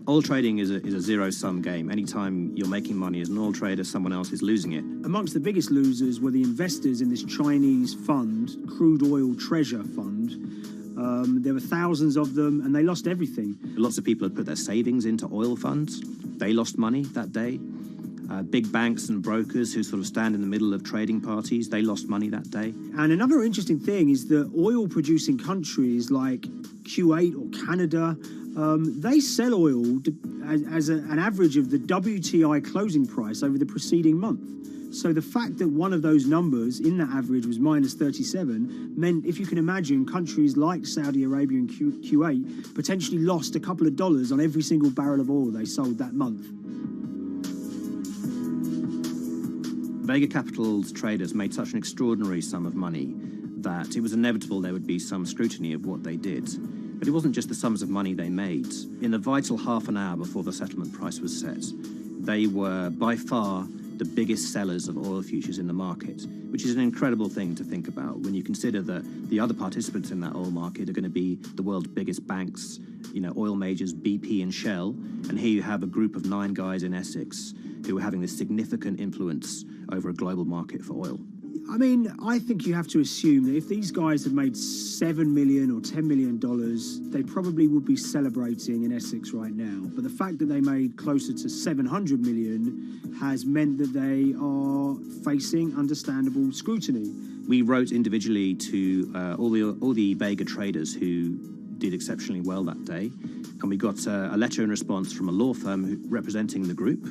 Oil trading is a zero-sum game. Anytime you're making money as an oil trader, someone else is losing it. Amongst the biggest losers were the investors in this Chinese fund, Crude Oil Treasure Fund. There were thousands of them, and they lost everything. Lots of people had put their savings into oil funds. They lost money that day. Big banks and brokers who sort of stand in the middle of trading parties, they lost money that day. And another interesting thing is that oil-producing countries like Kuwait or Canada, they sell oil as an average of the WTI closing price over the preceding month. So the fact that one of those numbers in that average was minus 37 meant, if you can imagine, countries like Saudi Arabia and Kuwait potentially lost a couple of dollars on every single barrel of oil they sold that month. Vega Capital's traders made such an extraordinary sum of money that it was inevitable there would be some scrutiny of what they did. But it wasn't just the sums of money they made. In the vital half an hour before the settlement price was set, they were by far the biggest sellers of oil futures in the market, which is an incredible thing to think about when you consider that the other participants in that oil market are going to be the world's biggest banks, oil majors, BP and Shell, and here you have a group of 9 guys in Essex who are having this significant influence over a global market for oil. I mean, I think you have to assume that if these guys had made $7 million or $10 million, they probably would be celebrating in Essex right now. But the fact that they made closer to $700 million has meant that they are facing understandable scrutiny. We wrote individually to all the Vega traders who did exceptionally well that day, and we got a letter in response from a law firm representing the group.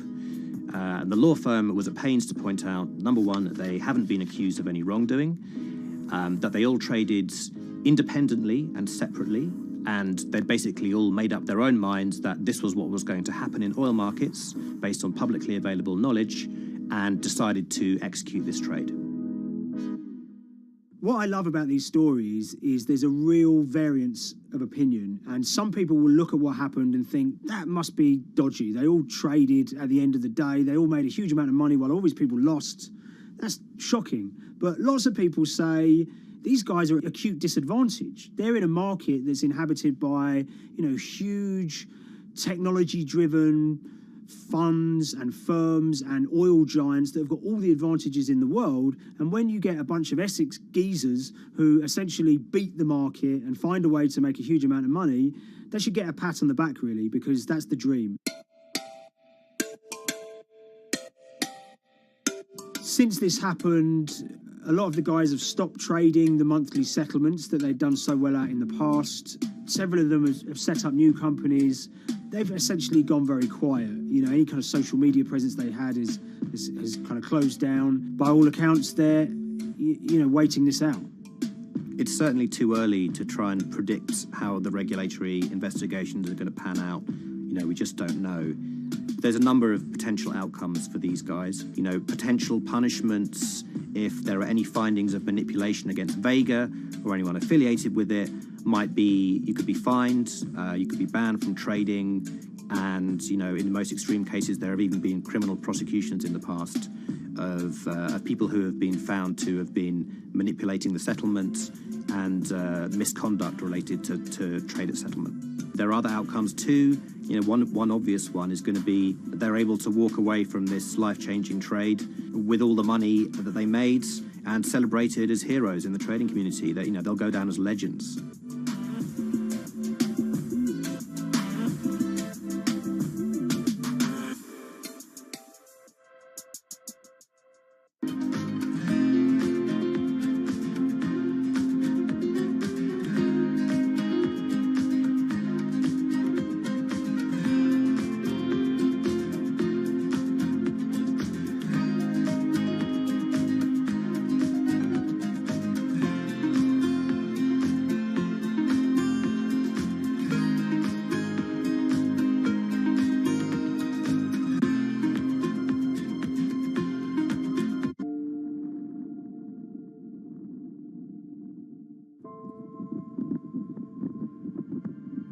The law firm was at pains to point out, number one, that they haven't been accused of any wrongdoing, that they all traded independently and separately, and they'd basically all made up their own minds that this was what was going to happen in oil markets based on publicly available knowledge, and decided to execute this trade. What I love about these stories is there's a real variance of opinion, and some people will look at what happened and think that must be dodgy. They all traded at the end of the day. They all made a huge amount of money while all these people lost. That's shocking. But lots of people say these guys are at acute disadvantage. They're in a market that's inhabited by, huge technology-driven funds and firms and oil giants that have got all the advantages in the world, and when you get a bunch of Essex geezers who essentially beat the market and find a way to make a huge amount of money, they should get a pat on the back, really, because that's the dream. Since this happened, a lot of the guys have stopped trading the monthly settlements that they'd done so well at in the past. Several of them have set up new companies. They've essentially gone very quiet. Any kind of social media presence they had has kind of closed down. By all accounts, they're, waiting this out. It's certainly too early to try and predict how the regulatory investigations are going to pan out. We just don't know. There's a number of potential outcomes for these guys. Potential punishments if there are any findings of manipulation against Vega or anyone affiliated with it might be you could be fined, you could be banned from trading, and in the most extreme cases there have even been criminal prosecutions in the past of people who have been found to have been manipulating the settlement and misconduct related to trade at settlement. There are other outcomes too. One obvious one is going to be they're able to walk away from this life-changing trade with all the money that they made and celebrated as heroes in the trading community. That they'll go down as legends.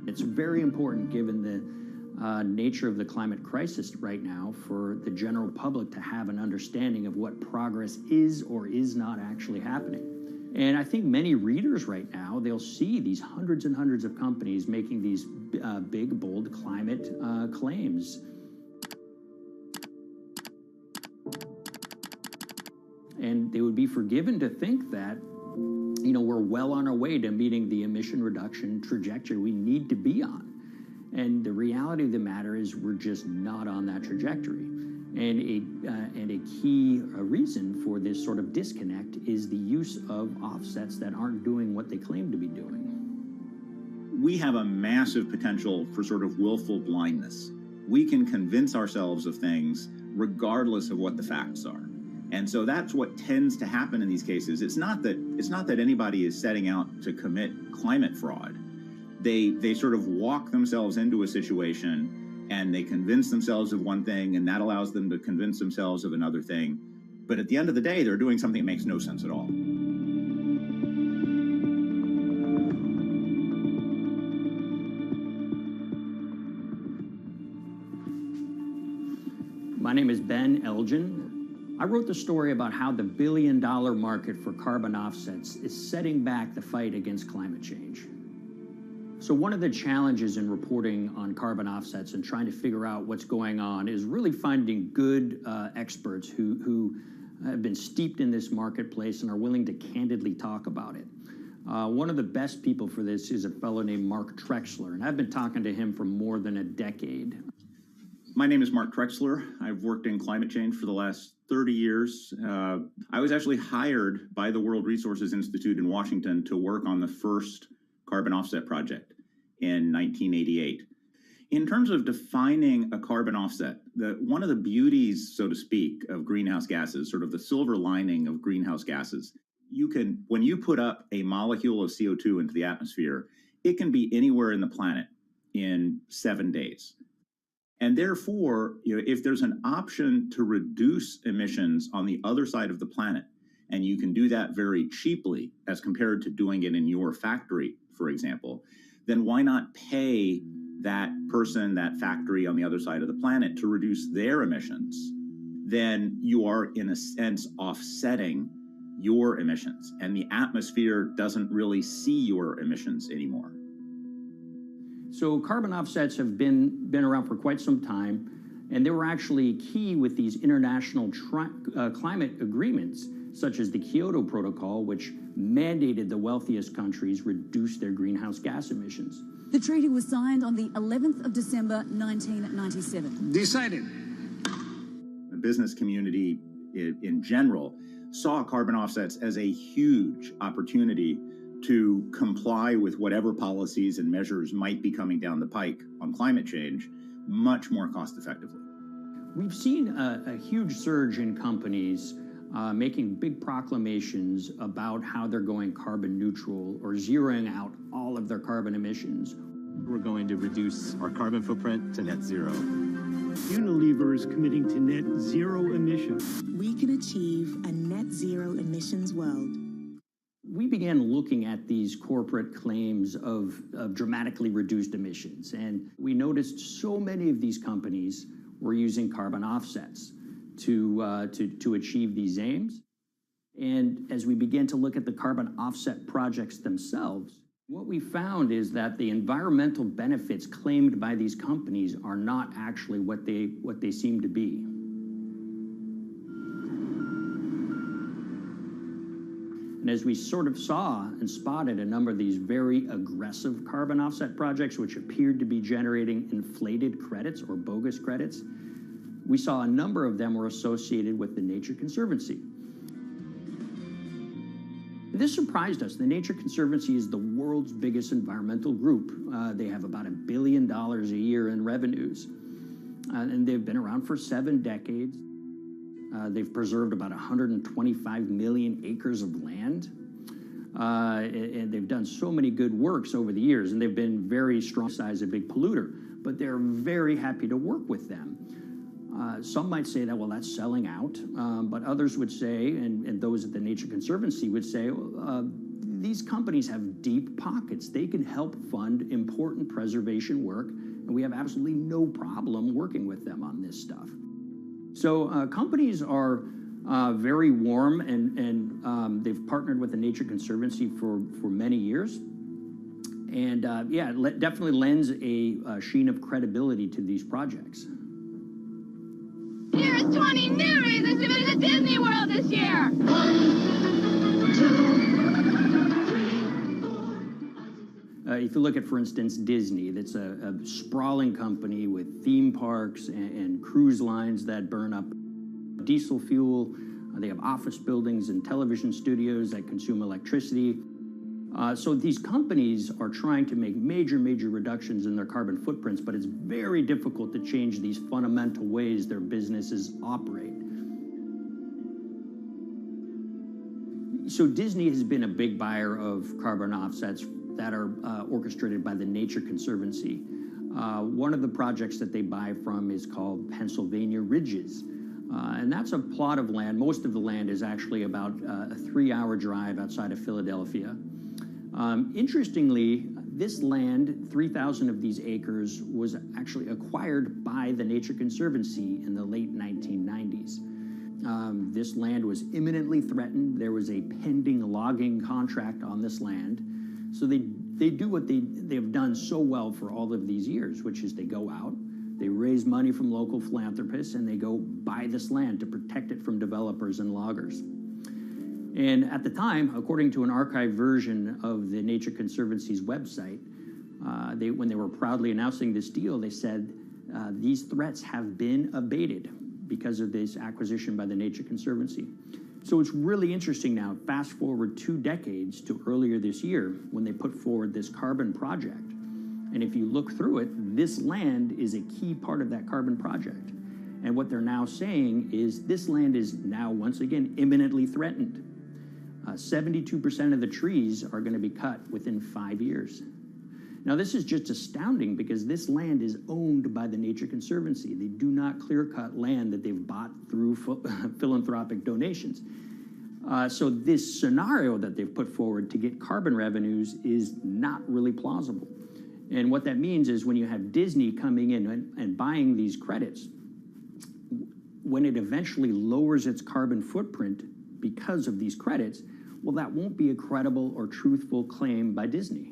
It's very important, given the nature of the climate crisis right now, for the general public to have an understanding of what progress is or is not actually happening. And I think many readers right now, they'll see these hundreds and hundreds of companies making these big, bold climate claims. And they would be forgiven to think that we're well on our way to meeting the emission reduction trajectory we need to be on. And the reality of the matter is we're just not on that trajectory. And a key reason for this sort of disconnect is the use of offsets that aren't doing what they claim to be doing. We have a massive potential for sort of willful blindness. We can convince ourselves of things regardless of what the facts are. And so that's what tends to happen in these cases. It's not that anybody is setting out to commit climate fraud. They sort of walk themselves into a situation and they convince themselves of one thing, and that allows them to convince themselves of another thing. But at the end of the day, they're doing something that makes no sense at all. My name is Ben Elgin. I wrote the story about how the billion-dollar market for carbon offsets is setting back the fight against climate change. So one of the challenges in reporting on carbon offsets and trying to figure out what's going on is really finding good experts who have been steeped in this marketplace and are willing to candidly talk about it. One of the best people for this is a fellow named Mark Trexler, and I've been talking to him for more than a decade. My name is Mark Trexler. I've worked in climate change for the last 30 years. I was actually hired by the World Resources Institute in Washington to work on the first carbon offset project in 1988. In terms of defining a carbon offset, one of the beauties, so to speak, of greenhouse gases, sort of the silver lining of greenhouse gases, when you put up a molecule of CO2 into the atmosphere, it can be anywhere in the planet in 7 days. And therefore, if there's an option to reduce emissions on the other side of the planet, and you can do that very cheaply as compared to doing it in your factory, for example, then why not pay that person, that factory on the other side of the planet to reduce their emissions? Then you are, in a sense, offsetting your emissions, and the atmosphere doesn't really see your emissions anymore. So carbon offsets have been around for quite some time, and they were actually key with these international climate agreements, such as the Kyoto Protocol, which mandated the wealthiest countries reduce their greenhouse gas emissions. The treaty was signed on the 11th of December, 1997. Decided. The business community in general saw carbon offsets as a huge opportunity to comply with whatever policies and measures might be coming down the pike on climate change much more cost effectively. We've seen a huge surge in companies making big proclamations about how they're going carbon neutral or zeroing out all of their carbon emissions. We're going to reduce our carbon footprint to net zero. Unilever is committing to net zero emissions. We can achieve a net zero emissions world. We began looking at these corporate claims of dramatically reduced emissions, and we noticed so many of these companies were using carbon offsets to achieve these aims. And as we began to look at the carbon offset projects themselves, what we found is that the environmental benefits claimed by these companies are not actually what they seem to be. And as we sort of saw and spotted a number of these very aggressive carbon offset projects, which appeared to be generating inflated credits or bogus credits, we saw a number of them were associated with the Nature Conservancy. This surprised us. The Nature Conservancy is the world's biggest environmental group. They have about $1 billion a year in revenues, and they've been around for 7 decades. They've preserved about 125 million acres of land, and they've done so many good works over the years, and they've been very strong size, a big polluter, but they're very happy to work with them. Some might say that, well, that's selling out, but others would say, and those at the Nature Conservancy would say, these companies have deep pockets. They can help fund important preservation work, and we have absolutely no problem working with them on this stuff. So companies are very warm, and they've partnered with the Nature Conservancy for many years. And yeah, it definitely lends a sheen of credibility to these projects. Here's 20 new reasons to visit Disney World this year. 1, 2, 3. If you look at, for instance, Disney, that's a sprawling company with theme parks and cruise lines that burn up diesel fuel. They have office buildings and television studios that consume electricity. So these companies are trying to make major reductions in their carbon footprints, but it's very difficult to change these fundamental ways their businesses operate. So Disney has been a big buyer of carbon offsets that are orchestrated by the Nature Conservancy. One of the projects that they buy from is called Pennsylvania Ridges. And that's a plot of land. Most of the land is actually about a 3-hour drive outside of Philadelphia. Interestingly, this land, 3,000 of these acres, was actually acquired by the Nature Conservancy in the late 1990s. This land was imminently threatened. There was a pending logging contract on this land. So they do what they've done so well for all of these years, which is they go out, they raise money from local philanthropists, and they go buy this land to protect it from developers and loggers. And at the time, according to an archived version of the Nature Conservancy's website, when they were proudly announcing this deal, they said, these threats have been abated because of this acquisition by the Nature Conservancy. So it's really interesting now, fast forward 2 decades to earlier this year when they put forward this carbon project. And if you look through it, this land is a key part of that carbon project. And what they're now saying is this land is now, once again, imminently threatened. 72% of the trees are going to be cut within 5 years. Now, this is just astounding because this land is owned by the Nature Conservancy. They do not clear-cut land that they've bought through philanthropic donations. So this scenario that they've put forward to get carbon revenues is not really plausible. And what that means is when you have Disney coming in and buying these credits, when it eventually lowers its carbon footprint because of these credits, well, that won't be a credible or truthful claim by Disney.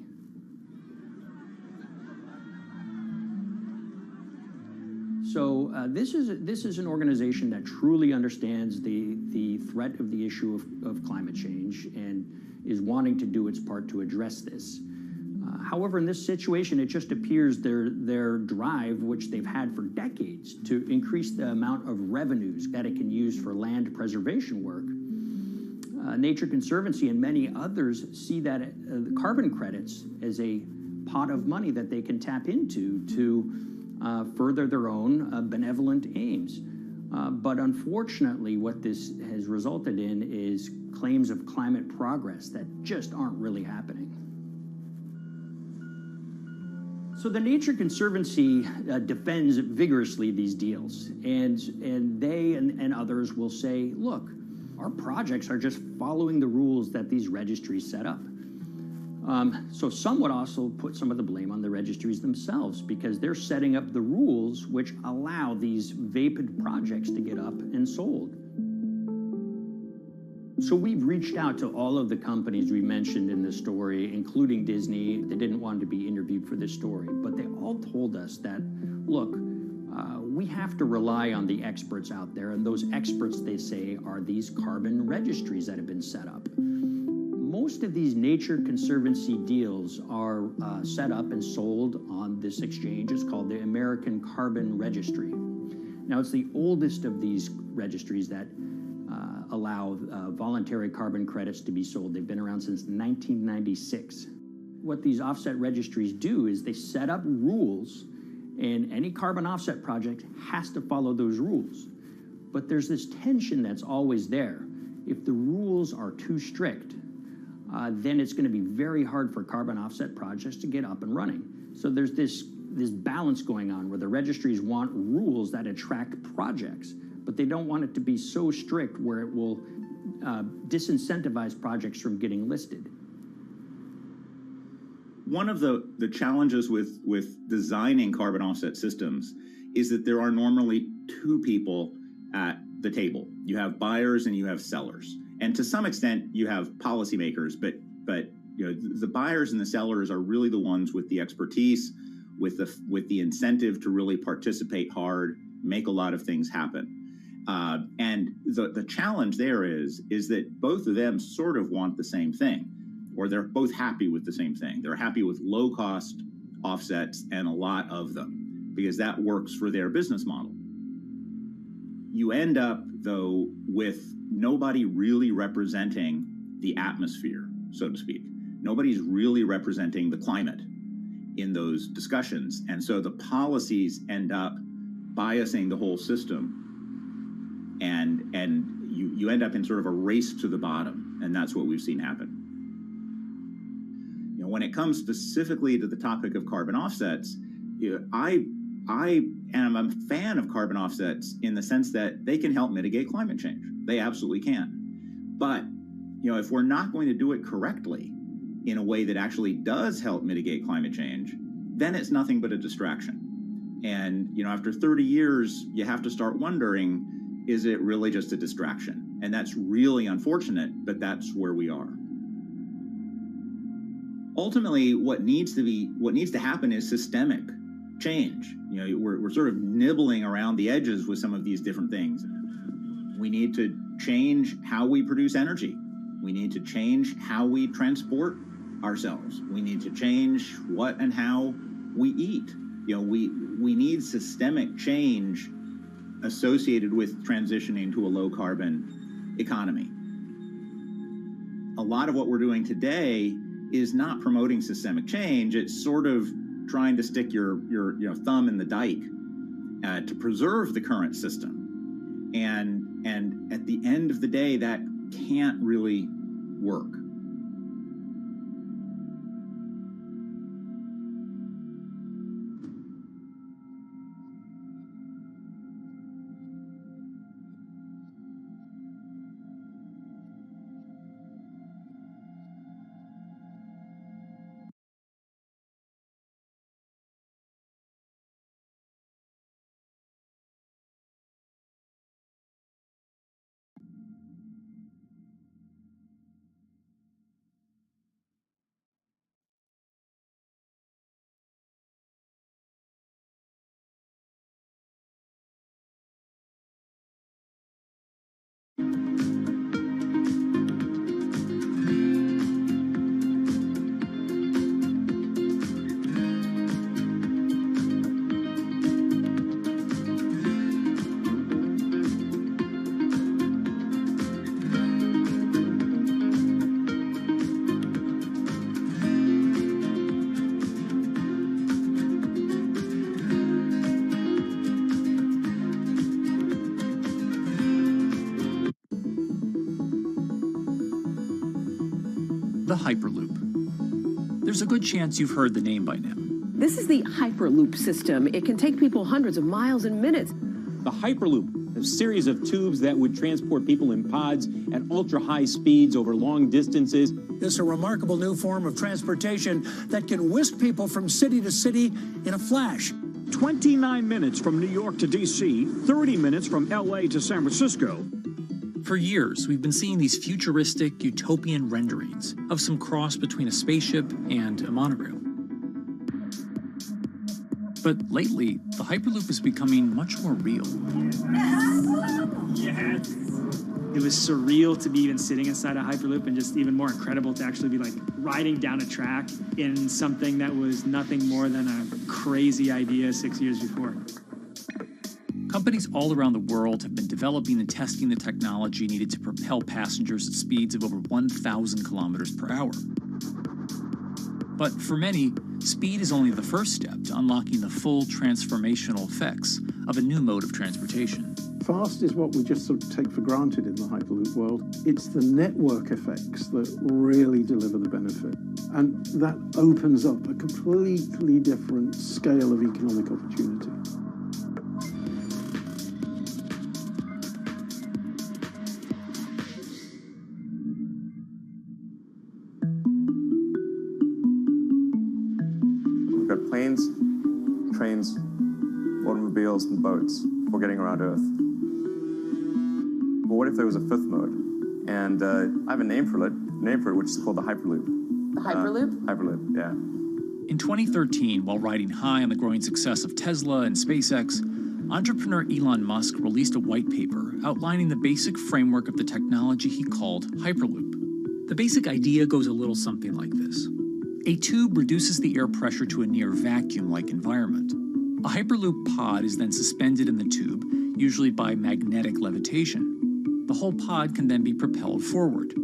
So this is an organization that truly understands the threat of the issue of climate change and is wanting to do its part to address this. However, in this situation, it just appears their drive, which they've had for decades, to increase the amount of revenues that it can use for land preservation work. Nature Conservancy and many others see that the carbon credits as a pot of money that they can tap into to further their own benevolent aims. But unfortunately, what this has resulted in is claims of climate progress that just aren't really happening. So the Nature Conservancy defends vigorously these deals, and they and others will say, look, our projects are just following the rules that these registries set up. So some would also put some of the blame on the registries themselves because they're setting up the rules which allow these vapid projects to get up and sold. So we've reached out to all of the companies we mentioned in this story, including Disney. They didn't want to be interviewed for this story, but they all told us that, look, we have to rely on the experts out there, and those experts, they say, are these carbon registries that have been set up. Most of these Nature Conservancy deals are set up and sold on this exchange. It's called the American Carbon Registry. Now, it's the oldest of these registries that allow voluntary carbon credits to be sold. They've been around since 1996. What these offset registries do is they set up rules, and any carbon offset project has to follow those rules. But there's this tension that's always there. If the rules are too strict, then it's going to be very hard for carbon offset projects to get up and running. So there's this balance going on where the registries want rules that attract projects, but they don't want it to be so strict where it will disincentivize projects from getting listed. One of the challenges with designing carbon offset systems is that there are normally two people at the table. You have buyers and you have sellers. And to some extent, you have policymakers, but you know, the buyers and the sellers are really the ones with the expertise, with the incentive to really participate hard, make a lot of things happen. And the challenge there is that both of them sort of want the same thing, or they're both happy with the same thing. They're happy with low-cost offsets and a lot of them, because that works for their business model. You end up, though, with nobody really representing the atmosphere, so to speak. Nobody's really representing the climate in those discussions. And so the policies end up biasing the whole system. And you end up in sort of a race to the bottom. And that's what we've seen happen. You know, when it comes specifically to the topic of carbon offsets, you know, I am a fan of carbon offsets in the sense that they can help mitigate climate change. They absolutely can. But, you know, if we're not going to do it correctly in a way that actually does help mitigate climate change, then it's nothing but a distraction. And, you know, after 30 years, you have to start wondering, is it really just a distraction? And that's really unfortunate, but that's where we are. Ultimately, what needs to happen is systemic change. You know, we're sort of nibbling around the edges with some of these different things. We need to change how we produce energy. We need to change how we transport ourselves. We need to change what and how we eat. You know, we need systemic change associated with transitioning to a low carbon economy. A lot of what we're doing today is not promoting systemic change. It's sort of trying to stick your thumb in the dike to preserve the current system. And at the end of the day, that can't really work. the Hyperloop. There's a good chance you've heard the name by now. This is the Hyperloop system. It can take people hundreds of miles in minutes. The Hyperloop, a series of tubes that would transport people in pods at ultra-high speeds over long distances. It's a remarkable new form of transportation that can whisk people from city to city in a flash. 29 minutes from New York to D.C., 30 minutes from L.A. to San Francisco. For years, we've been seeing these futuristic, utopian renderings of some cross between a spaceship and a monorail. But lately, the Hyperloop is becoming much more real. Yes. It was surreal to be even sitting inside a Hyperloop, and just even more incredible to actually be like riding down a track in something that was nothing more than a crazy idea 6 years before. Companies all around the world have been developing and testing the technology needed to propel passengers at speeds of over 1,000 kilometers per hour. But for many, speed is only the first step to unlocking the full transformational effects of a new mode of transportation. Fast is what we just sort of take for granted in the Hyperloop world. It's the network effects that really deliver the benefit. And that opens up a completely different scale of economic opportunity. We've got planes, trains, automobiles, and boats for getting around Earth. But what if there was a fifth mode? And I have a name for it, which is called the Hyperloop. The Hyperloop? Hyperloop, yeah. In 2013, while riding high on the growing success of Tesla and SpaceX, entrepreneur Elon Musk released a white paper outlining the basic framework of the technology he called Hyperloop. The basic idea goes a little something like this. A tube reduces the air pressure to a near vacuum-like environment. A Hyperloop pod is then suspended in the tube, usually by magnetic levitation. The whole pod can then be propelled forward.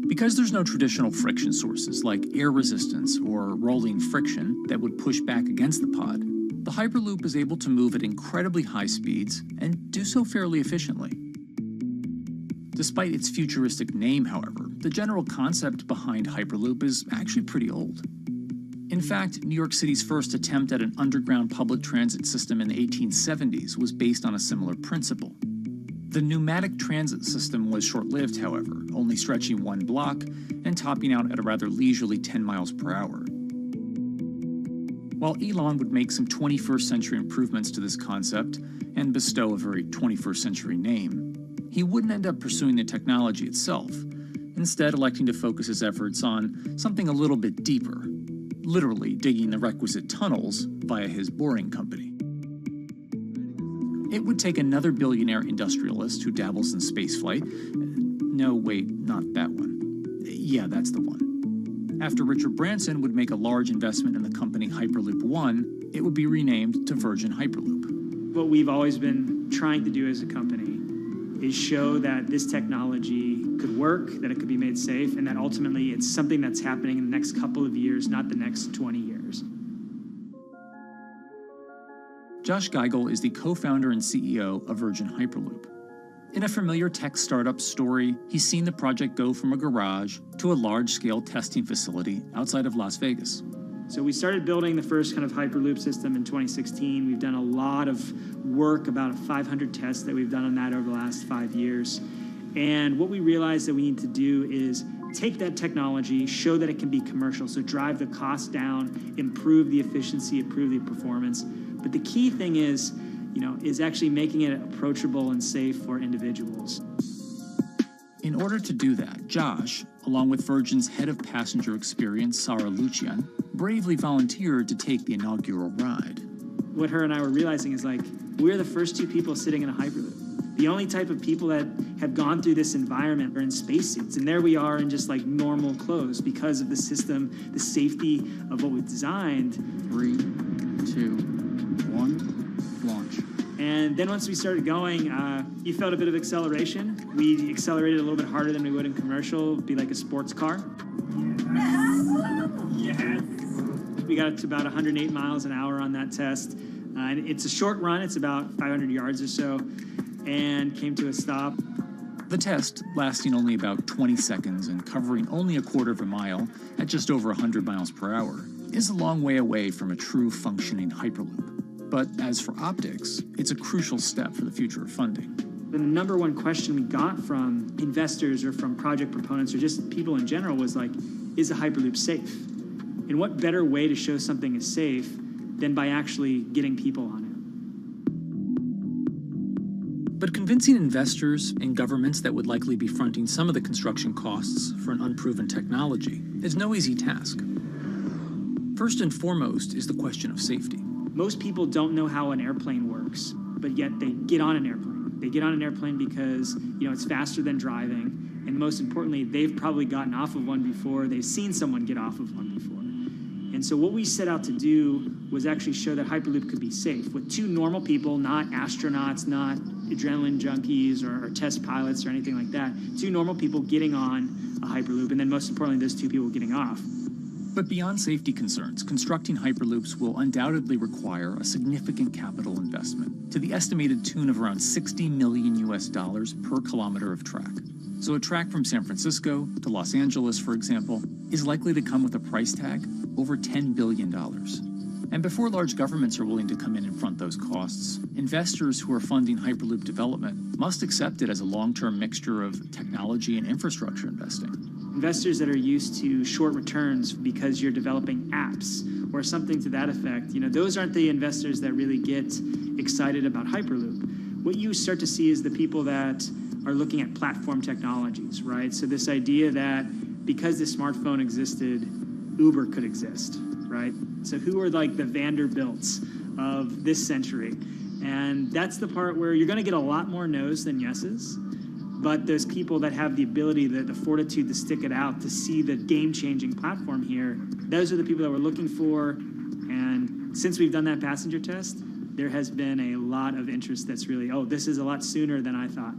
Because there's no traditional friction sources like air resistance or rolling friction that would push back against the pod, the Hyperloop is able to move at incredibly high speeds and do so fairly efficiently. Despite its futuristic name, however, the general concept behind Hyperloop is actually pretty old. In fact, New York City's first attempt at an underground public transit system in the 1870s was based on a similar principle. The pneumatic transit system was short-lived, however, only stretching one block and topping out at a rather leisurely 10 miles per hour. While Elon would make some 21st century improvements to this concept and bestow a very 21st century name, he wouldn't end up pursuing the technology itself, instead electing to focus his efforts on something a little bit deeper, literally digging the requisite tunnels via his boring company. It would take another billionaire industrialist who dabbles in spaceflight. No, wait, not that one. Yeah, that's the one. After Richard Branson would make a large investment in the company Hyperloop One, it would be renamed to Virgin Hyperloop. What we've always been trying to do as a company is show that this technology could work, that it could be made safe, and that ultimately it's something that's happening in the next couple of years, not the next 20 years. Josh Geigel is the co-founder and CEO of Virgin Hyperloop. In a familiar tech startup story, he's seen the project go from a garage to a large-scale testing facility outside of Las Vegas. So we started building the first kind of Hyperloop system in 2016. We've done a lot of work, about 500 tests that we've done on that over the last 5 years. And what we realized that we need to do is take that technology, show that it can be commercial, so drive the cost down, improve the efficiency, improve the performance. But the key thing is actually making it approachable and safe for individuals. In order to do that, Josh, along with Virgin's head of passenger experience, Sarah Lucian, bravely volunteered to take the inaugural ride. What her and I were realizing is we're the first two people sitting in a Hyperloop. The only type of people that have gone through this environment are in spacesuits, and there we are in just normal clothes because of the system, the safety of what we've designed. 3, 2, 1, launch. And then once we started going, you felt a bit of acceleration. We accelerated a little bit harder than we would in commercial, be like a sports car. Yes. We got to about 108 miles an hour on that test. And it's a short run, it's about 500 yards or so, and came to a stop. The test, lasting only about 20 seconds and covering only a quarter of a mile at just over 100 miles per hour, is a long way away from a true functioning Hyperloop. But as for optics, it's a crucial step for the future of funding. The number one question we got from investors or from project proponents or just people in general was like, is a Hyperloop safe? And what better way to show something is safe than by actually getting people on it? But convincing investors and governments that would likely be fronting some of the construction costs for an unproven technology is no easy task. First and foremost is the question of safety. Most people don't know how an airplane works, but yet they get on an airplane. They get on an airplane because, it's faster than driving, and most importantly, they've probably gotten off of one before, they've seen someone get off of one before. And so what we set out to do was actually show that Hyperloop could be safe with two normal people, not astronauts, not adrenaline junkies or test pilots or anything like that. Two normal people getting on a Hyperloop, and then most importantly, those two people getting off. But beyond safety concerns, constructing Hyperloops will undoubtedly require a significant capital investment to the estimated tune of around $60 million per kilometer of track. So a track from San Francisco to Los Angeles, for example, is likely to come with a price tag over $10 billion. And before large governments are willing to come in and front those costs, investors who are funding Hyperloop development must accept it as a long-term mixture of technology and infrastructure investing. Investors that are used to short returns because you're developing apps or something to that effect, those aren't the investors that really get excited about Hyperloop. What you start to see is the people that are looking at platform technologies, right? So this idea that because the smartphone existed, Uber could exist, right? So who are like the Vanderbilts of this century? And that's the part where you're going to get a lot more no's than yeses. But those people that have the ability, the fortitude to stick it out, to see the game-changing platform here, those are the people that we're looking for. And since we've done that passenger test, there has been a lot of interest that's really, this is a lot sooner than I thought.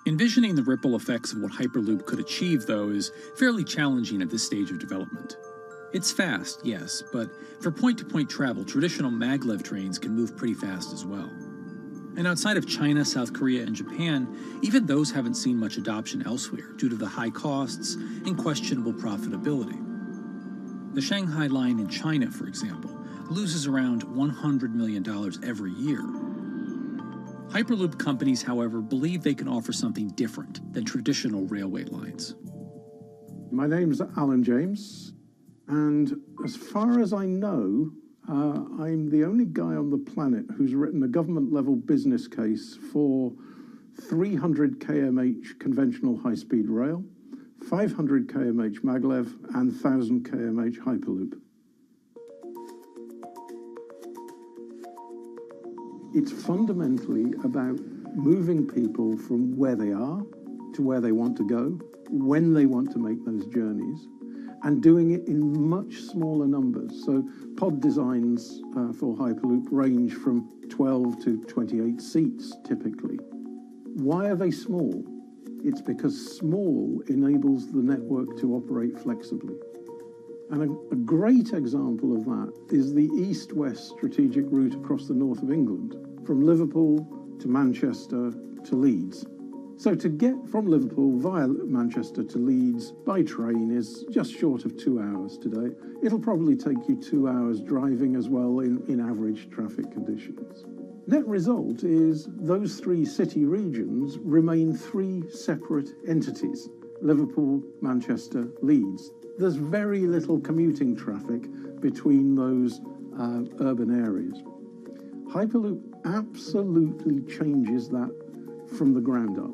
Envisioning the ripple effects of what Hyperloop could achieve, though, is fairly challenging at this stage of development. It's fast, yes, but for point-to-point travel, traditional maglev trains can move pretty fast as well. And outside of China, South Korea, and Japan, even those haven't seen much adoption elsewhere due to the high costs and questionable profitability. The Shanghai line in China, for example, loses around $100 million every year. Hyperloop companies, however, believe they can offer something different than traditional railway lines. My name's Alan James, and as far as I know, I'm the only guy on the planet who's written a government-level business case for 300 kmh conventional high-speed rail, 500 kmh maglev, and 1,000 kmh Hyperloop. It's fundamentally about moving people from where they are to where they want to go, when they want to make those journeys, and doing it in much smaller numbers. So pod designs for Hyperloop range from 12 to 28 seats, typically. Why are they small? It's because small enables the network to operate flexibly. And a great example of that is the east-west strategic route across the north of England, from Liverpool to Manchester to Leeds. So to get from Liverpool via Manchester to Leeds by train is just short of 2 hours today. It'll probably take you 2 hours driving as well in average traffic conditions. Net result is those three city regions remain three separate entities: Liverpool, Manchester, Leeds. There's very little commuting traffic between those urban areas. Hyperloop absolutely changes that from the ground up.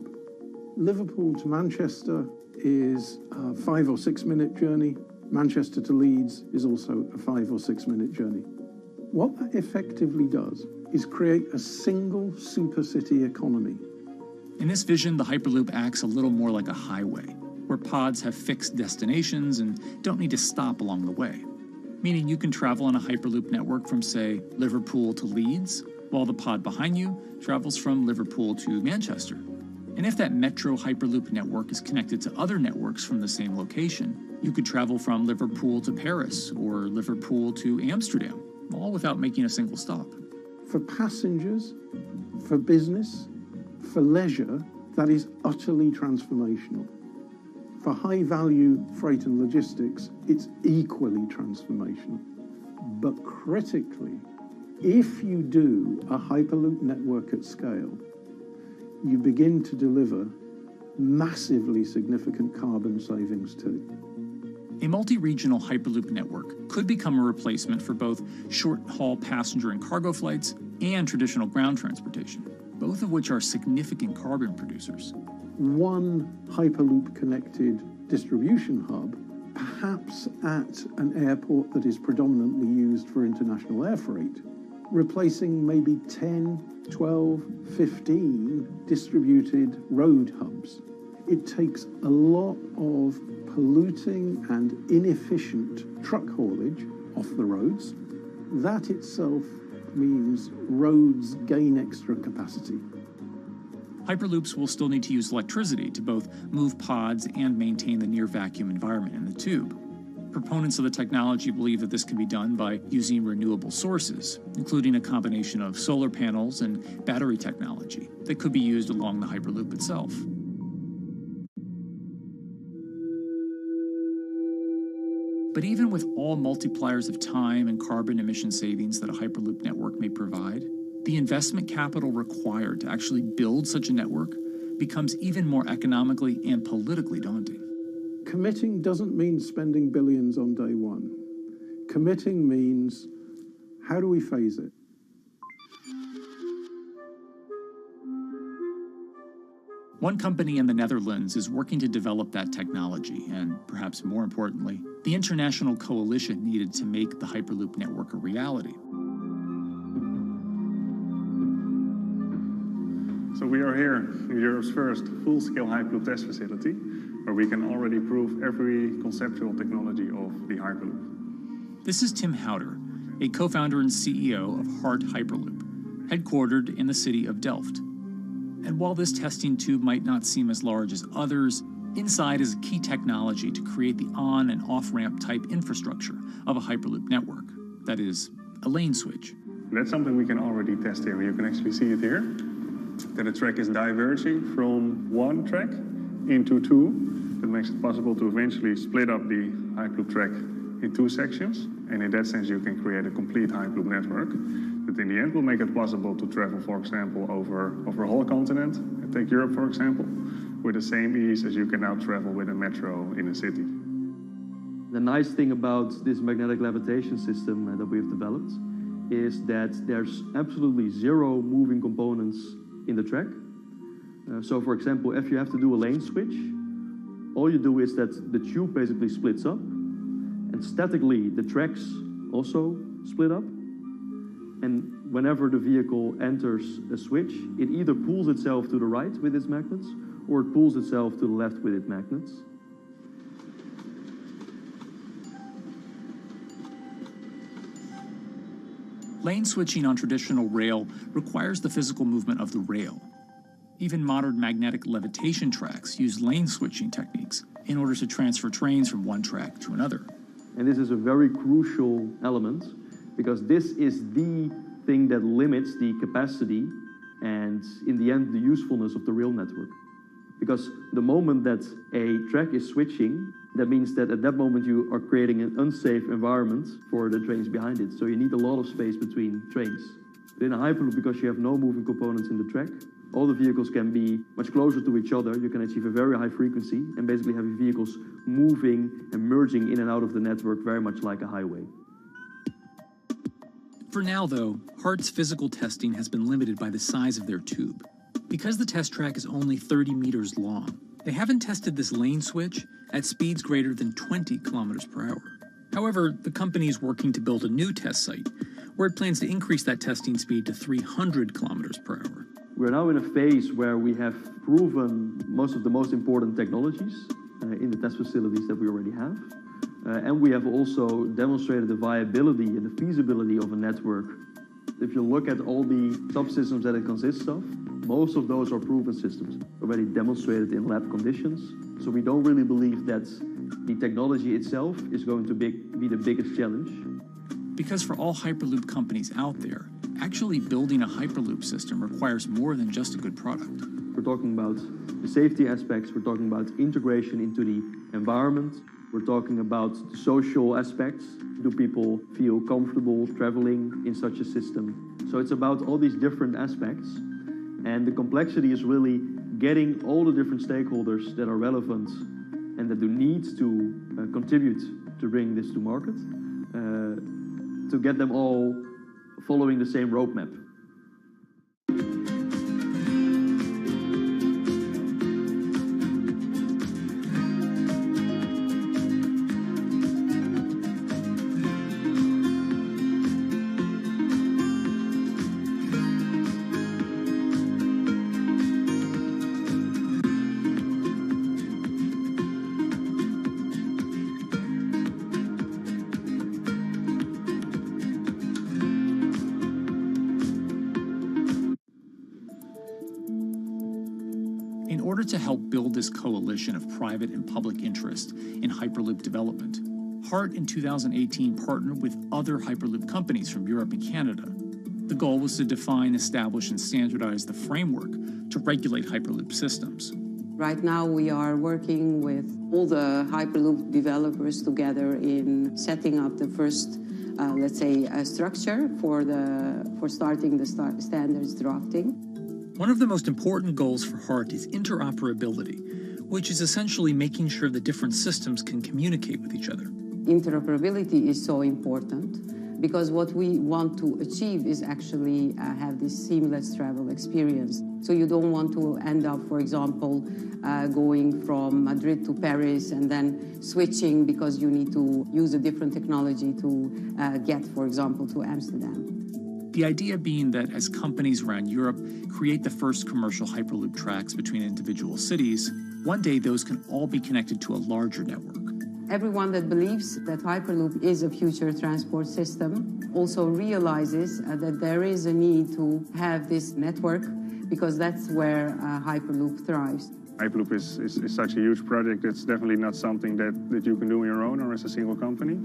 Liverpool to Manchester is a 5 or 6 minute journey. Manchester to Leeds is also a 5 or 6 minute journey. What that effectively does is create a single supercity economy. In this vision, the Hyperloop acts a little more like a highway, where pods have fixed destinations and don't need to stop along the way. Meaning you can travel on a Hyperloop network from, say, Liverpool to Leeds, while the pod behind you travels from Liverpool to Manchester. And if that metro Hyperloop network is connected to other networks from the same location, you could travel from Liverpool to Paris or Liverpool to Amsterdam, all without making a single stop. For passengers, for business, for leisure, that is utterly transformational. For high-value freight and logistics, it's equally transformational. But critically, if you do a Hyperloop network at scale, you begin to deliver massively significant carbon savings too. A multi-regional Hyperloop network could become a replacement for both short-haul passenger and cargo flights and traditional ground transportation, both of which are significant carbon producers. One Hyperloop-connected distribution hub, perhaps at an airport that is predominantly used for international air freight, replacing maybe 10, 12, 15 distributed road hubs. It takes a lot of polluting and inefficient truck haulage off the roads. That itself means roads gain extra capacity. Hyperloops will still need to use electricity to both move pods and maintain the near-vacuum environment in the tube. Proponents of the technology believe that this can be done by using renewable sources, including a combination of solar panels and battery technology that could be used along the Hyperloop itself. But even with all multipliers of time and carbon emission savings that a Hyperloop network may provide, the investment capital required to actually build such a network becomes even more economically and politically daunting. Committing doesn't mean spending billions on day one. Committing means, how do we phase it? One company in the Netherlands is working to develop that technology, and perhaps more importantly, the international coalition needed to make the Hyperloop network a reality. So we are here in Europe's first full-scale Hyperloop test facility, where we can already prove every conceptual technology of the Hyperloop. This is Tim Houter, a co-founder and CEO of Hart Hyperloop, headquartered in the city of Delft. And while this testing tube might not seem as large as others, inside is a key technology to create the on- and off-ramp type infrastructure of a Hyperloop network. That is, a lane switch. That's something we can already test here. You can actually see it here, that the track is diverging from one track into two. That makes it possible to eventually split up the Hyperloop track in two sections. And in that sense, you can create a complete Hyperloop network that in the end will make it possible to travel, for example, over a whole continent. Take Europe, for example, with the same ease as you can now travel with a metro in a city. The nice thing about this magnetic levitation system that we've developed is that there's absolutely zero moving components in the track. So for example, if you have to do a lane switch, all you do is that the tube basically splits up, and statically the tracks also split up. And whenever the vehicle enters a switch, it either pulls itself to the right with its magnets, or it pulls itself to the left with its magnets. Lane switching on traditional rail requires the physical movement of the rail. Even modern magnetic levitation tracks use lane switching techniques in order to transfer trains from one track to another. And this is a very crucial element, because this is the thing that limits the capacity and, in the end, the usefulness of the rail network. Because the moment that a track is switching, that means that at that moment you are creating an unsafe environment for the trains behind it. So you need a lot of space between trains. But in a Hyperloop, because you have no moving components in the track, all the vehicles can be much closer to each other. You can achieve a very high frequency and basically have your vehicles moving and merging in and out of the network very much like a highway. For now, though, Hart's physical testing has been limited by the size of their tube. Because the test track is only 30 meters long, they haven't tested this lane switch at speeds greater than 20 kilometers per hour. However, the company is working to build a new test site where it plans to increase that testing speed to 300 kilometers per hour. We're now in a phase where we have proven most of the most important technologies in the test facilities that we already have. And we have also demonstrated the viability and the feasibility of a network. If you look at all the subsystems that it consists of, most of those are proven systems, already demonstrated in lab conditions. So we don't really believe that the technology itself is going to be the biggest challenge. Because for all Hyperloop companies out there, actually building a Hyperloop system requires more than just a good product. We're talking about the safety aspects, we're talking about integration into the environment, we're talking about the social aspects. Do people feel comfortable traveling in such a system? So it's about all these different aspects, and the complexity is really getting all the different stakeholders that are relevant and that do need to contribute to bring this to market, to get them all following the same roadmap. In order to help build this coalition of private and public interest in Hyperloop development, HART in 2018 partnered with other Hyperloop companies from Europe and Canada. The goal was to define, establish, and standardize the framework to regulate Hyperloop systems. Right now we are working with all the Hyperloop developers together in setting up the first, let's say, structure for starting the standards drafting. One of the most important goals for HART is interoperability, which is essentially making sure the different systems can communicate with each other. Interoperability is so important because what we want to achieve is actually have this seamless travel experience. So you don't want to end up, for example, going from Madrid to Paris and then switching because you need to use a different technology to get, for example, to Amsterdam. The idea being that as companies around Europe create the first commercial Hyperloop tracks between individual cities, one day those can all be connected to a larger network. Everyone that believes that Hyperloop is a future transport system also realizes that there is a need to have this network because that's where Hyperloop thrives. Hyperloop is such a huge project. It's definitely not something that you can do on your own or as a single company.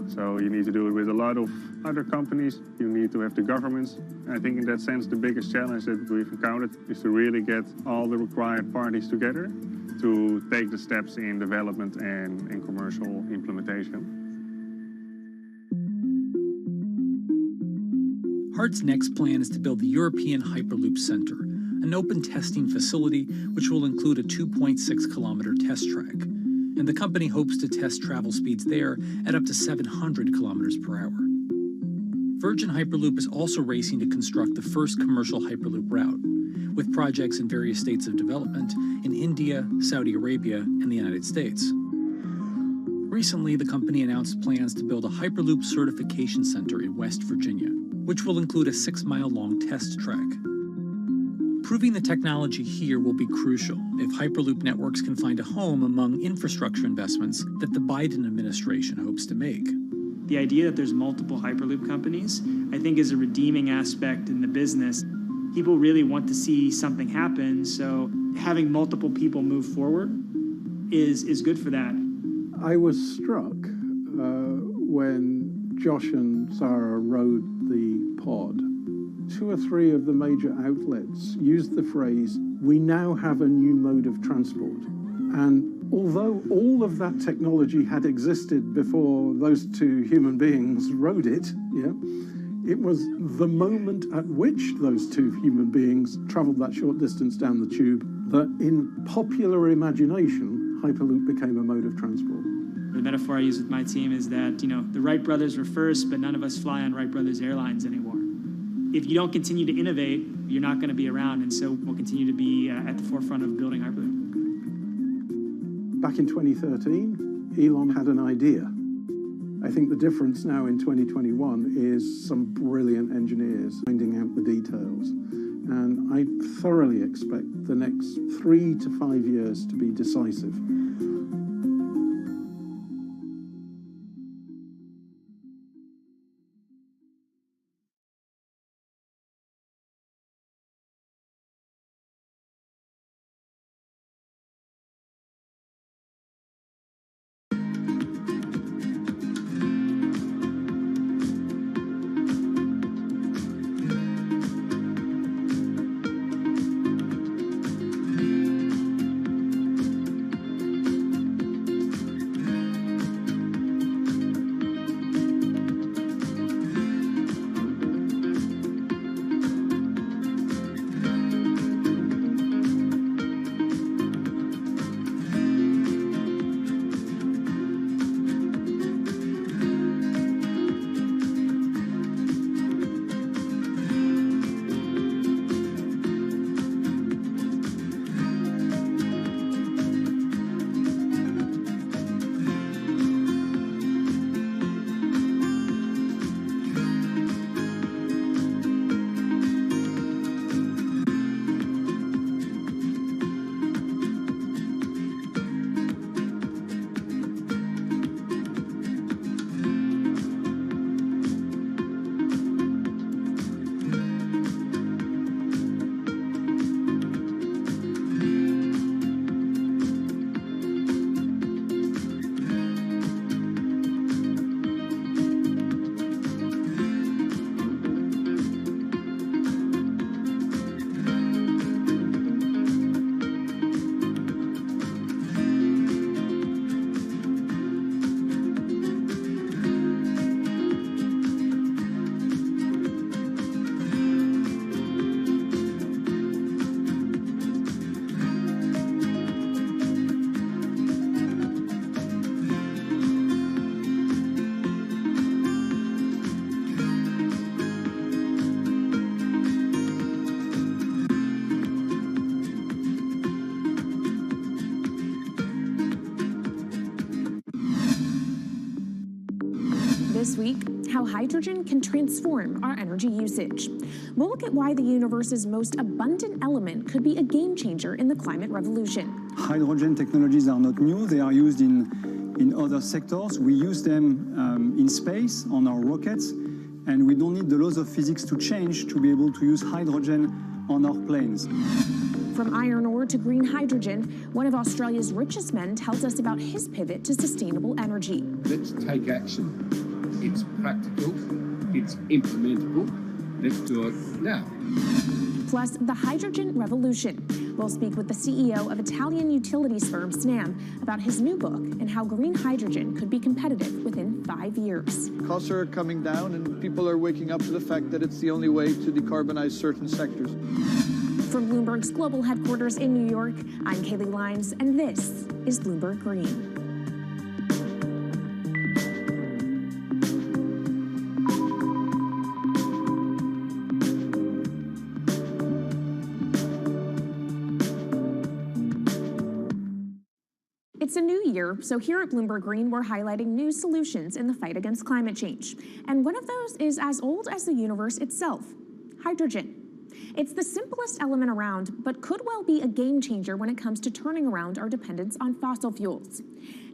So you need to do it with a lot of other companies. You need to have the governments. And I think in that sense, the biggest challenge that we've encountered is to really get all the required parties together to take the steps in development and in commercial implementation. HART's next plan is to build the European Hyperloop Center, an open testing facility which will include a 2.6-kilometer test track. And the company hopes to test travel speeds there at up to 700 kilometers per hour. Virgin Hyperloop is also racing to construct the first commercial Hyperloop route, with projects in various states of development in India, Saudi Arabia, and the United States. Recently, the company announced plans to build a Hyperloop certification center in West Virginia, which will include a 6-mile-long test track. Proving the technology here will be crucial if Hyperloop networks can find a home among infrastructure investments that the Biden administration hopes to make. The idea that there's multiple Hyperloop companies, I think, is a redeeming aspect in the business. People really want to see something happen, so having multiple people move forward is good for that. I was struck when Josh and Sarah rode the pod. 2 or 3 of the major outlets used the phrase, "We now have a new mode of transport." And although all of that technology had existed before those 2 human beings rode it, it was the moment at which those 2 human beings traveled that short distance down the tube that in popular imagination, Hyperloop became a mode of transport. The metaphor I use with my team is that, the Wright brothers were first, but none of us fly on Wright Brothers Airlines anymore. If you don't continue to innovate, you're not going to be around, and so we'll continue to be at the forefront of building Hyperloop. Back in 2013, Elon had an idea. I think the difference now in 2021 is some brilliant engineers finding out the details. And I thoroughly expect the next 3 to 5 years to be decisive. This week, how hydrogen can transform our energy usage. We'll look at why the universe's most abundant element could be a game changer in the climate revolution. Hydrogen technologies are not new. They are used in other sectors. We use them in space, on our rockets, and we don't need the laws of physics to change to be able to use hydrogen on our planes. From iron ore to green hydrogen, one of Australia's richest men tells us about his pivot to sustainable energy. Let's take action. It's practical, it's implementable. Let's do it now. Plus, the hydrogen revolution. We'll speak with the CEO of Italian utilities firm Snam about his new book and how green hydrogen could be competitive within 5 years. Costs are coming down and people are waking up to the fact that it's the only way to decarbonize certain sectors. From Bloomberg's global headquarters in New York, I'm Kaylee Lyons, and this is Bloomberg Green. It's a new year, so here at Bloomberg Green, we're highlighting new solutions in the fight against climate change. And one of those is as old as the universe itself, hydrogen. It's the simplest element around, but could well be a game changer when it comes to turning around our dependence on fossil fuels.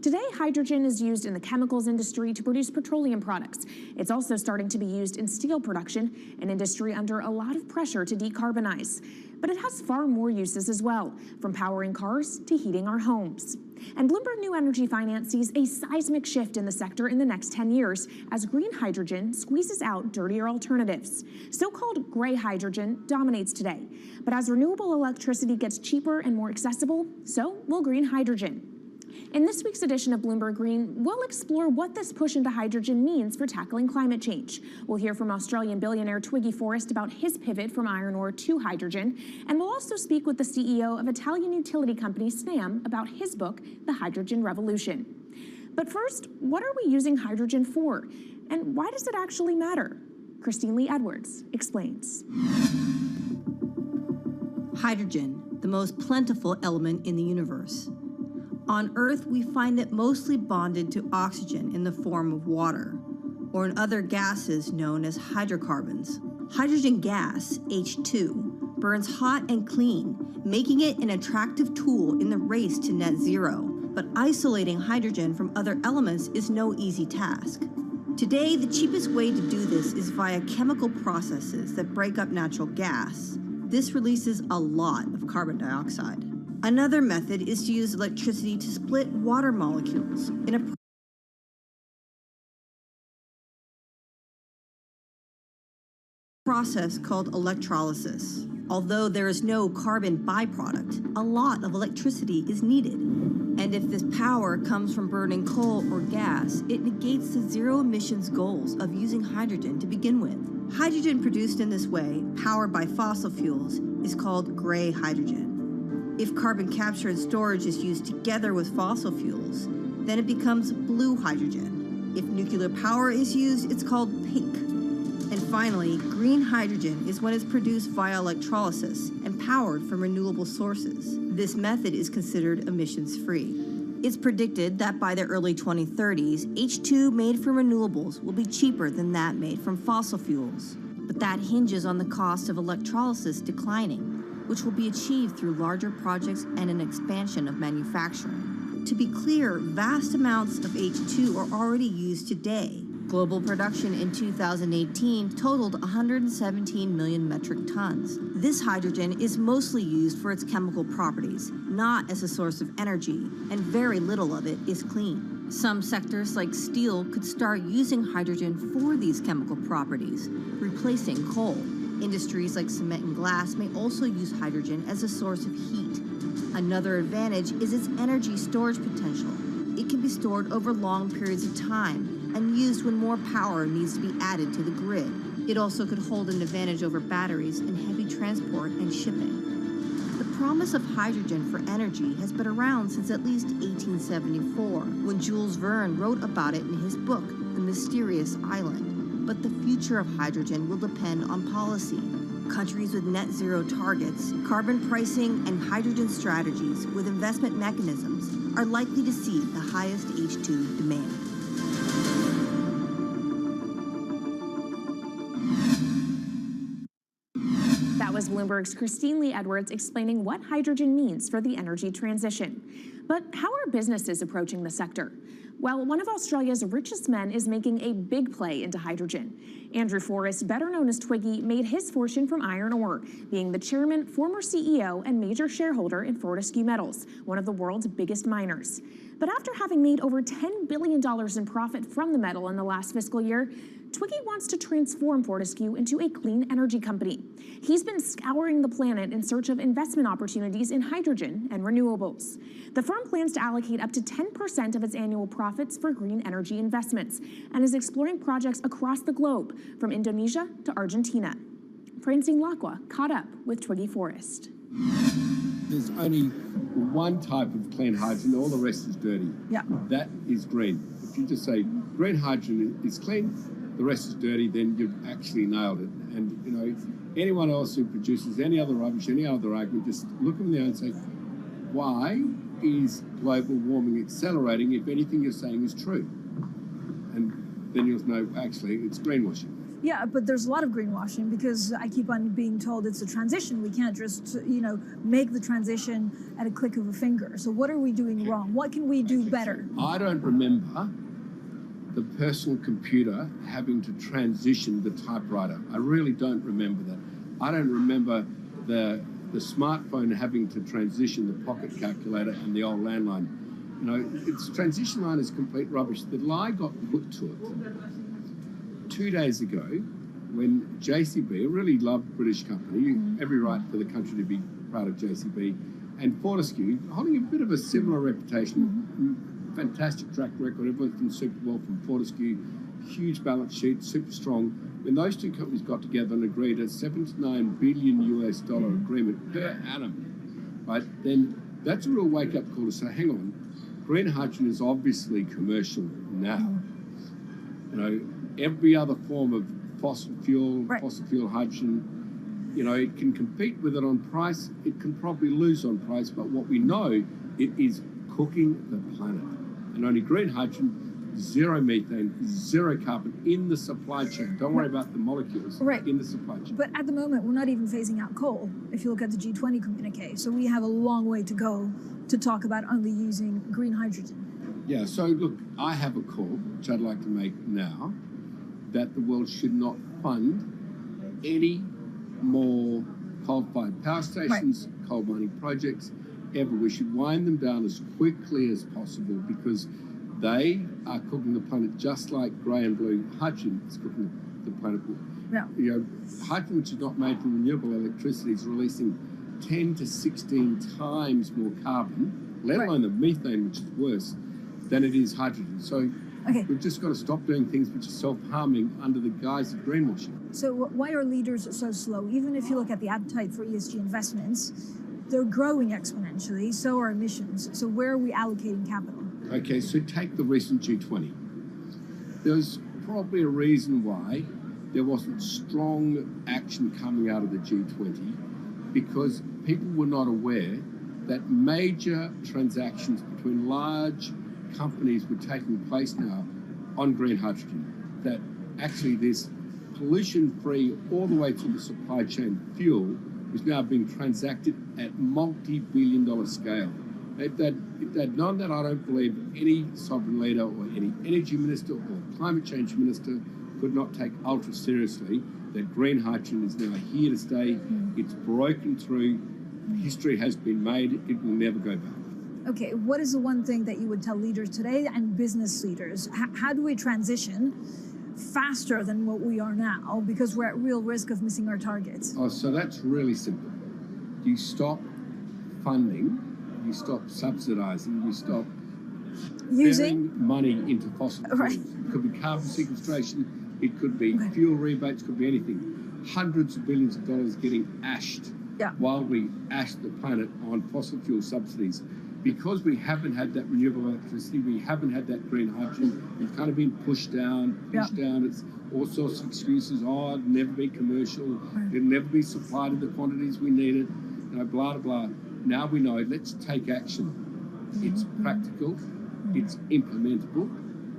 Today, hydrogen is used in the chemicals industry to produce petroleum products. It's also starting to be used in steel production, an industry under a lot of pressure to decarbonize. But it has far more uses as well, from powering cars to heating our homes. And Bloomberg New Energy Finance sees a seismic shift in the sector in the next 10 years as green hydrogen squeezes out dirtier alternatives. So-called gray hydrogen dominates today. But as renewable electricity gets cheaper and more accessible, so will green hydrogen. In this week's edition of Bloomberg Green, we'll explore what this push into hydrogen means for tackling climate change. We'll hear from Australian billionaire Twiggy Forrest about his pivot from iron ore to hydrogen, and we'll also speak with the CEO of Italian utility company Snam about his book, The Hydrogen Revolution. But first, what are we using hydrogen for? And why does it actually matter? Christine Lee Edwards explains. Hydrogen, the most plentiful element in the universe. On Earth, we find it mostly bonded to oxygen in the form of water, or in other gases known as hydrocarbons. Hydrogen gas, H2, burns hot and clean, making it an attractive tool in the race to net zero. But isolating hydrogen from other elements is no easy task. Today, the cheapest way to do this is via chemical processes that break up natural gas. This releases a lot of carbon dioxide. Another method is to use electricity to split water molecules in a process called electrolysis. Although there is no carbon byproduct, a lot of electricity is needed. And if this power comes from burning coal or gas, it negates the zero emissions goals of using hydrogen to begin with. Hydrogen produced in this way, powered by fossil fuels, is called gray hydrogen. If carbon capture and storage is used together with fossil fuels, then it becomes blue hydrogen. If nuclear power is used, it's called pink. And finally, green hydrogen is when it's produced via electrolysis and powered from renewable sources. This method is considered emissions-free. It's predicted that by the early 2030s, H2 made from renewables will be cheaper than that made from fossil fuels. But that hinges on the cost of electrolysis declining, which will be achieved through larger projects and an expansion of manufacturing. To be clear, vast amounts of H2 are already used today. Global production in 2018 totaled 117 million metric tons. This hydrogen is mostly used for its chemical properties, not as a source of energy, and very little of it is clean. Some sectors like steel could start using hydrogen for these chemical properties, replacing coal. Industries like cement and glass may also use hydrogen as a source of heat. Another advantage is its energy storage potential. It can be stored over long periods of time and used when more power needs to be added to the grid. It also could hold an advantage over batteries in heavy transport and shipping. The promise of hydrogen for energy has been around since at least 1874, when Jules Verne wrote about it in his book, The Mysterious Island. But the future of hydrogen will depend on policy. Countries with net zero targets, carbon pricing, and hydrogen strategies with investment mechanisms are likely to see the highest H2 demand. That was Bloomberg's Christine Lee Edwards explaining what hydrogen means for the energy transition. But how are businesses approaching the sector? Well, one of Australia's richest men is making a big play into hydrogen. Andrew Forrest, better known as Twiggy, made his fortune from iron ore, being the chairman, former CEO, and major shareholder in Fortescue Metals, one of the world's biggest miners. But after having made over $10 billion in profit from the metal in the last fiscal year, Twiggy wants to transform Fortescue into a clean energy company. He's been scouring the planet in search of investment opportunities in hydrogen and renewables. The firm plans to allocate up to 10% of its annual profits for green energy investments and is exploring projects across the globe, from Indonesia to Argentina. Francine Lacqua caught up with Twiggy Forrest. There's only one type of clean hydrogen, all the rest is dirty. Yeah. That is green. If you just say green hydrogen is clean, the rest is dirty, then you've actually nailed it. And, you know, anyone else who produces any other rubbish, any other argument, just look them in the eye and say, why is global warming accelerating if anything you're saying is true? And then you'll know, actually, it's greenwashing. Yeah, but there's a lot of greenwashing because I keep on being told it's a transition. We can't just, make the transition at a click of a finger. So what are we doing wrong? What can we do better? I don't remember the personal computer having to transition the typewriter. I really don't remember that. I don't remember the smartphone having to transition the pocket calculator and the old landline. You know, its transition line is complete rubbish. The lie got put to it 2 days ago when JCB, a really loved British company, every right for the country to be proud of JCB, and Fortescue, holding a bit of a similar reputation, fantastic track record, everyone's done super well from Fortescue, huge balance sheet, super strong. When those two companies got together and agreed a $79 billion US agreement per annum, right, then that's a real wake-up call to say, hang on, green hydrogen is obviously commercial now. You know, every other form of fossil fuel hydrogen, you know, it can compete with it on price, it can probably lose on price, but what we know, it is cooking the planet. And only green hydrogen, zero methane, zero carbon in the supply chain. Don't worry about the molecules in the supply chain. But at the moment, we're not even phasing out coal, if you look at the G20 communique. So we have a long way to go to talk about only using green hydrogen. Yeah, so look, I have a call, which I'd like to make now, that the world should not fund any more coal-fired power stations, coal mining projects, ever. We should wind them down as quickly as possible because they are cooking the planet just like grey and blue hydrogen is cooking the planet. Yeah. You know, hydrogen, which is not made from renewable electricity, is releasing 10 to 16 times more carbon, let alone the methane, which is worse, than it is hydrogen. So we've just got to stop doing things which are self-harming under the guise of greenwashing. So why are leaders so slow? Even if you look at the appetite for ESG investments, they're growing exponentially, so are emissions. So where are we allocating capital? Okay, so take the recent G20. There's probably a reason why there wasn't strong action coming out of the G20 because people were not aware that major transactions between large companies were taking place now on green hydrogen, that actually this pollution-free all the way to the supply chain fuel is now being transacted at multi-billion-dollar scale. If they'd known that, I don't believe any sovereign leader or any energy minister or climate change minister could not take ultra seriously that green hydrogen is now here to stay. It's broken through. History has been made. It will never go back. Okay, what is the one thing that you would tell leaders today and business leaders? How do we transition faster than what we are now because we're at real risk of missing our targets? Oh, so that's really simple. You stop funding, you stop subsidizing, you stop using money into fossil fuels. It could be carbon sequestration, it could be fuel rebates, it could be anything. Hundreds of billions of dollars getting ashed while we ash the planet on fossil fuel subsidies. Because we haven't had that renewable electricity, we haven't had that green hydrogen, it's kind of been pushed down. It's all sorts of excuses. Oh, it'll never be commercial, it'll never be supplied in the quantities we need it, you know, blah, blah, blah. Now we know, let's take action. It's practical, it's implementable,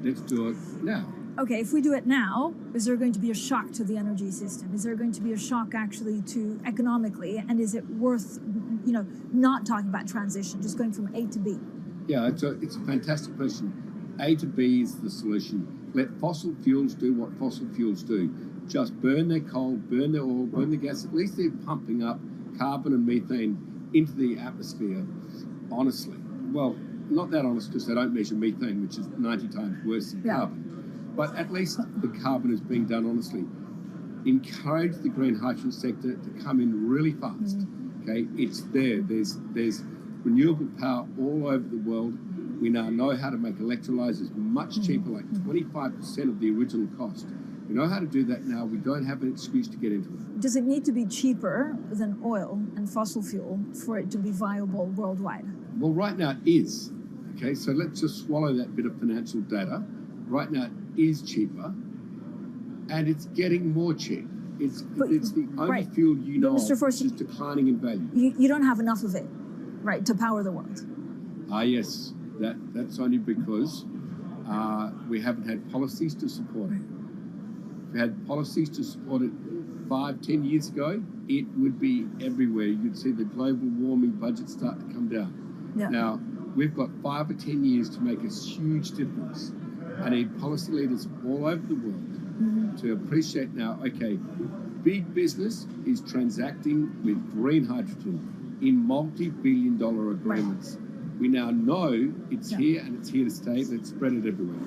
let's do it now. Okay, if we do it now, is there going to be a shock to the energy system? Is there going to be a shock actually to economically? And is it worth, you know, not talking about transition, just going from A to B? Yeah, it's a fantastic question. A to B is the solution. Let fossil fuels do what fossil fuels do. Just burn their coal, burn their oil, burn the gas. At least they're pumping up carbon and methane into the atmosphere honestly. Well, not that honest because they don't measure methane, which is 90 times worse than carbon. But at least the carbon is being done honestly. Encourage the green hydrogen sector to come in really fast. Okay, it's there. There's renewable power all over the world. We now know how to make electrolyzers much cheaper, like 25% of the original cost. We know how to do that now. We don't have an excuse to get into it. Does it need to be cheaper than oil and fossil fuel for it to be viable worldwide? Well, right now it is. Okay, so let's just swallow that bit of financial data. Right now it is cheaper, and it's getting more cheap. It's the only fuel you know Mr. Force, which is declining in value. You don't have enough of it, right, to power the world? Yes, that's only because we haven't had policies to support it. If we had policies to support it 5-10 years ago, it would be everywhere. You'd see the global warming budget start to come down. Now, we've got 5 or 10 years to make a huge difference. I need policy leaders all over the world to appreciate now, okay, big business is transacting with green hydrogen in multi-billion-dollar agreements. We now know it's here and it's here to stay. Let's spread it everywhere.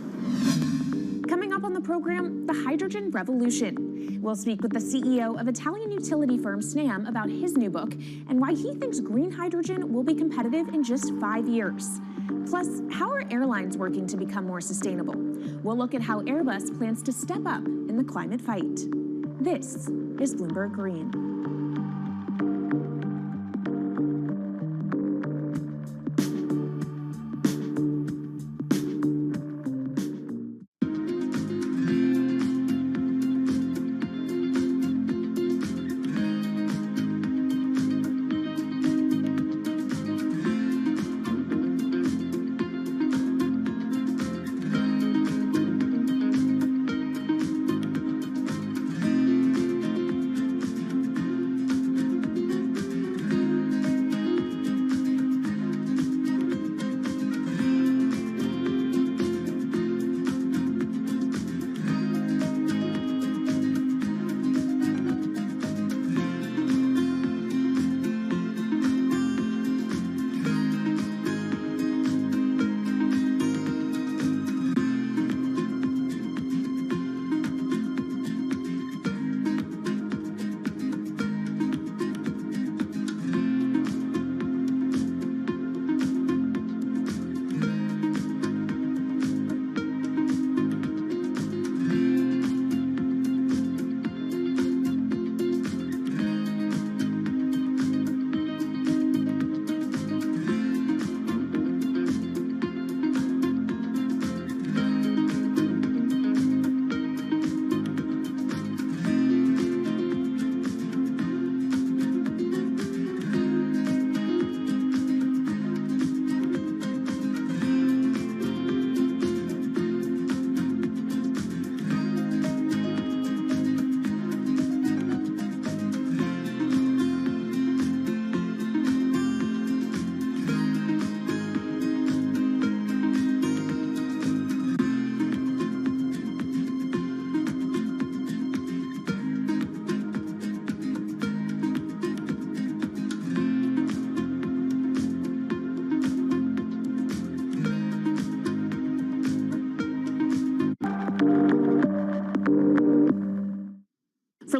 Coming up on the program, the hydrogen revolution. We'll speak with the CEO of Italian utility firm Snam about his new book and why he thinks green hydrogen will be competitive in just 5 years. Plus, how are airlines working to become more sustainable? We'll look at how Airbus plans to step up in the climate fight. This is Bloomberg Green.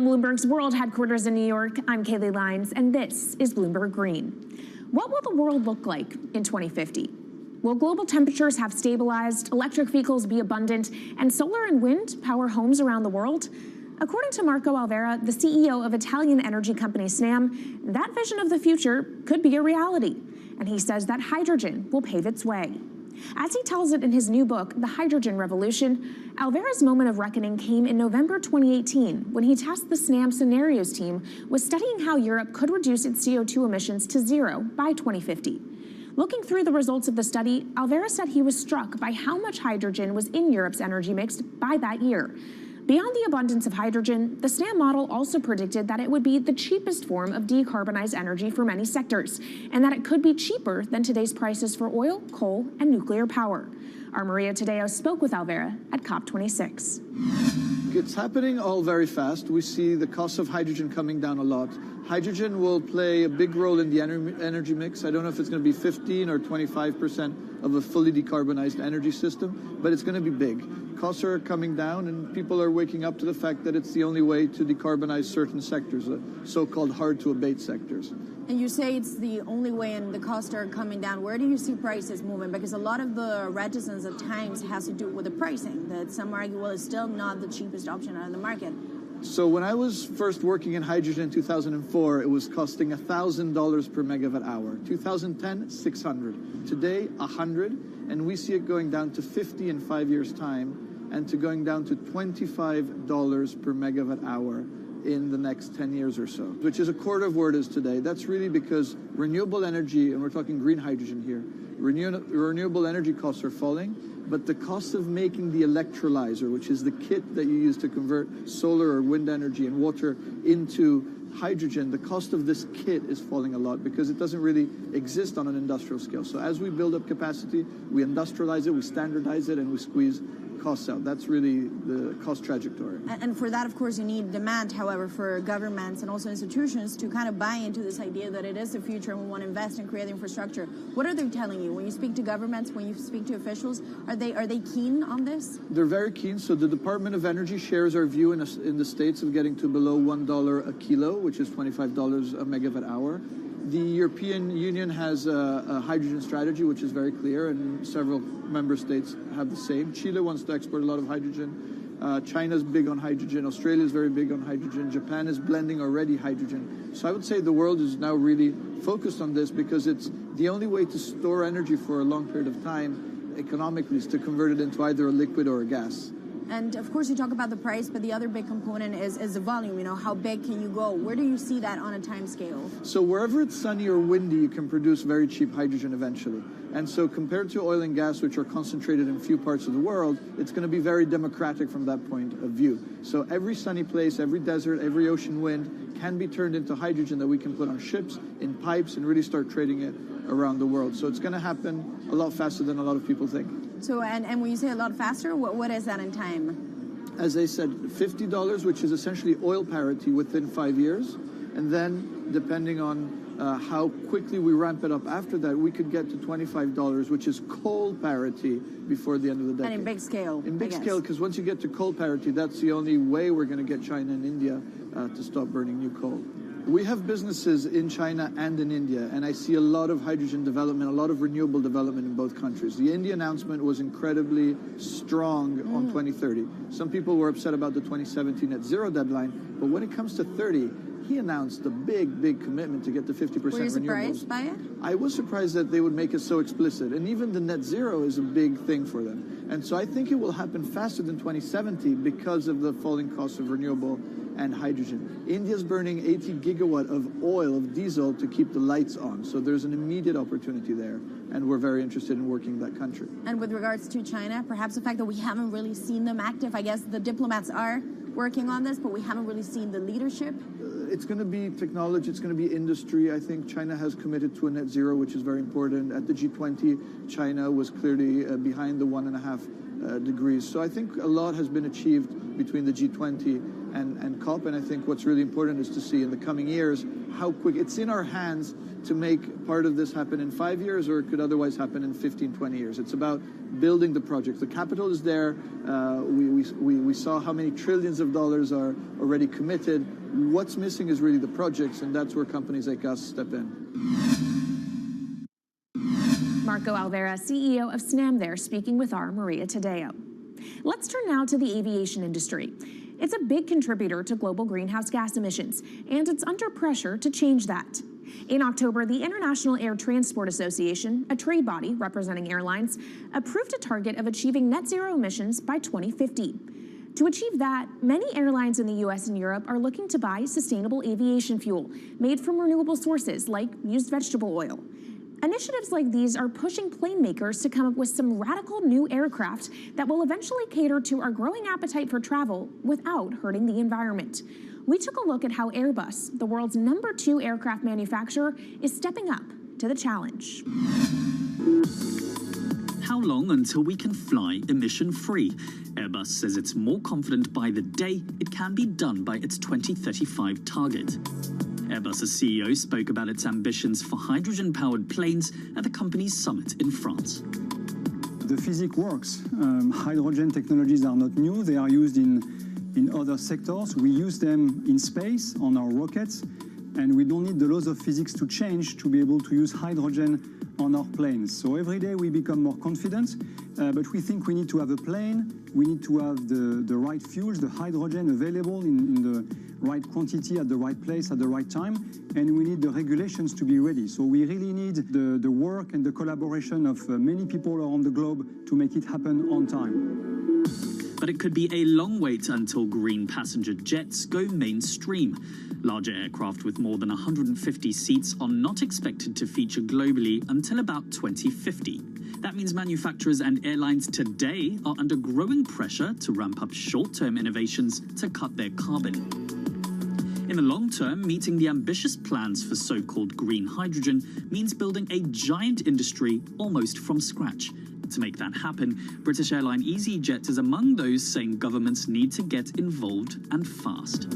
Bloomberg's World Headquarters in New York, I'm Kaylee Lines, and this is Bloomberg Green. What will the world look like in 2050? Will global temperatures have stabilized, electric vehicles be abundant, and solar and wind power homes around the world? According to Marco Alvera, the CEO of Italian energy company Snam, that vision of the future could be a reality. And he says that hydrogen will pave its way. As he tells it in his new book, The Hydrogen Revolution, Alvera's moment of reckoning came in November 2018 when he tasked the Snam Scenarios team with studying how Europe could reduce its CO2 emissions to zero by 2050. Looking through the results of the study, Alvera said he was struck by how much hydrogen was in Europe's energy mix by that year. Beyond the abundance of hydrogen, the Snam model also predicted that it would be the cheapest form of decarbonized energy for many sectors, and that it could be cheaper than today's prices for oil, coal, and nuclear power. Our Maria Tadeo spoke with Alvera at COP26. It's happening all very fast. We see the cost of hydrogen coming down a lot. Hydrogen will play a big role in the energy mix. I don't know if it's going to be 15 or 25% of a fully decarbonized energy system, but it's going to be big. Costs are coming down, and people are waking up to the fact that it's the only way to decarbonize certain sectors, the so-called hard-to-abate sectors. And you say it's the only way and the costs are coming down. Where do you see prices moving? Because a lot of the reticence at times has to do with the pricing, that some argue, well, it's still not the cheapest option on the market. So when I was first working in hydrogen in 2004, it was costing $1,000 per megawatt hour. 2010, $600. Today, $100, and we see it going down to $50 in 5 years' time, and to going down to $25 per megawatt hour in the next 10 years or so, which is a quarter of where it is today. That's really because renewable energy, and we're talking green hydrogen here, renewable energy costs are falling, but the cost of making the electrolyzer, which is the kit that you use to convert solar or wind energy and water into hydrogen, the cost of this kit is falling a lot because it doesn't really exist on an industrial scale. So as we build up capacity, we industrialize it, we standardize it, and we squeeze costs out. That's really the cost trajectory. And for that, of course, you need demand, however, for governments and also institutions to kind of buy into this idea that it is the future and we want to invest and create infrastructure. What are they telling you? When you speak to governments, when you speak to officials, are they keen on this? They're very keen. So the Department of Energy shares our view in the States of getting to below $1 a kilo, which is $25 a megawatt hour. The European Union has a hydrogen strategy, which is very clear, and several member states have the same. Chile wants to export a lot of hydrogen. China's big on hydrogen. Australia is very big on hydrogen. Japan is blending already hydrogen. So I would say the world is now really focused on this because it's the only way to store energy for a long period of time economically is to convert it into either a liquid or a gas. And of course, you talk about the price, but the other big component is the volume. You know, how big can you go? Where do you see that on a time scale? So wherever it's sunny or windy, you can produce very cheap hydrogen eventually. And so compared to oil and gas, which are concentrated in few parts of the world, it's going to be very democratic from that point of view. So every sunny place, every desert, every ocean wind can be turned into hydrogen that we can put on ships, in pipes, and really start trading it around the world. So it's going to happen a lot faster than a lot of people think. So, and when you say a lot faster, what is that in time? As I said, $50, which is essentially oil parity within 5 years. And then, depending on how quickly we ramp it up after that, we could get to $25, which is coal parity before the end of the decade. And in big scale. In big scale, because once you get to coal parity, that's the only way we're going to get China and India to stop burning new coal. We have businesses in China and in India, and I see a lot of hydrogen development, a lot of renewable development in both countries. The India announcement was incredibly strong on 2030. Some people were upset about the 2017 net zero deadline, but when it comes to 30, he announced a big, big commitment to get to 50% renewables. Were you surprised by it? I was surprised that they would make it so explicit, and even the net zero is a big thing for them. And so I think it will happen faster than 2070 because of the falling cost of renewable and hydrogen. India's burning 80 gigawatt of oil, of diesel, to keep the lights on. So there's an immediate opportunity there, and we're very interested in working in that country. And with regards to China, perhaps the fact that we haven't really seen them active, I guess the diplomats are working on this, but we haven't really seen the leadership. It's going to be technology, it's going to be industry. I think China has committed to a net zero, which is very important. At the G20, China was clearly behind the 1.5 degrees. So I think a lot has been achieved between the G20 and COP. And I think what's really important is to see in the coming years how quick it's in our hands to make part of this happen in 5 years, or it could otherwise happen in 15, 20 years. It's about building the project. The capital is there. We saw how many trillions of dollars are already committed. What's missing is really the projects, and that's where companies like us step in. Marco Alvera, CEO of SNAM there, speaking with our Maria Tadeo. Let's turn now to the aviation industry. It's a big contributor to global greenhouse gas emissions, and it's under pressure to change that. In October, the International Air Transport Association, a trade body representing airlines, approved a target of achieving net zero emissions by 2050. To achieve that, many airlines in the US and Europe are looking to buy sustainable aviation fuel made from renewable sources like used vegetable oil. Initiatives like these are pushing plane makers to come up with some radical new aircraft that will eventually cater to our growing appetite for travel without hurting the environment. We took a look at how Airbus, the world's #2 aircraft manufacturer, is stepping up to the challenge. How long until we can fly emission-free? Airbus says it's more confident by the day it can be done by its 2035 target. Airbus's CEO spoke about its ambitions for hydrogen-powered planes at the company's summit in France. The physics works. Hydrogen technologies are not new. They are used in other sectors. We use them in space on our rockets, and we don't need the laws of physics to change to be able to use hydrogen on our planes. So every day we become more confident, but we think we need to have a plane, we need to have the right fuels, the hydrogen available in the right quantity at the right place at the right time, and we need the regulations to be ready. So we really need the work and the collaboration of many people around the globe to make it happen on time. But it could be a long wait until green passenger jets go mainstream. Larger aircraft with more than 150 seats are not expected to feature globally until about 2050. That means manufacturers and airlines today are under growing pressure to ramp up short-term innovations to cut their carbon. In the long term, meeting the ambitious plans for so-called green hydrogen means building a giant industry almost from scratch. To make that happen, British airline EasyJet is among those saying governments need to get involved and fast.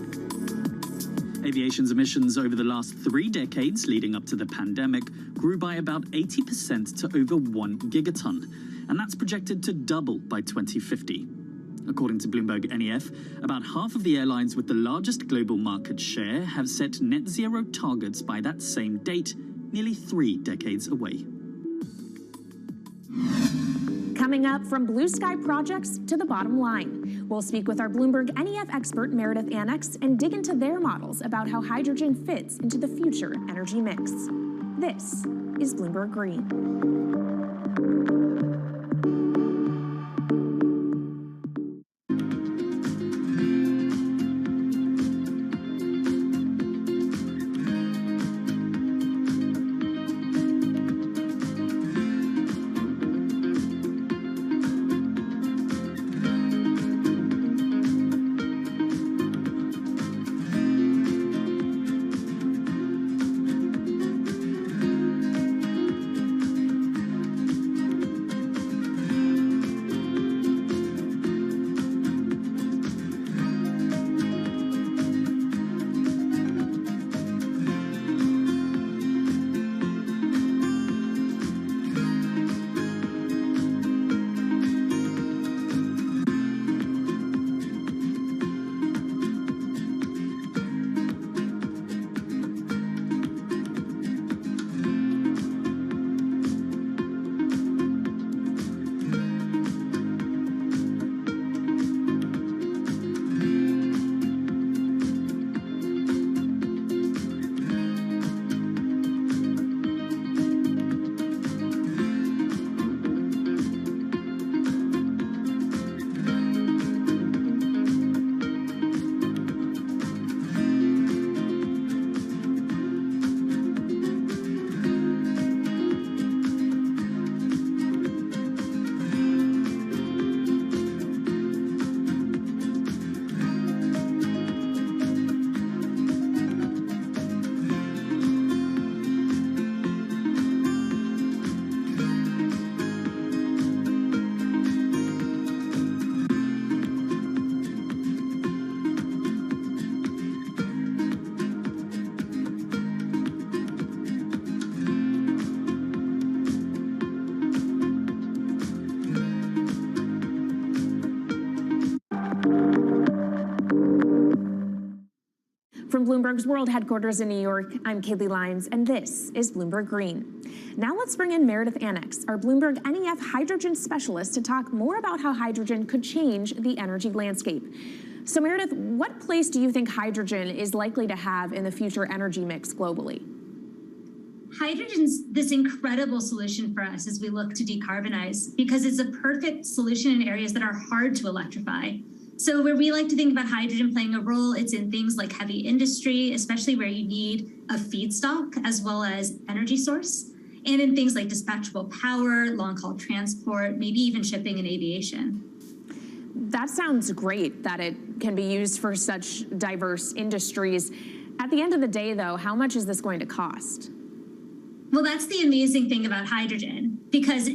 Aviation's emissions over the last 3 decades leading up to the pandemic grew by about 80% to over 1 gigaton, and that's projected to double by 2050. According to Bloomberg NEF, about half of the airlines with the largest global market share have set net zero targets by that same date, nearly 3 decades away. Coming up, from blue sky projects to the bottom line. We'll speak with our Bloomberg NEF expert Meredith Annex and dig into their models about how hydrogen fits into the future energy mix. This is Bloomberg Green. From Bloomberg's World Headquarters in New York, I'm Kaylee Lyons, and this is Bloomberg Green. Now let's bring in Meredith Annex, our Bloomberg NEF hydrogen specialist, to talk more about how hydrogen could change the energy landscape. So Meredith, what place do you think hydrogen is likely to have in the future energy mix globally? Hydrogen's this incredible solution for us as we look to decarbonize because it's a perfect solution in areas that are hard to electrify. So where we like to think about hydrogen playing a role, it's in things like heavy industry, especially where you need a feedstock as well as energy source, and in things like dispatchable power, long-haul transport, maybe even shipping and aviation. That sounds great that it can be used for such diverse industries. At the end of the day, though, how much is this going to cost? Well, that's the amazing thing about hydrogen, because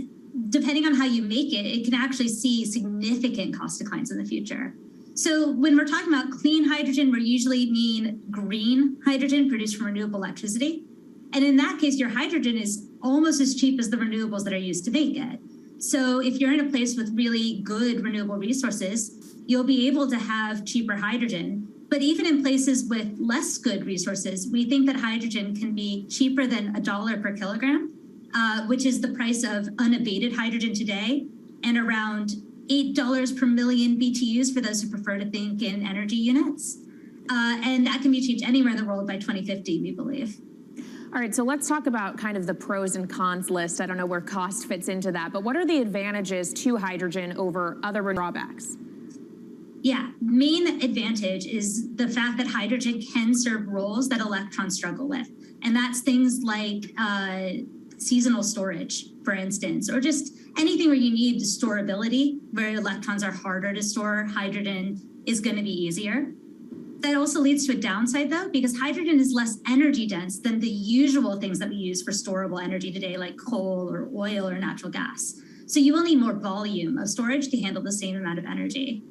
depending on how you make it, it can actually see significant cost declines in the future. So when we're talking about clean hydrogen, we usually mean green hydrogen produced from renewable electricity. And in that case, your hydrogen is almost as cheap as the renewables that are used to make it. So if you're in a place with really good renewable resources, you'll be able to have cheaper hydrogen. But even in places with less good resources, we think that hydrogen can be cheaper than $1 per kilogram, which is the price of unabated hydrogen today, and around $8 per million BTUs for those who prefer to think in energy units. And that can be achieved anywhere in the world by 2050, we believe. All right, so let's talk about kind of the pros and cons list. I don't know where cost fits into that, but what are the advantages to hydrogen over other drawbacks? Yeah, main advantage is the fact that hydrogen can serve roles that electrons struggle with. And that's things like seasonal storage, for instance, or just anything where you need storability, where electrons are harder to store, hydrogen is going to be easier. That also leads to a downside, though, because hydrogen is less energy dense than the usual things that we use for storable energy today, like coal or oil or natural gas. So you will need more volume of storage to handle the same amount of energy.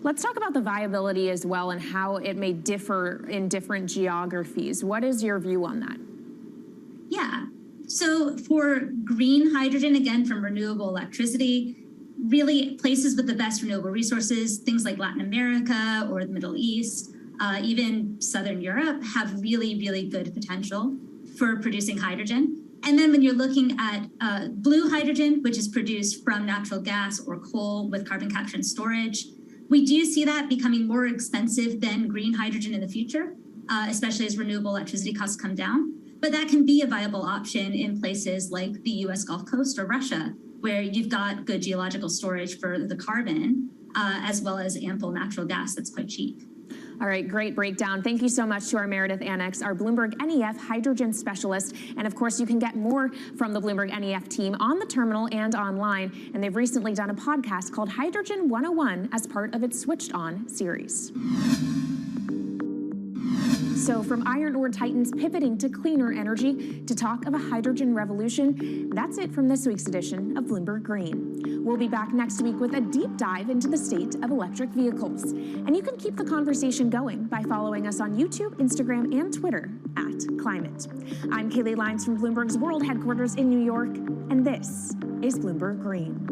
Let's talk about the viability as well and how it may differ in different geographies. What is your view on that? Yeah. So for green hydrogen, again, from renewable electricity, really places with the best renewable resources, things like Latin America or the Middle East, even Southern Europe, have really, really good potential for producing hydrogen. And then when you're looking at blue hydrogen, which is produced from natural gas or coal with carbon capture and storage, we do see that becoming more expensive than green hydrogen in the future, especially as renewable electricity costs come down. But that can be a viable option in places like the US Gulf Coast or Russia, where you've got good geological storage for the carbon, as well as ample natural gas that's quite cheap. All right, great breakdown. Thank you so much to our Meredith Annex, our Bloomberg NEF hydrogen specialist. And of course, you can get more from the Bloomberg NEF team on the terminal and online. And they've recently done a podcast called Hydrogen 101 as part of its Switched On series. So from iron ore titans pivoting to cleaner energy to talk of a hydrogen revolution, that's it from this week's edition of Bloomberg Green. We'll be back next week with a deep dive into the state of electric vehicles. And you can keep the conversation going by following us on YouTube, Instagram, and Twitter @Climate. I'm Kaylee Lyons from Bloomberg's World Headquarters in New York, and this is Bloomberg Green.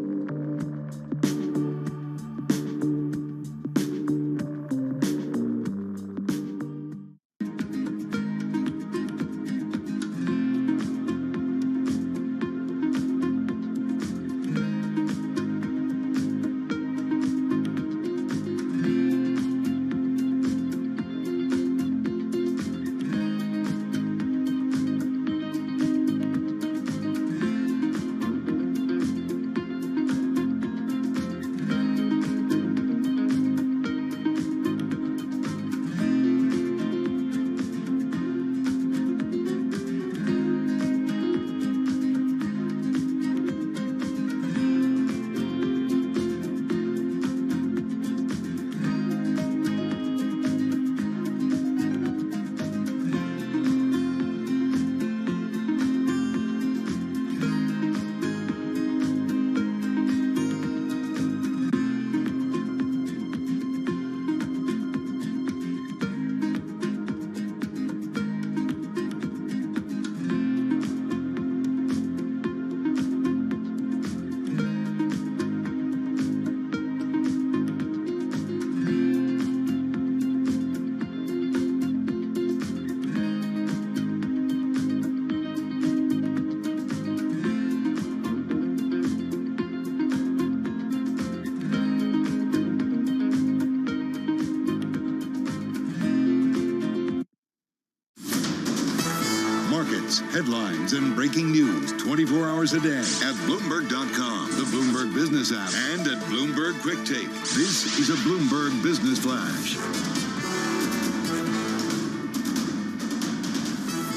updates, headlines, and breaking news 24 hours a day at Bloomberg.com, the Bloomberg Business app, and at Bloomberg Quick Take. This is a Bloomberg Business Flash.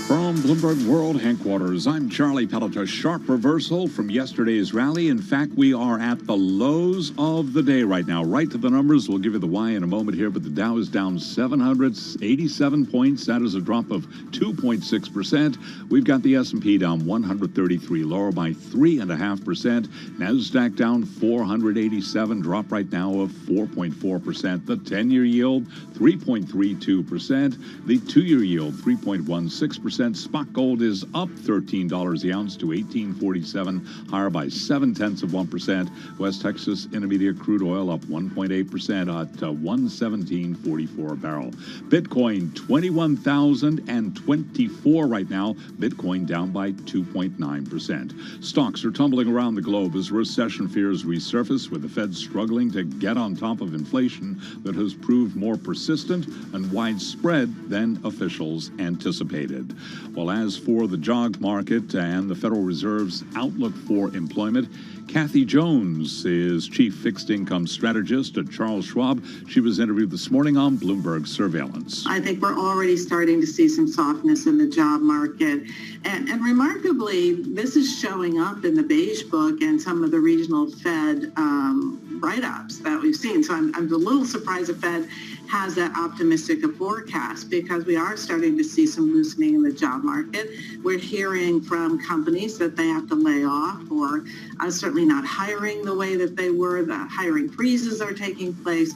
From Bloomberg World Headquarters, I'm Charlie Pellet. A sharp reversal from yesterday's rally. In fact, we are at the lows of the day right now. Right to the numbers. We'll give you the why in a moment here, but the Dow is down 787 points. That is a drop of 2.6%. We've got the S&P down 133, lower by 3.5%. NASDAQ down 487, drop right now of 4.4%. The 10-year yield, 3.32%. The 2-year yield, 3.16%. Spot gold is up $13 the ounce to $18.47, higher by 0.7%. West Texas Intermediate crude oil up 1.8% at $117.44 a barrel. Bitcoin 21,024 right now. Bitcoin down by 2.9%. Stocks are tumbling around the globe as recession fears resurface, with the Fed struggling to get on top of inflation that has proved more persistent and widespread than officials anticipated. Well, as for the job market and the Federal Reserve's outlook for employment, Kathy Jones is chief fixed income strategist at Charles Schwab. She was interviewed this morning on Bloomberg Surveillance. I think we're already starting to see some softness in the job market. And remarkably, this is showing up in the Beige Book and some of the regional Fed write-ups that we've seen. So I'm a little surprised the Fed has that optimistic a forecast, because we are starting to see some loosening in the job market. We're hearing from companies that they have to lay off or are certainly not hiring the way that they were. The hiring freezes are taking place.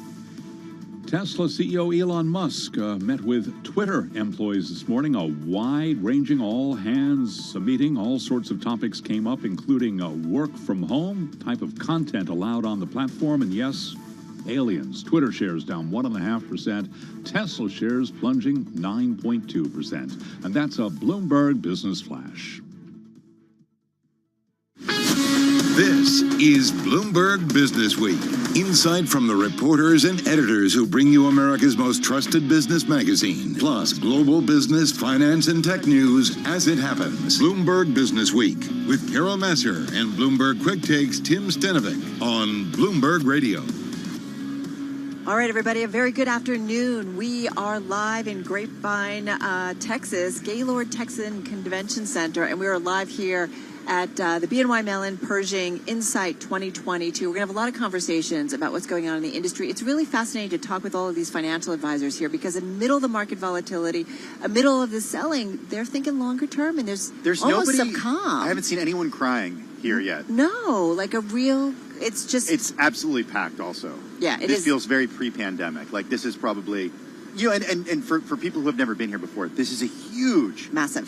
Tesla CEO Elon Musk met with Twitter employees this morning. A wide-ranging all-hands meeting. All sorts of topics came up, including work from home, type of content allowed on the platform, and yes, aliens. Twitter shares down 1.5%. Tesla shares plunging 9.2%. And that's a Bloomberg Business Flash. This is Bloomberg Business Week. Insight from the reporters and editors who bring you America's most trusted business magazine, plus global business, finance, and tech news as it happens. Bloomberg Business Week with Carol Masser and Bloomberg Quick Takes Tim Stenovic on Bloomberg Radio. All right, everybody, a very good afternoon. We are live in Grapevine, Texas, Gaylord Texan Convention Center, and we are live here at the BNY Mellon Pershing Insight 2022. We're going to have a lot of conversations about what's going on in the industry. It's really fascinating to talk with all of these financial advisors here, because in the middle of the market volatility, middle of the selling, they're thinking longer term, and there's almost some calm. I haven't seen anyone crying here yet. No, like a real, it's absolutely packed also. Yeah, this feels very pre-pandemic. Like this is probably, and for people who have never been here before, this is a massive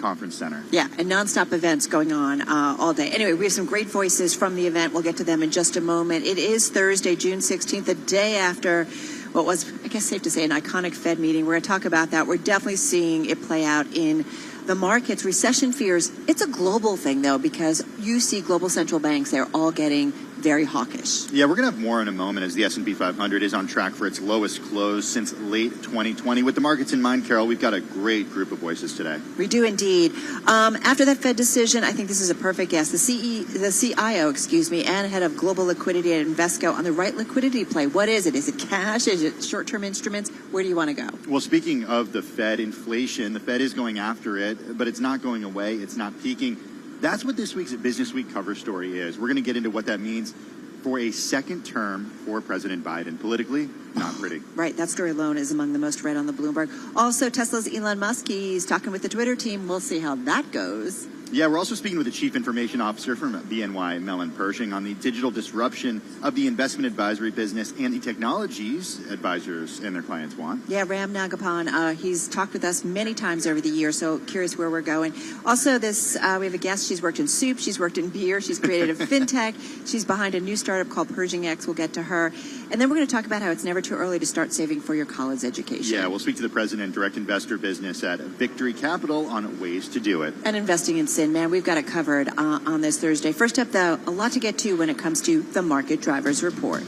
conference center. Yeah, and nonstop events going on all day. Anyway, we have some great voices from the event. We'll get to them in just a moment. It is Thursday, June 16th, the day after what was, I guess safe to say, an iconic Fed meeting. We're going to talk about that. We're definitely seeing it play out in the markets. Recession fears, it's a global thing, though, because you see global central banks, they're all getting very hawkish. Yeah, we're going to have more in a moment, as the S&P 500 is on track for its lowest close since late 2020. With the markets in mind, Carol, we've got a great group of voices today. We do indeed. After that Fed decision, I think this is a perfect guest. The CIO, and head of global liquidity at Invesco on the right liquidity play. What is it? Is it cash? Is it short-term instruments? Where do you want to go? Well, speaking of the Fed, inflation, the Fed is going after it, but it's not going away. It's not peaking. That's what this week's Business Week cover story is. We're going to get into what that means for a second term for President Biden. Politically, not pretty. Right. That story alone is among the most read on the Bloomberg. Also, Tesla's Elon Musk, he's talking with the Twitter team. We'll see how that goes. Yeah, we're also speaking with the Chief Information Officer from BNY Mellon Pershing on the digital disruption of the investment advisory business and the technologies advisors and their clients want. Yeah, Ram Nagapan, he's talked with us many times over the year, so curious where we're going. Also, we have a guest. She's worked in soup. She's worked in beer. She's created a fintech. She's behind a new startup called Pershing X. We'll get to her. And then we're going to talk about how it's never too early to start saving for your college education. Yeah, we'll speak to the president, direct investor business at Victory Capital on ways to do it. And investing in sin, man, we've got it covered on this Thursday. First up, though, a lot to get to when it comes to the Market Drivers Report.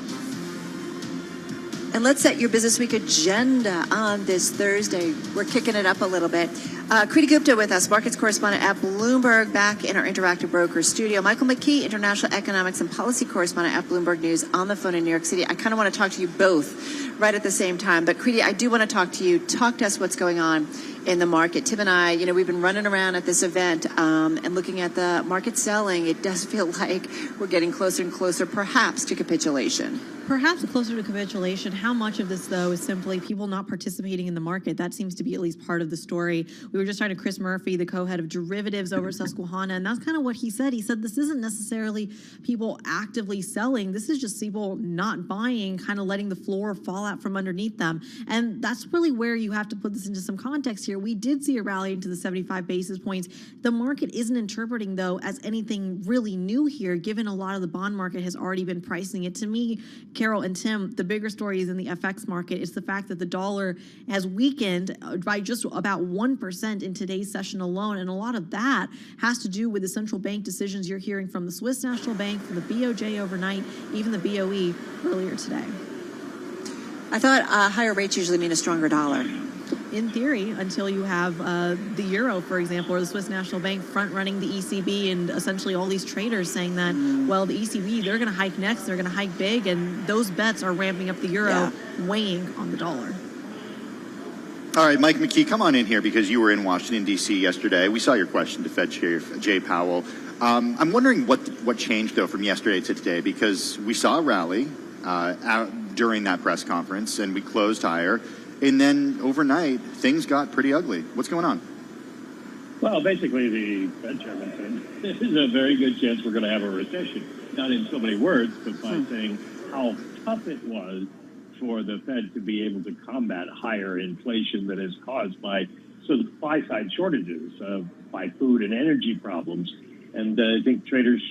And let's set your Business Week agenda on this Thursday. We're kicking it up a little bit. Kriti Gupta with us, markets correspondent at Bloomberg, back in our Interactive Brokers studio. Michael McKee, international economics and policy correspondent at Bloomberg News, on the phone in New York City. I kind of want to talk to you both right at the same time. But Kriti, I do want to talk to you. Talk to us what's going on in the market. Tim and I, we've been running around at this event and looking at the market selling. It does feel like we're getting closer and closer, perhaps, to capitulation. Perhaps closer to capitulation. How much of this, though, is simply people not participating in the market? That seems to be at least part of the story. We were just talking to Chris Murphy, the co-head of derivatives over at Susquehanna, and that's kind of what he said. He said this isn't necessarily people actively selling. This is just people not buying, kind of letting the floor fall out from underneath them. And that's really where you have to put this into some context here. We did see a rally into the 75 basis points. The market isn't interpreting, though, as anything really new here, given a lot of the bond market has already been pricing it. To me, Carol and Tim, the bigger story is in the FX market. It's the fact that the dollar has weakened by just about 1% in today's session alone. And a lot of that has to do with the central bank decisions you're hearing from the Swiss National Bank, from the BOJ overnight, even the BOE earlier today. I thought higher rates usually mean a stronger dollar. In theory, until you have the euro, for example, or the Swiss National Bank front-running the ECB, and essentially all these traders saying that, well, the ECB, they're going to hike next, they're going to hike big, and those bets are ramping up the euro, weighing on the dollar. All right, Mike McKee, come on in here because you were in Washington, D.C. yesterday. We saw your question to Fed Chair Jay Powell. I'm wondering what changed, though, from yesterday to today, because we saw a rally during that press conference, and we closed higher. And then overnight, things got pretty ugly. What's going on? Well, basically, the Fed chairman said there's a very good chance we're going to have a recession. Not in so many words, but by saying how tough it was for the Fed to be able to combat higher inflation that is caused by supply-side shortages, by food and energy problems. And I think traders